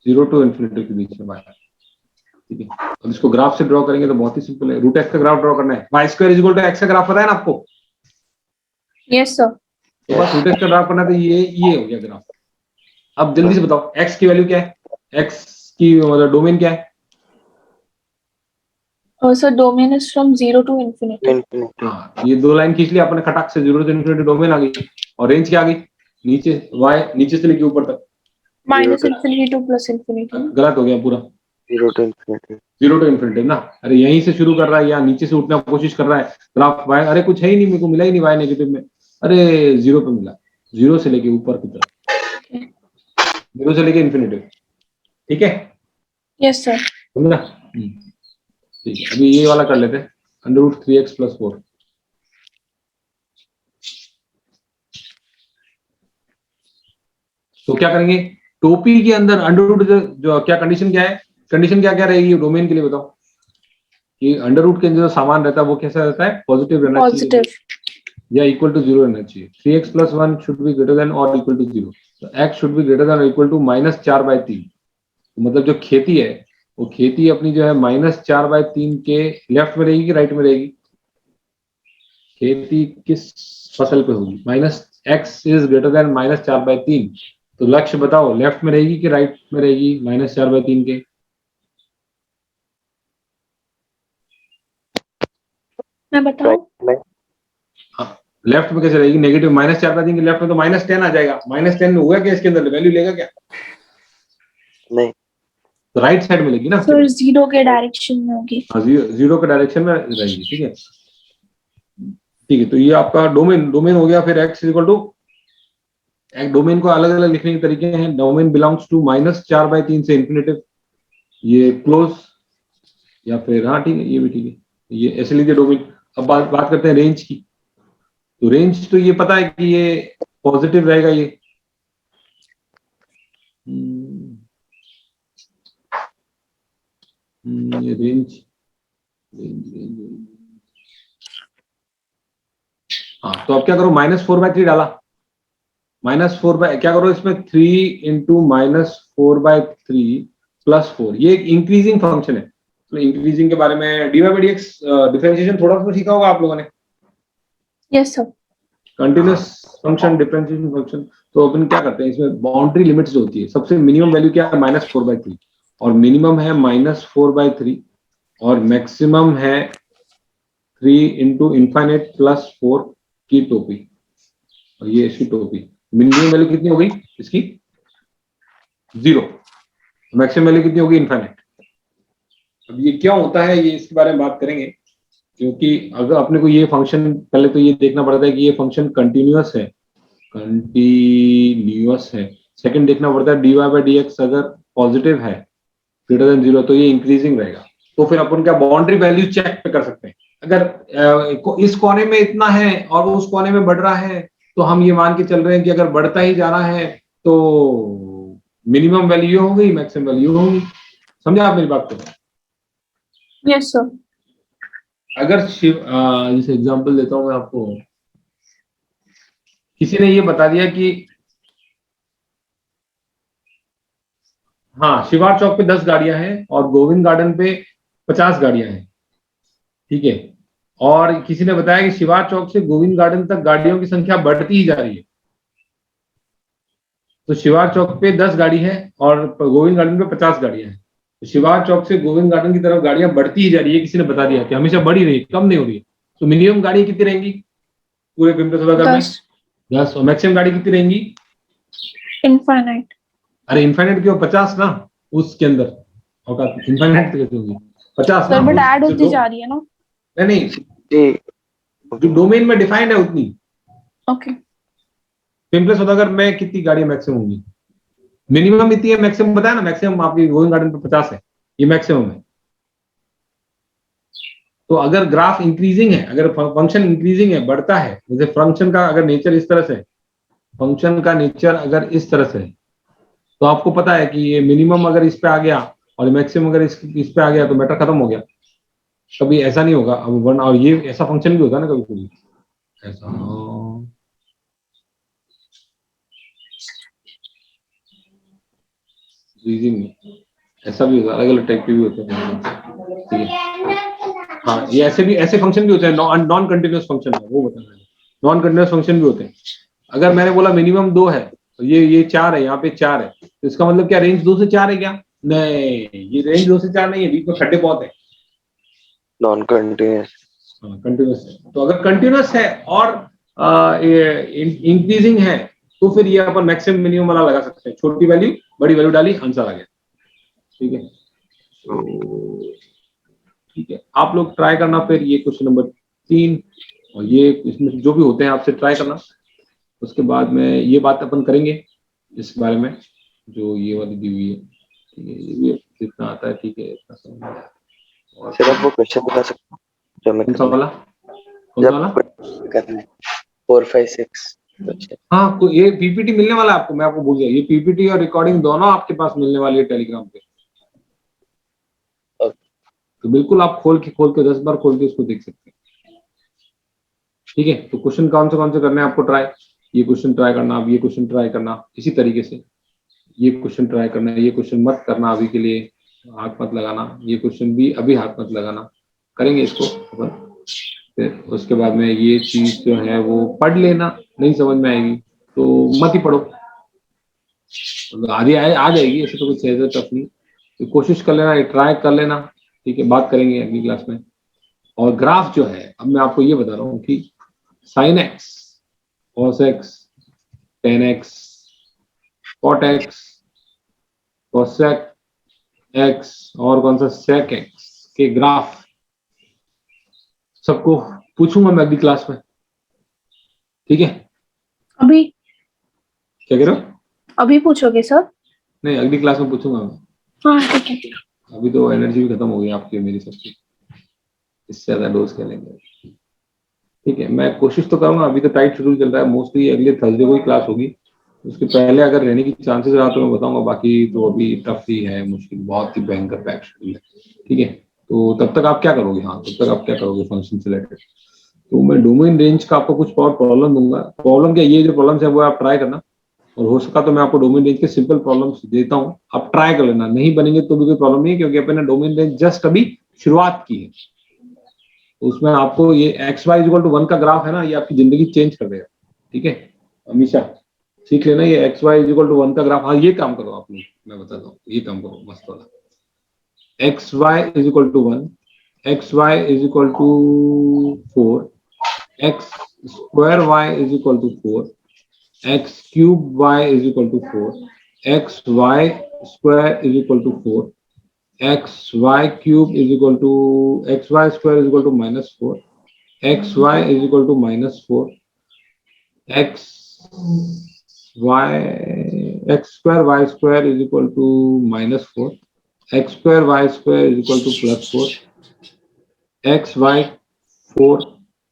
0 to infinity के बीच में y। ठीक है, अब इसको ग्राफ से ड्रॉ करेंगे तो बहुत ही सिंपल है, √x का ग्राफ ड्रॉ करना है। y² = x का ग्राफ पता है ना आपको? yes sir. तो बस √x का ग्राफ करना है, तो ये हो गया ग्राफ। अब जल्दी से बताओ x की वैल्यू क्या है, x की मतलब डोमेन क्या है? So domain is from 0 to infinity. Infinity. हाँ, ये दो लाइन खींच लिया आपने खटाक से, 0 से इंफिनिटी डोमेन आ गई, और रेंज क्या आ गई, नीचे y नीचे से लेके ऊपर तक। Minus infinity to plus infinity. गलत हो गया पूरा, 0 to infinity. 0 टू इंफिनिटी ना। अरे यहीं से शुरू कर रहा है या नीचे से उठने की कोशिश कर रहा है ग्राफ y, अरे कुछ है ही नहीं, मेरे को मिला ही नहीं y नेगेटिव में, अरे 0 पे मिला, 0 से लेके ऊपर की तरफ, 0 से लेके इंफिनिटी। ठीक है, Yes sir. समझा? ठीक है, अभी ये वाला कर लेते हैं, √3x + 4। तो क्या करेंगे, टोपी के अंदर अंडर जो क्या कंडीशन क्या है, कंडीशन क्या क्या रहेगी डोमेन के लिए बताओ? कि अंडर रूट के अंदर जो सामान रहता है वो कैसा रहता है, पॉजिटिव रहना चाहिए Positive. या इक्वल टू 0 रहना चाहिए। 3x + 1 should be greater than और इक्वल टू 0, तो x should be greater than और इक्वल टू -4/3। मतलब जो खेती है, वो खेती अपनी जो है -4/3 के लेफ्ट में रहेगी कि राइट में रहेगी? खेती किस फसल पे होगी, -x इज ग्रेटर देन -4/3, तो लक्ष्य बताओ लेफ्ट में रहेगी कि राइट में रहेगी -4/3 के? मैं बताऊं? लेफ्ट में कैसे रहेगी, नेगेटिव -4/3 के लेफ्ट में तो -10 आ जाएगा, -10 में हुआ क्या, इसके अंदर वैल्यू लेगा क्या? नहीं. तो राइट साइड में लेगी ना, सर 0 के डायरेक्शन में होगी। हाँ, 0 के डायरेक्शन में रहेगी। ठीक है, ठीक है, तो ये आपका डोमेन हो गया। फिर x इक्वल टू, एक डोमेन को अलग अलग लिखने के तरीके हैं। डोमेन बिलोंग्स टू -4/3 से इंफिनिटिव, ये क्लोज, या फिर हाँ ठीक है, ये भी ठीक है, ये ऐसे लीजिए डोमेन। अब बात करते हैं रेंज की। तो रेंज तो ये पता है कि ये पॉजिटिव रहेगा, ये ये रेंज, रेंज हाँ, तो अब क्या करो, -4/3 डाला, क्या करो इसमें, 3 इंटू -4/3 +4, ये एक इंक्रीजिंग फंक्शन है। तो इंक्रीजिंग के बारे में dy/dx डिफरेंशिएशन थोड़ा सा सीखा होगा आप लोगों ने, Yes, sir. Continuous function, differentiation function. तो अपन क्या करते हैं इसमें, बाउंड्री लिमिट्स जो होती है, सबसे मिनिमम वैल्यू क्या है, -4/3, और मिनिमम है -4/3, और मैक्सिमम है 3 इंटू इनफाइनाइट +4 की टोपी, और ये इसकी टोपी। मिनिमम वैल्यू कितनी हो गई इसकी, 0, मैक्सिमम वैल्यू कितनी होगी, इनफाइनाइट। अब ये क्या होता है, ये इसके बारे में बात करेंगे, क्योंकि अगर अपने को ये फंक्शन, पहले तो ये देखना पड़ता है कि ये फंक्शन कंटिन्यूअस है, सेकंड देखना पड़ता है dy/dx अगर पॉजिटिव है, >0, तो ये इंक्रीजिंग रहेगा। तो फिर अपन क्या बाउंड्री वैल्यू चेक पे कर सकते हैं, अगर इस कोने में इतना है और वो उस कोने में बढ़ रहा है, तो हम ये मान के चल रहे हैं कि अगर बढ़ता ही जा रहा है तो मिनिमम वैल्यू होगी, मैक्सिमम वैल्यू होगी। समझा आप मेरी बात को? Yes, sir. अगर जैसे एग्जांपल देता हूं मैं आपको, किसी ने ये बता दिया कि हाँ, शिवार चौक पे 10 गाड़ियां हैं और गोविंद गार्डन पे 50 गाड़ियां हैं, ठीक है, और किसी ने बताया कि शिवार चौक से गोविंद गार्डन तक गाड़ियों की संख्या बढ़ती ही जा रही है। तो शिवार चौक पे 10 गाड़ी है और गोविंद गार्डन पे 50 गाड़ियां हैं, तो शिवार चौक से गोविंद गार्डन की तरफ गाड़ियां बढ़ती ही जा रही है, किसी ने बता दिया कि हमेशा बढ़ ही रही है, कम नहीं हो रही है। तो मिनिमम गाड़ी कितनी रहेंगी पूरे पिंपरी सौदागर में, 10, और मैक्सिमम गाड़ी कितनी रहेंगी, Infinite. अरे इनफाइनाइट क्यों, 50 ना उसके अंदर, और इनफाइनाइट कैसे होगी, 50 Sir, ना, but add जो होती जा रही है ना? नहीं, जी जो डोमेन में डिफाइंड है उतनी। Okay. पिंपरी सौदागर में कितनी गाड़ियां मैक्सिमम होंगी, मिनिमम इतनी है, मैक्सिमम बताया ना, मैक्सिमम आपकी गोविंद गार्डन पे 50 है, ये मैक्सिमम है। तो अगर ग्राफ इंक्रीजिंग है, अगर फंक्शन इंक्रीजिंग है, बढ़ता है, जैसे फंक्शन का अगर नेचर इस तरह से, फंक्शन का नेचर अगर इस तरह से, तो आपको पता है कि ये मिनिमम अगर इस पे आ गया और मैक्सिमम अगर इस पे आ गया तो मैटर खत्म हो गया। कभी ऐसा नहीं होगा अब वन, और ये ऐसा फंक्शन भी होता है ना कभी कभी ऐसा, ऐसा भी होता है, अलग अलग टाइप के भी होते हैं, ठीक है। हाँ, ये ऐसे फंक्शन भी होते हैं, नॉन कंटिन्यूअस फंक्शन है वो बता रहे हैं, नॉन कंटिन्यूअस फंक्शन भी होते हैं। अगर मैंने बोला मिनिमम 2 है, तो ये 4 है, यहाँ पे 4 है, तो इसका मतलब क्या रेंज 2 से 4 है क्या, नहीं, ये रेंज 2 से 4 नहीं है, बीच में खड्डे बहुत है, नॉन कंटिन्यूस। कंटिन्यूअस है। तो अगर कंटिन्यूअस है और इंक्रीजिंग है, तो फिर ये अपन मैक्सिमम मिनिमम वाला लगा सकते हैं, छोटी वैल्यू बड़ी वैल्यू डाली, आंसर आ गया, ठीक है। तो ठीक है, आप लोग ट्राई करना फिर ये क्वेश्चन नंबर 3, और ये इसमें जो भी होते हैं आपसे ट्राई करना। उसके बाद में ये बात अपन करेंगे इस बारे में, जो ये वाली दी हुई है, ठीक है, ये भी जितना आता है, ठीक है, इतना समझ में आया। और सर आप वो क्वेश्चन बता सकते हैं जो मैं कौन सा वाला, कौन सा वाला? करना है 4 5 6। हाँ, तो ये पीपीटी मिलने वाला है आपको, मैं आपको भूल गया, ये पीपीटी और रिकॉर्डिंग दोनों आपके पास मिलने वाली है टेलीग्राम पे। तो बिल्कुल आप खोल के 10 बार खोल के इसको देख सकते हैं, ठीक है। तो क्वेश्चन कौन से करने हैं आपको ट्राई, ये क्वेश्चन ट्राई करना, अब ये क्वेश्चन ट्राई करना, इसी तरीके से ये क्वेश्चन ट्राई करना, ये क्वेश्चन मत करना अभी के लिए, हाथ मत लगाना, ये क्वेश्चन भी अभी हाथ मत लगाना, करेंगे इसको अपन। फिर उसके बाद में ये चीज जो है वो पढ़ लेना, नहीं समझ में आएगी तो मत ही पढ़ो, आधी आ जाएगी, ऐसे तो कुछ टफ नहीं, तो कोशिश कर लेना, ट्राई कर लेना, ठीक है। बात करेंगे अगली क्लास में। और ग्राफ जो है, अब मैं आपको ये बता रहा हूँ कि sine x, cos x, tan x, cot x, cosec x, और कौन सा सेक एक्स के ग्राफ सबको पूछूंगा मैं अगली क्लास में, ठीक है। अभी क्या कह रहे हो? अभी पूछोगे सर? नहीं, अगली क्लास में पूछूंगा मैं, हाँ ठीक है। अभी तो एनर्जी भी खत्म हो गई आपकी और मेरी सबकी, इससे ज्यादा डोज खेलेंगे, ठीक है। मैं कोशिश तो करूंगा, अभी तो टाइट शेड्यूल चल रहा है, मोस्टली अगले थर्सडे को ही क्लास होगी, उसके पहले अगर रहने की चांसेस रहा तो मैं बताऊंगा, बाकी तो अभी टफ ही है, मुश्किल, बहुत ही भयंकर पैक शेड्यूल है, ठीक है। तो तब तक आप क्या करोगे, हाँ तब तक आप क्या करोगे फंक्शन से रिलेटेड, तो मैं डोमेन रेंज का आपको कुछ और प्रॉब्लम दूंगा। प्रॉब्लम क्या, ये जो प्रॉब्लम्स है वो आप ट्राई करना, और हो सका तो मैं आपको डोमेन रेंज के सिंपल प्रॉब्लम्स देता हूँ, आप ट्राई कर लेना। नहीं बनेंगे तो भी कोई प्रॉब्लम नहीं है, क्योंकि अपन ने डोमेन रेंज जस्ट अभी शुरुआत की है। तो उसमें आपको ये एक्स वाई इक्वल टू 1 का ग्राफ है ना, ये आपकी जिंदगी चेंज कर देगा। ठीक है, हमेशा सीख लेना ये एक्स वाई इक्वल टू 1 का ग्राफ। हाँ, ये काम करो आप लोग, मैं बताता हूँ, ये काम करो मस्त वाला। X y is equal to 1, x y is equal to 4, x square y is equal to 4, x cube y is equal to 4, x y square is equal to 4, x y cube is equal to x y square is equal to minus 4, x y is equal to minus 4, x y x square y square is equal to minus 4, x square y square is equal to plus 4, x y 4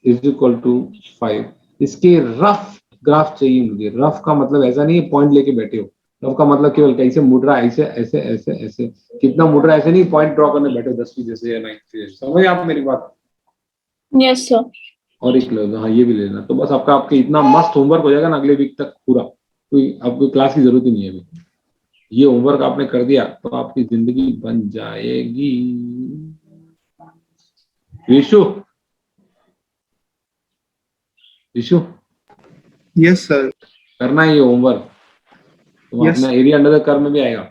is equal to 5। इसके रफ ग्राफ चाहिए मुझे। रफ का मतलब ऐसा नहीं है पॉइंट लेके बैठे हो, रफ का मतलब केवल कैसे मुड़ रहा है, ऐसे ऐसे ऐसे ऐसे, कितना मुड़ रहा है ऐसे नहीं, पॉइंट ड्रॉ करने बैठे हो 10वीं जैसे या 9th जैसे। समझ आप मेरी बात? Yes, sir. और एक ले लो, हाँ ये भी ले लेना। तो बस आपका आपके इतना मस्त होमवर्क हो जाएगा ना अगले वीक तक पूरा, कोई आपको क्लास की जरूरत ही नहीं है अभी। ये होमवर्क आपने कर दिया तो आपकी जिंदगी बन जाएगी। Vishu, Vishu Yes, sir. करना है ये होमवर्क। तो Yes. अपना एरिया अंडर द कर्व में भी आएगा।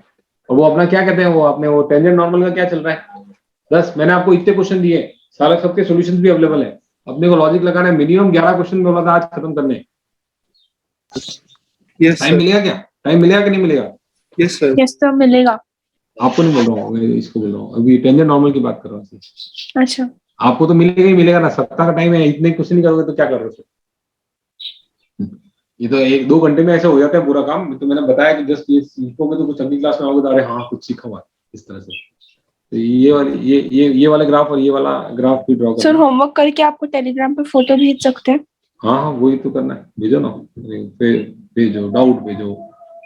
और वो अपना क्या कहते हैं, वो आपने वो टेंजेंट नॉर्मल का क्या चल रहा है? 10 मैंने आपको इतने क्वेश्चन दिए, सारे सबके सॉल्यूशंस भी अवेलेबल है। अपने को लॉजिक लगाना है, मिनिमम 11 क्वेश्चन में बोला था आज खत्म करने। Yes, time sir. मिलेगा क्या? टाइम मिलेगा कि नहीं मिलेगा? Yes, sir. Yes, sir, मिलेगा। आपको नहीं बोल रहा हूँ, मैं इसको बोल रहा हूँ, अभी टेंजेंट नॉर्मल की बात कर रहा हूँ। अच्छा। आपको तो मिलेगा ही मिलेगा ना, सप्ताह का टाइम है, इतने क्वेश्चन नहीं करोगे तो क्या कर रहे हो? ये तो 1-2 घंटे में ऐसे हो जाता है पूरा काम। तो मैंने बताया कि जस्ट ये सीखोगे तो कुछ अगली क्लास में आओगे तो अरे हाँ कुछ सीखा हुआ इस तरह से। तो ये वाली ये वाले ग्राफ और ये वाला ग्राफ भी ड्रॉ सर करना। होमवर्क करके आपको टेलीग्राम पे फोटो भेज सकते हैं। हाँ हाँ वही तो करना है, भेजो ना, भेजो डाउट, भेजो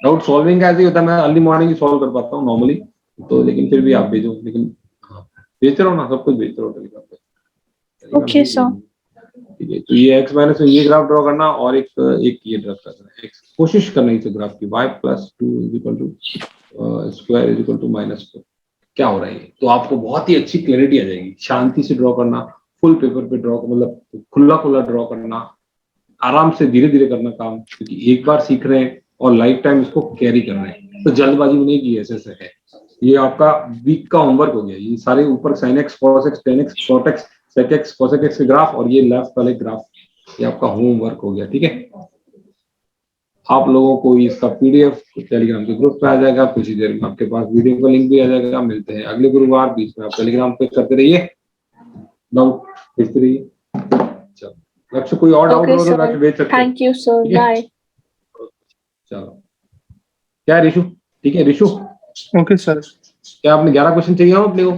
डाउट। सॉल्विंग का ऐसे ही होता है, मैं अर्ली मॉर्निंग ही सॉल्व कर पाता हूँ नॉर्मली, तो लेकिन फिर भी आप भेजो। लेकिन हाँ भेजते रहो ना, सब कुछ भेजते रहो टेलीग्राम पे। Okay sir. ठीक है, तो ये एक्स माइनस में ये ग्राफ ड्रॉ करना, और एक ये ड्रॉ करना है। एक्स कोशिश करना इस ग्राफ की, y plus 2 is equal to square is equal to minus 4। क्या हो रहा है ये? तो आपको बहुत ही अच्छी क्लैरिटी आ जाएगी। शांति से ड्रॉ करना, फुल पेपर पे ड्रॉ, मतलब खुला खुला ड्रॉ करना, आराम से धीरे धीरे करना काम, क्योंकि एक बार सीख रहे हैं और लाइफ टाइम इसको कैरी कर रहे हैं। तो जल्दबाजी में नहीं की, ऐसे है। ये आपका वीक का होमवर्क हो गया। ये सारे ऊपर sin x cos x tan x cot x sec x cosec x के ग्राफ और ये लेफ्ट वाले ग्राफ, ये आपका होमवर्क हो गया। ठीक है, आप लोगों को इसका पीडीएफ टेलीग्राम के ग्रुप पे आ जाएगा, कुछ ही देर में आपके पास वीडियो का लिंक भी आ जाएगा। मिलते हैं अगले गुरुवार, बीच में आप टेलीग्राम पे करते रहिए, डाउट भेजते रहिए। चलो लक्ष्य, कोई और डाउट ओके हो तो सर, लक्ष्य भेज सकते हैं। थैंक यू सर, ठीक है? बाय। चलो क्या है ऋषु? ठीक है ऋषु, Okay, sir. क्या आपने 11 क्वेश्चन चाहिए हो अपने को,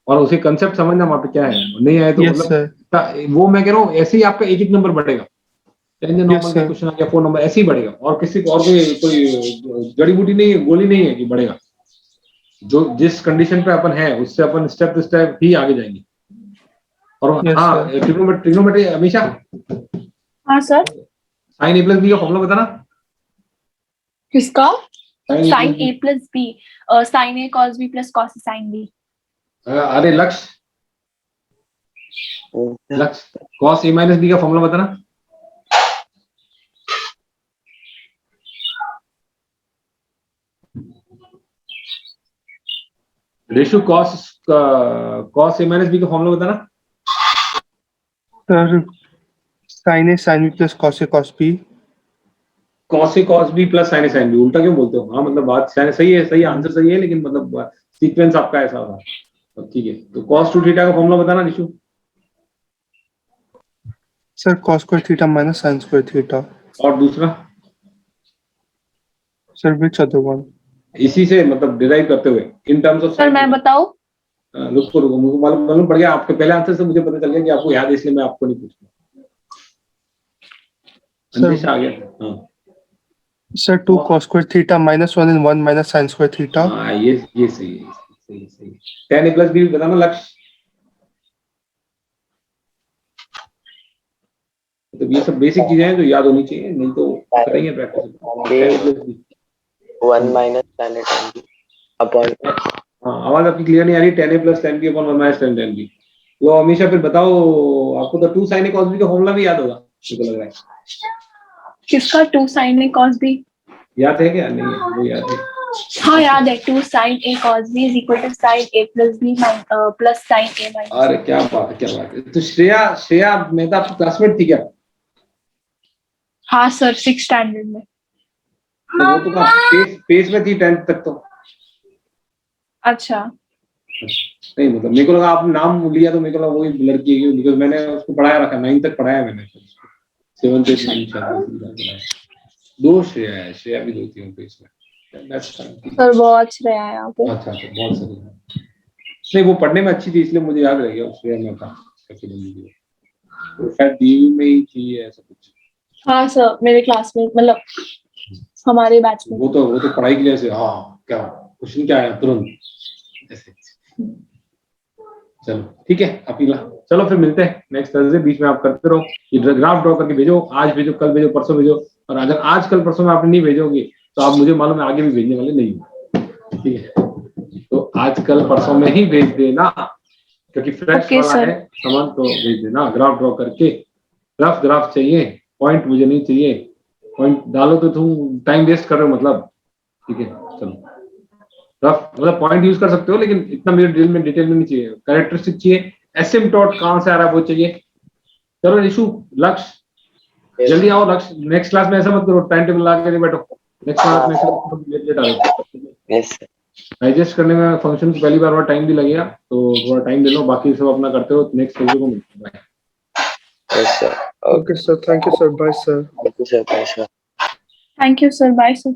और उसे कंसेप्ट समझना वहां पे क्या है, नहीं आए तो Yes, sir. वो मैं कह रहा हूँ ऐसे ही आपका एक एक नंबर बढ़ेगा। टेंजेंट Yes, नॉर्मल का sir. क्वेश्चन आ गया 4 नंबर, ऐसे ही बढ़ेगा। और किसी को और कोई जड़ी बूटी नहीं है, गोली नहीं है कि बढ़ेगा। जो जिस कंडीशन पे अपन है उससे अपन स्टेप टू स्टेप ही आगे जाएंगे। और Yes, हाँ, sir. ट्रिग्नोमेट्री हमेशा हाँ sir. Sine a plus b का फॉर्मूला बताना। किसका? Sine sine a plus b, sine a cos B plus cos sine b. अरे Lakshya Lakshya cos a minus b का फॉर्मूला बताना। रेशो कॉस ए माइनस बी का फॉर्मूला बताना। Sir, sin A sin B plus cos A cos B. Cos A cos B plus sine A sine B, उल्टा क्यों बोलते हो? हाँ मतलब बात सही है, सही आंसर सही है, लेकिन मतलब सीक्वेंस आपका ऐसा होगा। ठीक है, तो cos 2 थीटा का फॉर्मूला बताना Rishu. Sir, cos square theta minus sin square theta. और दूसरा Sir, which other one? इसी से मतलब डिराइव करते हुए इन टर्म्स ऑफ सर मैं बताऊं? रुको रुको, मुझे मालूम पड़ गया आपके पहले आंसर से, मुझे पता चल गया कि आपको याद है, इसलिए मैं आपको नहीं पूछूंगा। संदेश आ गया। हाँ Sir, 2 cos square theta minus 1 and 1 minus sin square theta. हाँ, ये सही है, सही tan a प्लस बी बताना लक्ष्य। तो ये सब बेसिक चीजें हैं जो याद होनी चाहिए, नहीं तो करेंगे practice. 1 minus tan A tan B upon हाँ, आवाज आपकी क्लियर नहीं आ रही। tan A plus tan B upon 1 minus tan B। लो हमेशा फिर बताओ, आपको तो 2 sin A cos B का फॉर्मूला भी याद होगा, मुझे लग रहा है। किसका 2 sin A cos B? याद है क्या? नहीं है, वो याद है। हाँ याद है, 2 sin A cos B is equal to sin A plus B plus sin A minus। अरे क्या बात है, क्या बात है। तो श्रेया मेहता आपकी क्लासमेट थी क्या? हाँ सर, 6th स्टैंडर्ड में। तो वो तो पेज में थी 10th तक तो। अच्छा, नहीं मतलब मेरे को लगा आपने नाम लिया तो मेरे को लगा वही लड़की है, बिकॉज मैंने उसको पढ़ाया रखा, 9th तक पढ़ाया मैंने, 7th 8th 9th शायद। दो श्रेया है, श्रेया भी 2 थी पेज में। सर बहुत श्रेया है यहाँ पे। अच्छा बहुत सही है। नहीं वो पढ़ने में अच्छी थी इसलिए मुझे याद रह गया, श्रेया में था तो शायद डीयू में ही थी ऐसा कुछ। हाँ सर, मेरे क्लासमेट, मतलब हमारे बैच में। वो तो पढ़ाई के लिए से, हाँ क्या क्वेश्चन क्या आया तुरंत ऐसे। चलो ठीक है अपिला, चलो फिर मिलते हैं नेक्स्ट थर्सडे। बीच में आप करते रहो, ये ग्राफ ड्रॉ करके भेजो, आज भेजो, कल भेजो, परसों भेजो। और अगर आज कल परसों में आप नहीं भेजोगे तो आप मुझे मालूम है आगे भी भेजने वाले नहीं हो, ठीक है। तो आज कल परसों में ही भेज देना, क्योंकि फ्रेश वाला है सामान, तो भेज देना ग्राफ ड्रॉ करके। रफ ग्राफ चाहिए, पॉइंट मुझे नहीं चाहिए। पॉइंट डालो तो तुम टाइम वेस्ट कर रहे हो मतलब, ठीक है। चलो रफ मतलब पॉइंट यूज कर सकते हो, लेकिन इतना मुझे डिटेल में नहीं चाहिए। कैरेक्टरिस्टिक चाहिए, एसिम्पटोट कहां से आ रहा है वो चाहिए। चलो निशु, लक्ष्य जल्दी आओ। लक्ष्य नेक्स्ट क्लास में ऐसा मत करो, टाइम टेबल ला के नहीं बैठो। नेक्स्ट क्लास में लेट आओ। yes डाइजेस्ट करने में फंक्शन को पहली बार टाइम भी लगेगा, तो थोड़ा टाइम ले लो। बाकी सब अपना करते हो, नेक्स्ट वीडियो को मिलते हैं। yes sir Okay, sir. Thank you, sir. Bye, sir. thank you sir bye sir thank you sir, bye sir.